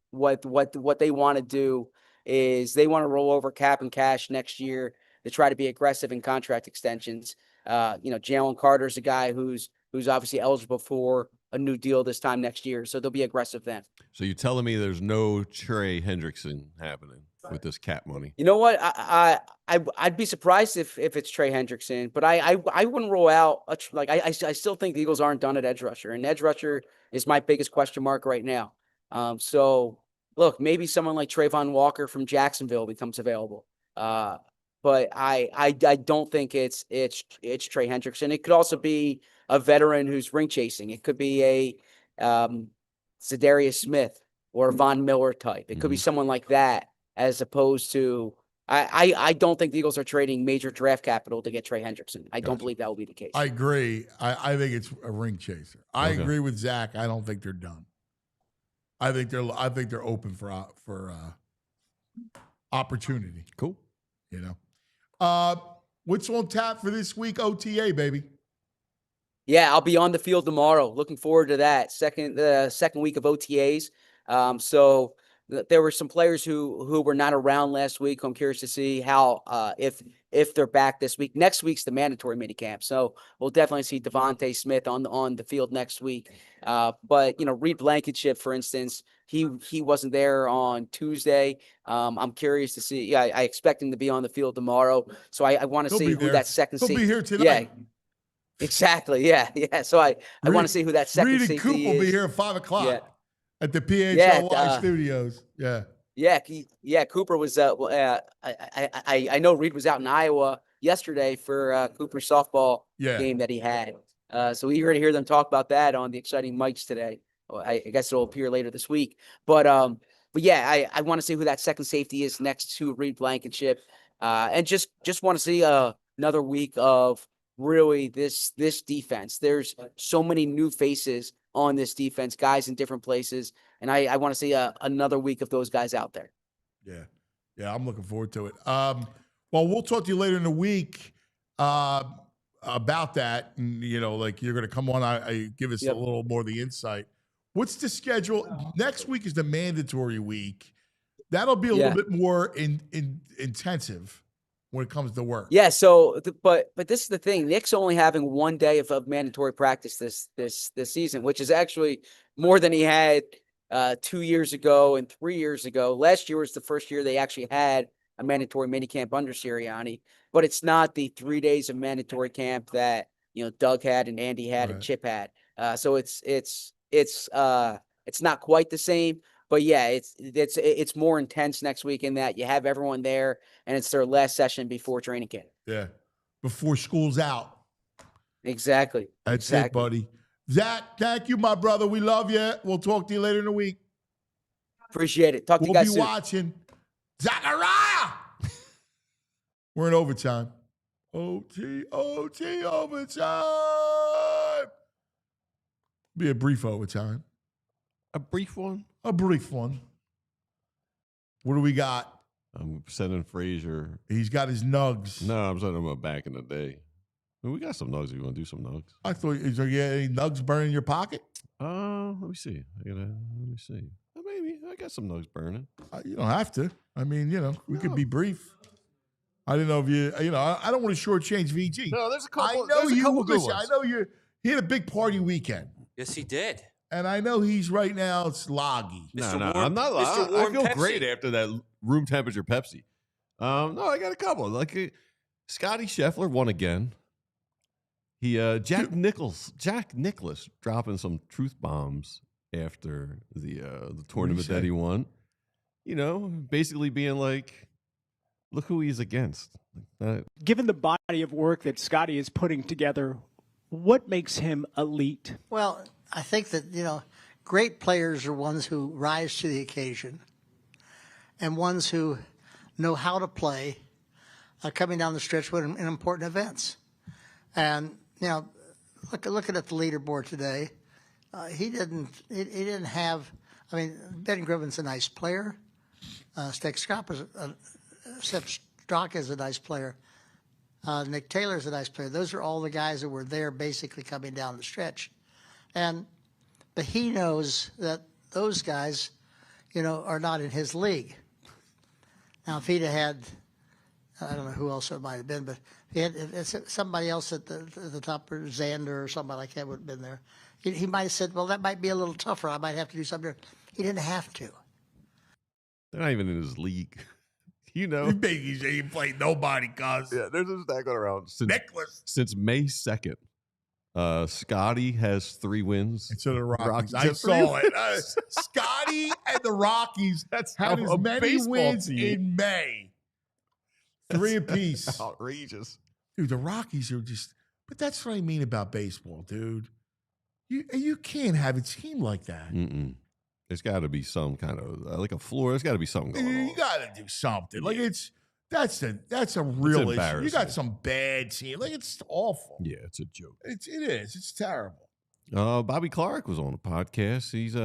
they want to do is they want to roll over cap and cash next year to try to be aggressive in contract extensions. Jalen Carter's a guy who's obviously eligible for a new deal this time next year, so they'll be aggressive then. So you're telling me there's no Trey Hendrickson happening with this cap money? You know what? I'd be surprised if it's Trey Hendrickson, but I wouldn't rule out I still think the Eagles aren't done at edge rusher, and edge rusher is my biggest question mark right now. So look, maybe someone like Trayvon Walker from Jacksonville becomes available. But I don't think it's Trey Hendrickson. It could also be a veteran who's ring chasing. It could be a Zadarius Smith or Von Miller type. It could be someone like that, as opposed to I don't think the Eagles are trading major draft capital to get Trey Hendrickson. I don't believe that will be the case. I agree. I think it's a ring chaser. I agree with Zach. I don't think they're done. I think they're open for opportunity. Cool. What's on tap for this week? OTA, baby. Yeah, I'll be on the field tomorrow. Looking forward to that second week of OTAs. So there were some players who were not around last week. I'm curious to see how if they're back this week. Next week's the mandatory minicamp, so we'll definitely see Devontae Smith on the field next week. But Reed Blankenship, for instance, he wasn't there on Tuesday. I'm curious to see. Yeah, I expect him to be on the field tomorrow. So I want to see who that second safety. He'll be here tonight. Yeah, exactly. Yeah. So I want to see who that second Reed and safety Coop is. will be here at 5:00. Yeah. At the PHLY studios. Yeah. Cooper was. I know Reed was out in Iowa yesterday for Cooper's softball game that he had. So we heard to hear them talk about that on the exciting mics today. Well, I guess it'll appear later this week. But yeah, I want to see who that second safety is next to Reed Blankenship, and just want to see another week of really this defense. There's so many new faces on this defense, guys in different places. And I want to see another week of those guys out there. Yeah, I'm looking forward to it. Well, we'll talk to you later in the week about that. And, you're going to come on, I give us a little more of the insight. What's the schedule? Next week is the mandatory week. That'll be a little bit more intensive when it comes to work. Yeah. So, but this is the thing. Nick's only having 1 day of mandatory practice this season, which is actually more than he had 2 years ago and 3 years ago. Last year was the first year they actually had a mandatory minicamp under Sirianni, but it's not the 3 days of mandatory camp that Doug had and Andy had and Chip had. So it's not quite the same. But yeah, it's more intense next week in that you have everyone there and it's their last session before training camp. Yeah. Before school's out. Exactly. That's it, buddy. Zach, thank you, my brother. We love you. We'll talk to you later in the week. Appreciate it. Talk to you guys soon. We'll be watching. Zachariah! We're in overtime. OT, overtime. Be a brief overtime. A brief one? A brief one. What do we got? I'm sending Frazier. He's got his nugs. No, I'm sending him back in the day. We got some nugs. You want to do some nugs? I thought, is there any nugs burning in your pocket? Let me see. Let me see. Maybe I got some nugs burning. You don't have to. I mean, we could be brief. I didn't know if I don't want to shortchange VG. No, there's a couple. I know there's a couple good ones. I know he had a big party weekend. Yes, he did. And I know he's right now, it's loggy. No, I'm not loggy. I feel great after that room temperature Pepsi. No, I got a couple. Like Scotty Scheffler won again. Jack Nicklaus dropping some truth bombs after the tournament that he won. Basically being like, look who he's against. Given the body of work that Scotty is putting together, what makes him elite? Well, I think that, great players are ones who rise to the occasion and ones who know how to play coming down the stretch in important events. And, looking at the leaderboard today, he didn't have, Ben Griffin's a nice player. Stek Straka is a nice player. Nick Taylor's a nice player. Those are all the guys that were there basically coming down the stretch. But he knows that those guys, are not in his league. Now, if he'd have had, I don't know who else it might have been, but if somebody else at the top, or Xander or somebody like that would have been there, he might have said, well, that might be a little tougher. I might have to do something. He didn't have to. They're not even in his league. He ain't played nobody, cuz. Yeah, there's a stat going around since May 2nd. Scotty has 3 wins. Instead of the Rockies. I saw it. Scotty and the Rockies had as many wins in May. 3 apiece. Outrageous. Dude, the Rockies are just, but that's what I mean about baseball, dude. You can't have a team like that. Mm-mm. There's got to be some kind of, like a floor. There's got to be something going on. You got to do something. Like that's a real issue. You got some bad team. Like it's awful. Yeah, it's a joke. It is. It's terrible. Bobby Clark was on the podcast. He's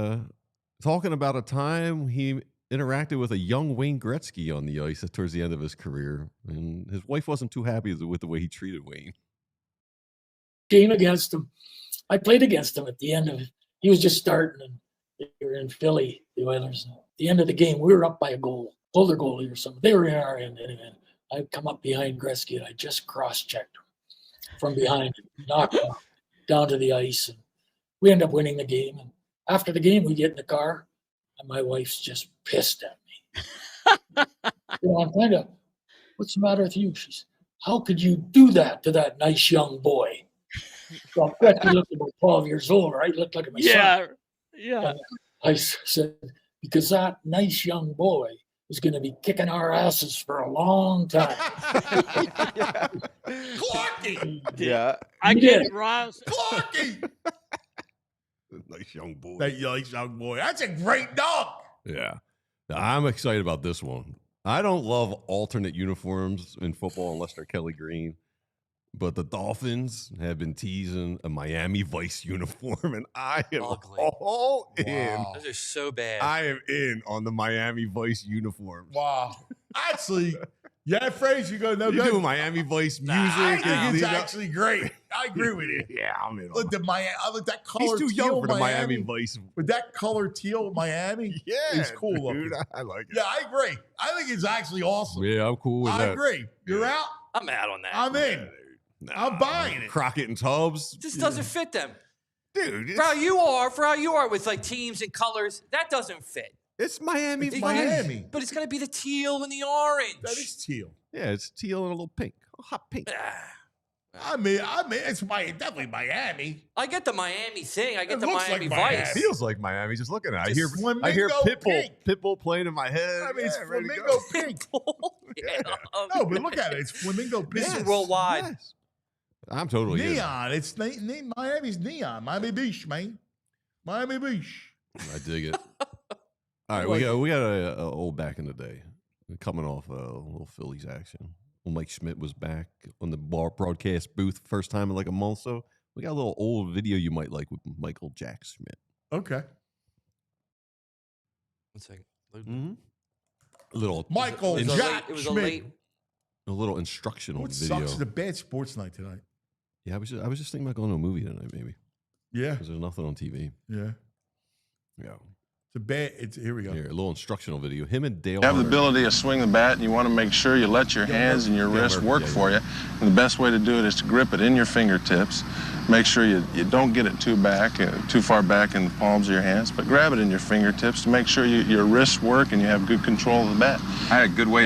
talking about a time he interacted with a young Wayne Gretzky on the ice towards the end of his career, and his wife wasn't too happy with the way he treated Wayne. Game against him. I played against him at the end of it. He was just starting, and they were in Philly, the Oilers. At the end of the game, we were up by a goal. Older goalie or something. They were in our end anyway. I come up behind Gretzky and I just cross-checked him from behind and knocked him down to the ice. And we end up winning the game. And after the game, we get in the car and my wife's just pissed at me. I'm kind of, what's the matter with you? She said, how could you do that to that nice young boy? So Gretzky looked about 12 years old, right? Looked like my son. Yeah. And I said, because that nice young boy is going to be kicking our asses for a long time. Clarky! Yeah. I get it, Riles. Clarky! Nice young boy. That nice young boy. That's a great dog. Yeah. I'm excited about this one. I don't love alternate uniforms in football unless they're Kelly Green. But the Dolphins have been teasing a Miami Vice uniform, and I am all in. Those are so bad. I am in on the Miami Vice uniforms. Wow. Actually, yeah, Frazier, you go, no You good. do Miami Vice music. I think and it's lead up- actually great. I agree with you. Yeah, I'm in on Look, that color He's too teal young for the Miami. Miami Vice. With that color teal Miami, Yeah, it's cool dude, looking. I like it. Yeah, I agree. I think it's actually awesome. Yeah, I'm cool with I that. agree. You're out? I'm out on that. I'm in. I'm buying it. Crockett and Tubbs. It just doesn't fit them. Dude, For how you are with like teams and colors, that doesn't fit. it's Miami. It's Miami. But it's going to be the teal and the orange. That is teal. Yeah, it's teal and a little pink. A hot pink. I mean, it's definitely Miami. I get the Miami thing. I get It the looks Miami like Vice. Miami. Feels like Miami. Just looking at it. I hear Flamingo pink. Pitbull playing in my head. I mean, it's ready to flamingo go. pink. Yeah. No, but look at it. It's flamingo pink. This is worldwide. Yes. I'm totally in. Neon. It's Miami's neon. Miami Beach, man. Miami Beach. I dig it. All right, we got a old back in the day, coming off a little Phillies action. When Mike Schmidt was back on the broadcast booth first time in like a month, so we got a little old video you might like with Michael Jack Schmidt. Okay. 1 second. Mm-hmm. A little Michael Jack It was Schmidt. a little instructional What video. sucks is a bad sports night tonight. Yeah, I was just thinking about going to a movie tonight, maybe. Yeah. Because there's nothing on TV. Yeah. Yeah. Here we go. Here, a little instructional video. Him and Dale You have the Hunter. ability to swing the bat, and you want to make sure you let your hands and your wrist work for you. And the best way to do it is to grip it in your fingertips. Make sure you don't get it too far back in the palms of your hands, but grab it in your fingertips to make sure your wrists work and you have good control of the bat. I had a good way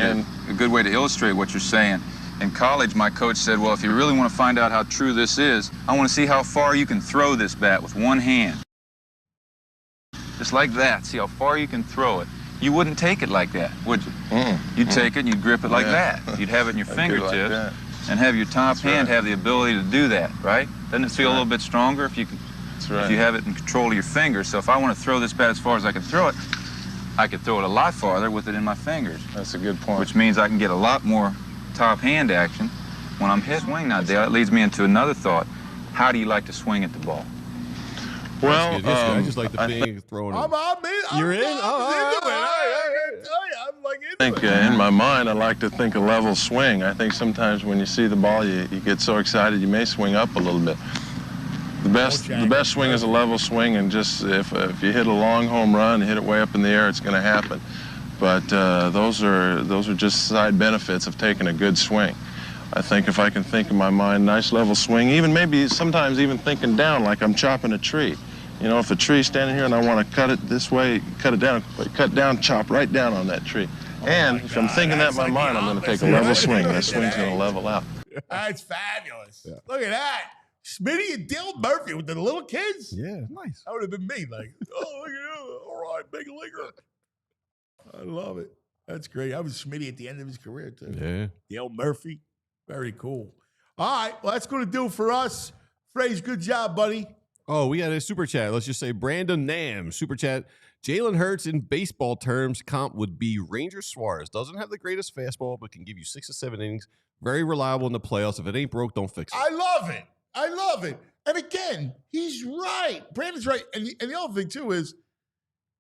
to illustrate what you're saying. In college, my coach said, well, if you really want to find out how true this is, I want to see how far you can throw this bat with one hand. Just like that. See how far you can throw it. You wouldn't take it like that, would you? You'd take it and you'd grip it like that. You'd have it in your fingertips and have your top hand have the ability to do that, right? Doesn't it feel a little bit stronger if you can? If you have it in control of your fingers. So if I want to throw this bat as far as I can throw it, I could throw it a lot farther with it in my fingers. That's a good point. Which means I can get a lot more top hand action when I'm swinging out there. That leads me into another thought. How do you like to swing at the ball? Well, I just like the thing throwing it. You're in? I think in my mind, I like to think a level swing. I think sometimes when you see the ball, you get so excited you may swing up a little bit. The best swing is a level swing, and just if you hit a long home run, hit it way up in the air, it's going to happen. But those are just side benefits of taking a good swing. I think if I can think in my mind, nice level swing, even maybe sometimes even thinking down like I'm chopping a tree. You know, if a tree's standing here and I want to cut it this way, cut it down, cut down, chop right down on that tree. And if I'm thinking that in my mind, I'm going to take a level swing. That swing's going to level out. That's fabulous. Yeah. Look at that. Smitty and Dale Murphy with the little kids. Yeah, nice. That would have been me. Like, oh, look at you. All right, big leaguer. I love it. That's great. I was Smitty at the end of his career, too. Yeah. Dale Murphy. Very cool. All right. Well, that's going to do it for us. Fraze, good job, buddy. Oh, we got a super chat. Let's just say Brandon Nam, super chat. Jalen Hurts in baseball terms comp would be Ranger Suarez. Doesn't have the greatest fastball, but can give you 6 to 7 innings. Very reliable in the playoffs. If it ain't broke, don't fix it. I love it. I love it. And again, he's right. Brandon's right. And the other thing, too, is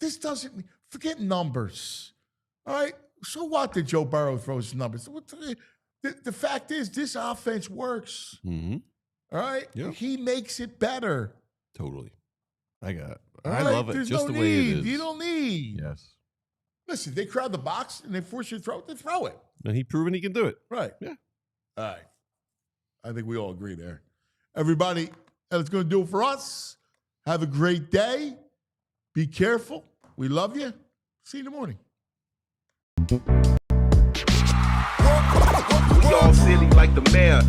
this doesn't – forget numbers. All right? So what that Joe Burrow throws numbers? The fact is this offense works. Mm-hmm. All right? Yep. He makes it better. Totally. I Right? love it. There's Just no the way it need. is. You don't need. Yes. Listen, they crowd the box and they force you to throw it, then throw it. And he proven he can do it. Right. Yeah. All right. I think we all agree there. Everybody, that's going to do it for us. Have a great day. Be careful. We love you. See you in the morning. We all silly like the mayor.